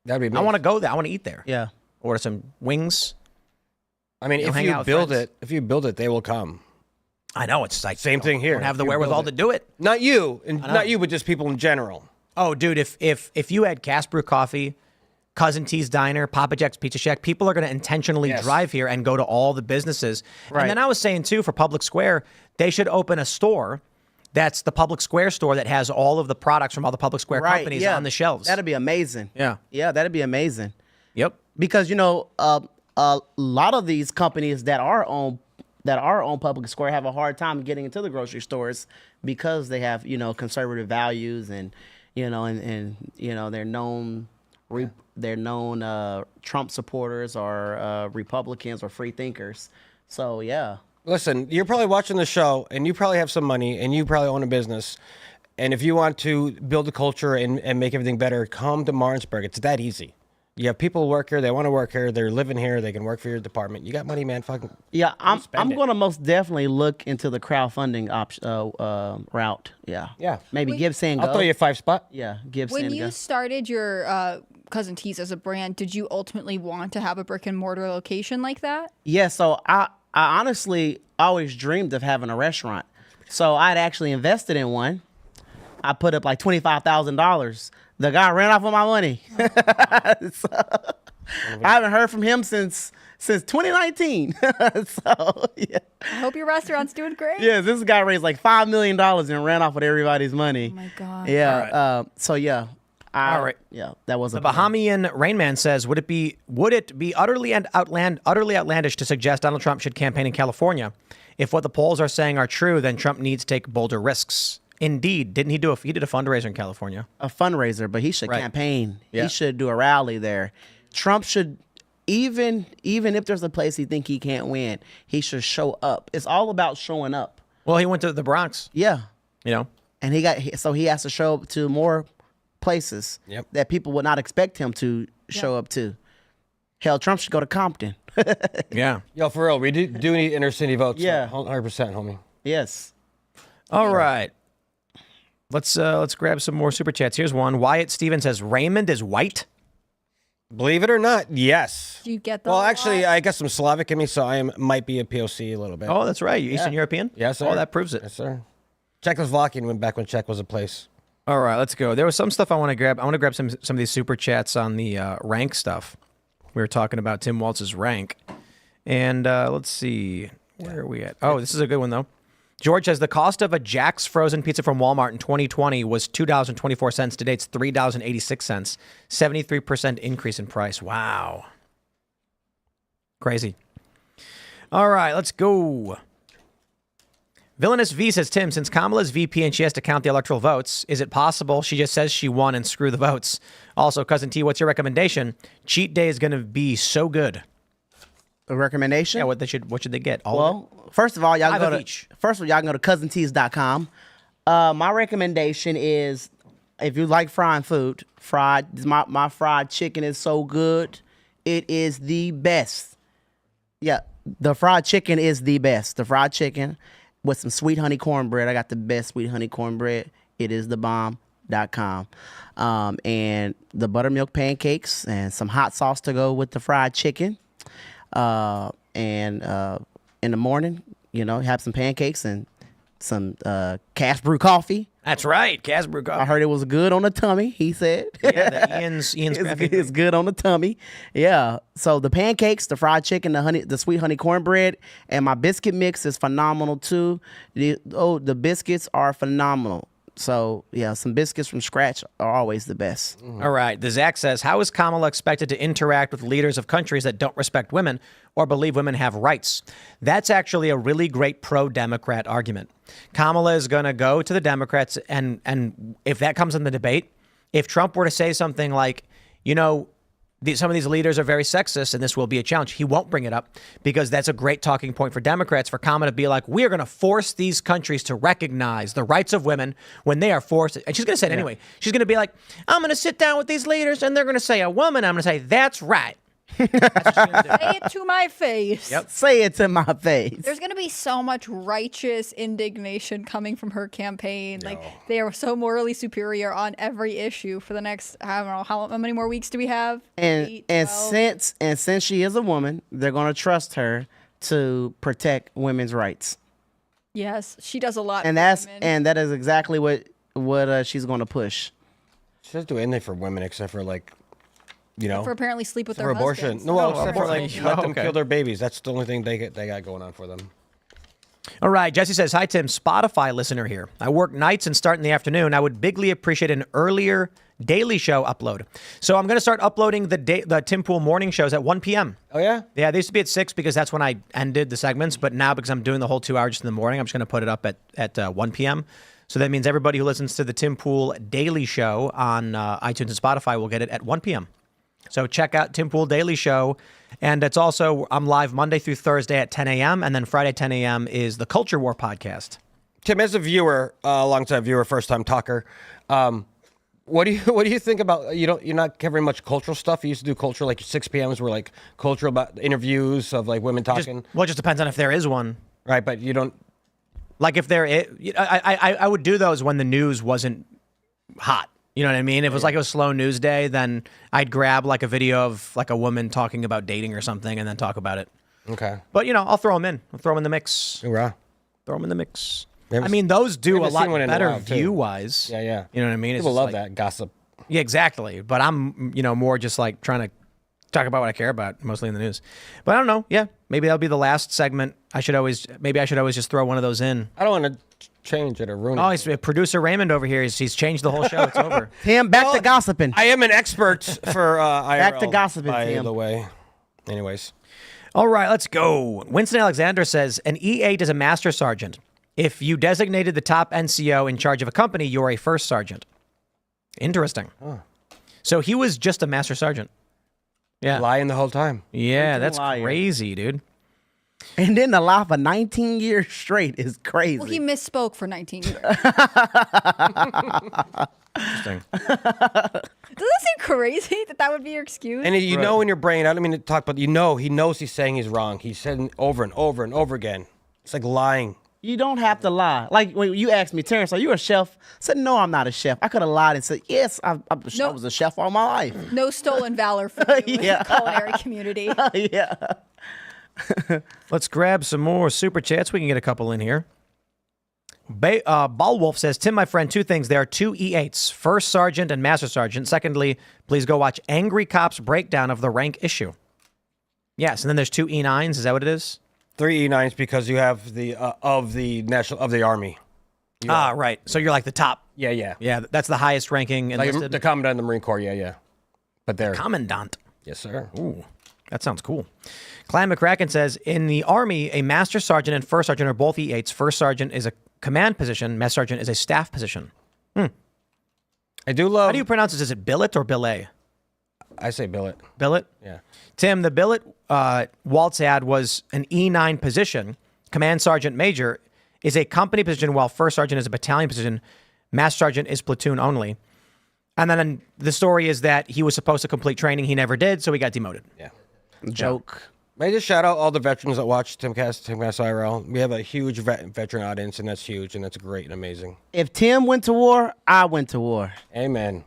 That'd be amazing. I want to go there. I want to eat there. Yeah. Order some wings. I mean, if hang you out with build friends. it, they will come. I know it's like Same thing here. Don't have If the you wherewithal build to do it. Not you, and not you, but just people in general. Oh, dude, if you had Cass Brew Coffee, Cousin T's Diner, Papa Jack's Pizza Shack, people are going to intentionally drive here and go to all the businesses. Right. And then I was saying too, for Public Square, they should open a store. That's the Public Square store that has all of the products from all the Public Square companies on the shelves. That'd be amazing. Yeah. Yeah, that'd be amazing. Yep. Because a lot of these companies that are on Public Square have a hard time getting into the grocery stores because they have conservative values and they're known Trump supporters or Republicans or free thinkers. So yeah. Listen, you're probably watching the show, and you probably have some money, and you probably own a business. And if you want to build a culture and make everything better, come to Martinsburg. It's that easy. You have people who work here. They want to work here. They're living here. They can work for your department. You got money, man. Fucking yeah. I'm spend it. going to most definitely look into the crowdfunding route. Yeah. Yeah. Maybe give Sand I'll throw you a 5 spot. Yeah. Give When Sand you started your Cousin T's as a brand, did you ultimately want to have a brick and mortar location like that? Yeah, so I honestly always dreamed of having a restaurant. So I'd actually invested in one. I put up like $25,000. The guy ran off with my money. So, I haven't heard from him since 2019. So yeah. I hope your restaurant's doing great. Yeah, this guy raised like $5 million and ran off with everybody's money. Oh my God. Yeah. So yeah. All right. Yeah, that was The Bahamian Rainman says, would it be utterly outlandish to suggest Donald Trump should campaign in California? If what the polls are saying are true, then Trump needs to take bolder risks. Indeed, didn't he he did a fundraiser in California? a fundraiser, but he should campaign. Yeah. He should do a rally there. Trump should, even if there's a place he think he can't win, he should show up. It's all about showing up. Well, he went to the Bronx, Yeah, and he has to show up to more places that people would not expect him to show up to. Hell, Trump should go to Compton. yeah. Yo, for real, we do need inner city votes. Yeah. 100%, homie. Yes. All right. Let's grab some more super chats. Here's one. Wyatt Stevens says Raymond is white. Believe it or not, yes. Do you get the Well, actually, I got some Slavic in me, so might be a POC a little bit. Oh, that's right. You Eastern European? Yes, sir. Oh, that proves it. Yes, sir. Czechoslovakian went back when Czech was a place. All right, let's go. There was some stuff I want to grab. I want to grab some of these super chats on the rank stuff. We were talking about Tim Walz's rank. And let's see. Where are we at? Oh, this is a good one, though. George says the cost of a Jack's frozen pizza from Walmart in 2020 was $2.24. Today it's $3.86. 73% increase in price. Wow. Crazy. All right, let's go. Villainous V says, Tim, since Kamala's VP and she has to count the electoral votes, is it possible she just says she won and screw the votes? Also, Cousin T, what's your recommendation? Cheat day is going to be so good. A recommendation? Yeah, what should they get? All of it? Well, first of all, y'all Five can of go to each. cousintees.com. My recommendation is, if you like frying food, my fried chicken is so good. It is the best. Yeah, the fried chicken is the best. The fried chicken with some sweet honey cornbread. I got the best sweet honey cornbread. It is the bomb.com. And the buttermilk pancakes and some hot sauce to go with the fried chicken. And in the morning, have some pancakes and some Cass Brew coffee. That's right, Cass Brew coffee. I heard it was good on the tummy, he said. Yeah, Ian's it's good on the tummy. Yeah. So the pancakes, the fried chicken, the sweet honey cornbread, and my biscuit mix is phenomenal too. The biscuits are phenomenal. So yeah, some biscuits from scratch are always the best. All right. The Zach says, how is Kamala expected to interact with leaders of countries that don't respect women or believe women have rights? That's actually a really great pro-Democrat argument. Kamala is going to go to the Democrats, and if that comes in the debate, if Trump were to say something like, some of these leaders are very sexist and this will be a challenge, he won't bring it up because that's a great talking point for Democrats, for Kamala to be like, we are going to force these countries to recognize the rights of women when they are forced. And she's going to say it anyway. She's going to be like, I'm going to sit down with these leaders and they're going to say a woman. I'm going to say, that's right. That's what she's gonna do. Say it to my face. Yep. Say it to my face. There's going to be so much righteous indignation coming from her campaign. Like, they are so morally superior on every issue for the next, I don't know, how many more weeks do we have? And 8, and 12? since she is a woman, they're going to trust her to protect women's rights. Yes, she does a lot And for women. that is exactly what she's going to push. She doesn't do anything for women except for for apparently sleep with their for abortion. husbands. No, well, except for abortion. let them Okay. kill their babies. That's the only thing they got going on for them. All right. Jesse says, hi, Tim, Spotify listener here. I work nights and start in the afternoon. I would bigly appreciate an earlier daily show upload. So I'm going to start uploading the Tim Pool morning shows at 1 p.m. Oh, yeah? Yeah, they used to be at 6 because that's when I ended the segments. But now, because I'm doing the whole 2 hours just in the morning, I'm just going to put it up at 1 p.m. So that means everybody who listens to the Tim Pool Daily Show on iTunes and Spotify will get it at 1 p.m. So check out Tim Pool Daily Show. And it's also, I'm live Monday through Thursday at 10 a.m. And then Friday 10 a.m. is the Culture War podcast. Tim, as a viewer, long-time viewer, first-time talker, what do you think about, you're not covering much cultural stuff? You used to do culture, like 6 p.m.s were like cultural about interviews of like women talking. It just depends on if there is one. Right, but you don't. Like if there is, I would do those when the news wasn't hot. You know what I mean? If it was like a slow news day, then I'd grab like a video of like a woman talking about dating or something and then talk about it. Okay. But, I'll throw them in. I'll throw them in the mix. Hoorah. Throw them in the mix. We haven't- I mean, those do we a haven't seen lot one in a better while, too. view-wise. Yeah, yeah. You know what I mean? It's People just love like- that gossip. Yeah, exactly. But I'm, more just like trying to talk about what I care about, mostly in the news. But I don't know. Yeah, maybe that'll be the last segment. I should always just throw one of those in. I don't want to change it or ruin Oh, it. he's producer Raymond over here. He's changed the whole show. It's over. Tim, back to gossiping. I am an expert for IRL. Back to gossiping, by Tim. the way. Anyways. All right, let's go. Winston Alexander says, an E8 is a master sergeant. If you designated the top NCO in charge of a company, you're a first sergeant. Interesting. So he was just a master sergeant. Yeah. Lying the whole time. Yeah, that's liar. crazy, dude. And then to lie for 19 years straight is crazy. Well, he misspoke for 19 years. Interesting. Doesn't it seem crazy that would be your excuse? And you know in your brain, I don't mean to talk, but he knows he's saying he's wrong. He's said it over and over and over again. It's like lying. You don't have to lie. Like when you asked me, Terrence, are you a chef? I said, no, I'm not a chef. I could have lied and said, yes, I was a chef all my life. No stolen valor for you in the culinary community. Yeah. Let's grab some more super chats. We can get a couple in here. Ballwolf says, Tim, my friend, 2 things. There are 2 E8s, first sergeant and master sergeant. Secondly, please go watch Angry Cop's breakdown of the rank issue. Yes, and then there's 2 E9s. Is that what it is? 3 E9s because you have the of the army. Right. So you're like the top. Yeah. Yeah, that's the highest ranking Like enlisted. the commandant of the Marine Corps. Yeah. But they're Commandant. yes, sir. Ooh, that sounds cool. Clan McCracken says, in the Army, a master sergeant and first sergeant are both E8s. First sergeant is a command position. Master sergeant is a staff position. I do love. How do you pronounce this? Is it billet or billet? I say billet. Billet? Yeah. Tim, the billet Walz had was an E9 position. Command sergeant major is a company position, while first sergeant is a battalion position. Master sergeant is platoon only. And then the story is that he was supposed to complete training. He never did, so he got demoted. Yeah. Joke. May I just shout out all the veterans that watch Timcast IRL. We have a huge veteran audience, and that's huge, and that's great and amazing. If Tim went to war, I went to war. Amen.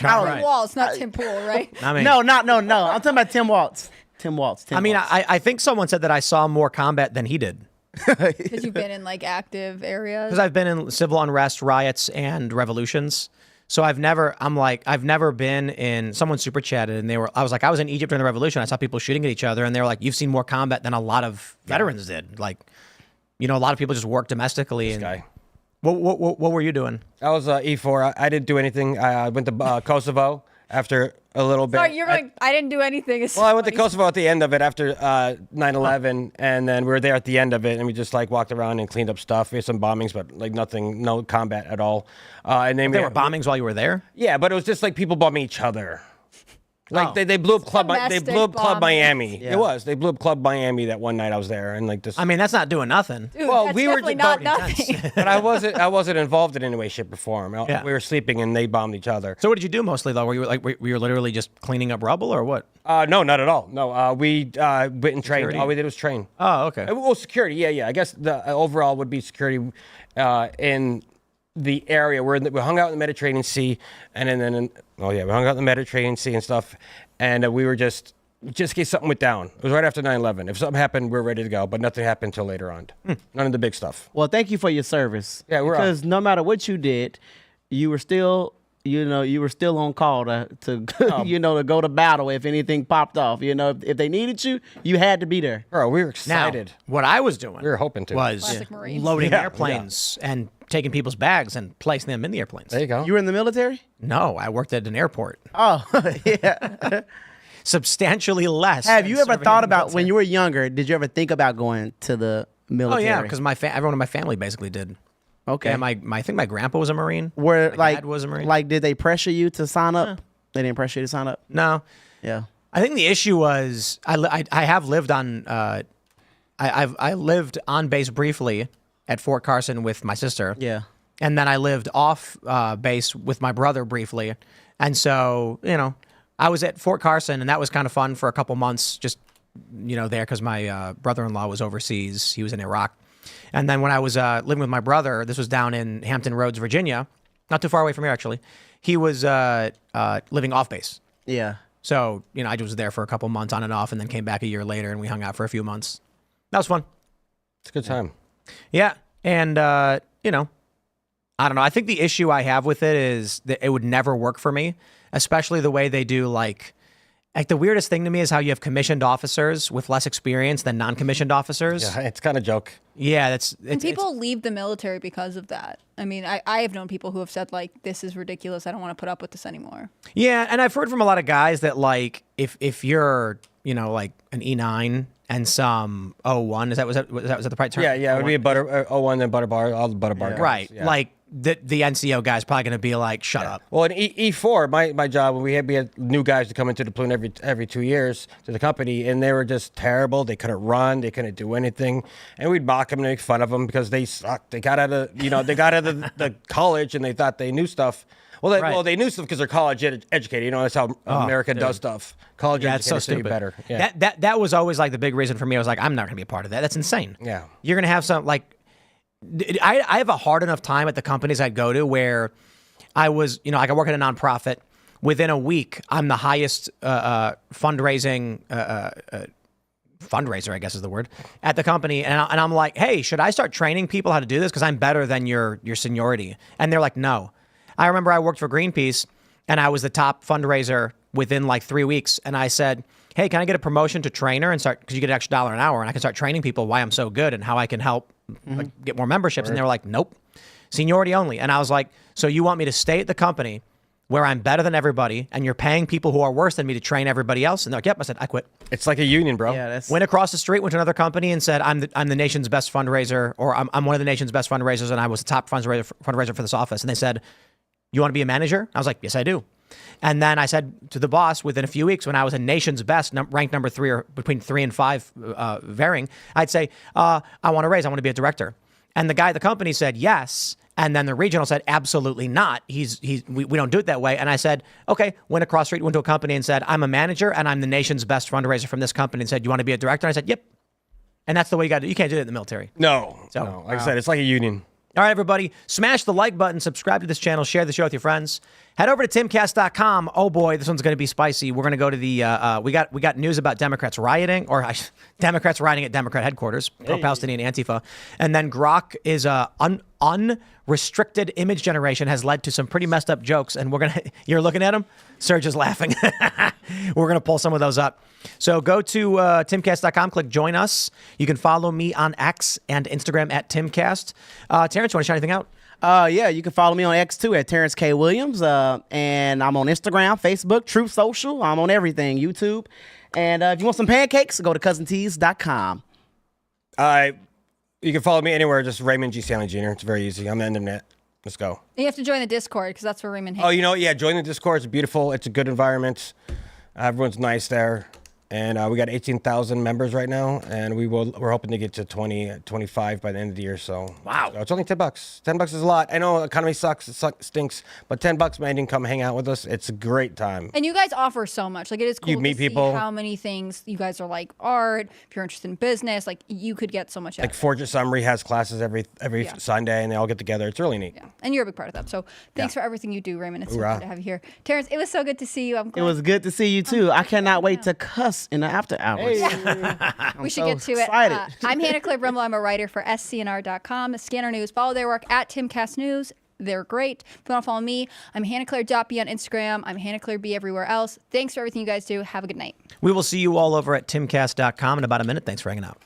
All right. Walls, not Tim Pool, right? I mean, No. I'm talking about Tim Waltz. Tim Waltz. I think someone said that I saw more combat than he did. Because you've been in like active areas. Because I've been in civil unrest, riots, and revolutions. So I've never been in, someone super chatted and I was in Egypt during the revolution. I saw people shooting at each other and they were like, you've seen more combat than a lot of veterans did. Like, a lot of people just work domestically. Guy. What were you doing? I was E4. I didn't do anything. I went to Kosovo after a little bit. Sorry, you're going. I didn't do anything. It's Well, I went to funny. Kosovo at the end of it after 9/11, and then we were there at the end of it, and we just like walked around and cleaned up stuff. We had some bombings, but like nothing, no combat at all. And then There were bombings while you were there? Yeah, but it was just like people bombing each other. Like Oh. they blew up Club Domestic Club bombing. Miami. Yeah. It was. They blew up Club Miami that one night I was there, and like this. I mean, that's not doing nothing. Dude, Well, that's we were definitely just not voting nothing. but I wasn't involved in any way, shape, or form. Yeah. We were sleeping and they bombed each other. So what did you do mostly though? Were you literally just cleaning up rubble or what? No, not at all. No, we went and trained. Security? All we did was train. Oh, okay. Well, security. Yeah. I guess the overall would be security in the area. We hung out in the Mediterranean Sea, and then we hung out in the Mediterranean Sea and stuff, and we were just in case something went down. It was right after 9/11. If something happened, we were ready to go, but nothing happened until later on. None of the big stuff. Well, thank you for your service. Yeah, we're because no matter what you did, you were still, you were still on call to to go to battle if anything popped off. If they needed you, you had to be there. Bro, we were Now, excited. what I was doing We were hoping to. was Classic Marines. loading Yeah, airplanes and taking people's bags and placing them in the airplanes. There you go. You were in the military? No, I worked at an airport. Oh, yeah. Substantially less. Have than you ever serving thought in the about when military. you were younger? Did you ever think about going to the Oh military? yeah, because everyone in my family basically did. okay. Yeah, I think my grandpa was a Marine. Were my like dad was a Marine. like did they pressure you to sign up? They didn't pressure you to sign up. No, Yeah. I think the issue was I have lived on I lived on base briefly at Fort Carson with my sister. Yeah. And then I lived off base with my brother briefly. And so, I was at Fort Carson, and that was kind of fun for a couple months, just, there because my brother-in-law was overseas. He was in Iraq. And then when I was living with my brother, this was down in Hampton Roads, Virginia, not too far away from here, actually. He was living off base. Yeah. So, I was there for a couple months on and off, and then came back a year later, and we hung out for a few months. That was fun. It's a good time. Yeah. And, I don't know. I think the issue I have with it is that it would never work for me, especially the way they do like the weirdest thing to me is how you have commissioned officers with less experience than non-commissioned officers. Yeah, it's kind of a joke. Yeah, And people leave the military because of that. I mean, I have known people who have said, like, this is ridiculous. I don't want to put up with this anymore. Yeah, and I've heard from a lot of guys that, like, if you're, like an E9 and some O1, was that the right term? Yeah, it would be a butter 01 then butter bar, all the butter bar guys. Right. Yeah. Like, the NCO guy's probably going to be like, shut up. Well, in E4, my job, we had new guys to come into the platoon every 2 years to the company, and they were just terrible. They couldn't run, they couldn't do anything, and we'd mock them and make fun of them because they sucked. They got out of the college and they thought they knew stuff. Well, they knew stuff because they're college educated. That's how America does stuff. College Yeah, it's educated, so you stupid. better. Yeah. That was always like the big reason for me. I was like, I'm not going to be a part of that. That's insane. Yeah. You're going to have some like. I have a hard enough time at the companies I go to where I was, like I work at a nonprofit. Within a week, I'm the highest fundraising fundraiser, I guess is the word, at the company. And I'm like, hey, should I start training people how to do this? Because I'm better than your seniority. And they're like, no. I remember I worked for Greenpeace and I was the top fundraiser within like 3 weeks. And I said, hey, can I get a promotion to trainer and start, because you get an extra $1 an hour, and I can start training people why I'm so good and how I can help like, get more memberships. And they were like, nope, seniority only. And I was like, so you want me to stay at the company where I'm better than everybody and you're paying people who are worse than me to train everybody else? And they're like, yep. I said, I quit. It's like a union, bro. Yeah, that's Went across the street, went to another company and said, I'm the nation's best fundraiser, or I'm one of the nation's best fundraisers, and I was the top fundraiser for this office. And they said, you want to be a manager? I was like, yes, I do. And then I said to the boss within a few weeks when I was a nation's best, ranked number 3 or between 3 and 5 varying, I'd say, I want to raise, I want to be a director. And the guy at the company said, yes. And then the regional said, absolutely not. We don't do it that way. And I said, okay, went across the street, went to a company and said, I'm a manager and I'm the nation's best fundraiser from this company, and said, you want to be a director? And I said, yep. And that's the way you got to do it. You can't do that in the military. No. So, Like I said, it's like a union. All right, everybody, smash the like button, subscribe to this channel, share the show with your friends. Head over to timcast.com. Oh boy, this one's going to be spicy. We're going to go to the we got news about Democrats rioting, or Democrats rioting at Democrat headquarters, pro-Palestinian Antifa, and then Grok is unrestricted image generation has led to some pretty messed up jokes, and you're looking at them. Serge is laughing. We're gonna pull some of those up. So go to timcast.com, click join us. You can follow me on X and Instagram at Timcast. Terrence, you want to shout anything out? Yeah, you can follow me on X too at Terrence K. Williams. And I'm on Instagram, Facebook, Truth Social. I'm on everything, YouTube. And if you want some pancakes, go to cousintees.com. You can follow me anywhere, just Raymond G. Stanley Jr. It's very easy. I'm the internet. Let's go. And you have to join the Discord because that's where Raymond hangs. Oh, you know, yeah, join the Discord. It's beautiful. It's a good environment. Everyone's nice there. And we got 18,000 members right now, and we're hoping to get to 20, 25 by the end of the year. So Wow. so it's only $10. $10 is a lot. I know the economy sucks. It stinks. But $10, man, you can come hang out with us. It's a great time. And you guys offer so much. Like, it is cool You to meet see people. how many things you guys are like art. If you're interested in business, like you could get so much out Like of it. Forge at Summary has classes every Yeah. Sunday, and they all get together. It's really neat. Yeah. And you're a big part of that. So thanks Yeah. for everything you do, Raymond. It's so Hoorah. good to have you here. Terrence, it was so good to see you. I'm It glad. was good to see you too. I cannot wait to cuss in the after hours. We should so get to excited. it. I'm Hannah Claire Brimble. I'm a writer for SCNR.com. Scanner News. Follow their work at Timcast News. They're great. If you want to follow me, I'm HannahClaire.B on Instagram. I'm HannahClaire.B everywhere else. Thanks for everything you guys do. Have a good night. We will see you all over at timcast.com in about a minute. Thanks for hanging out.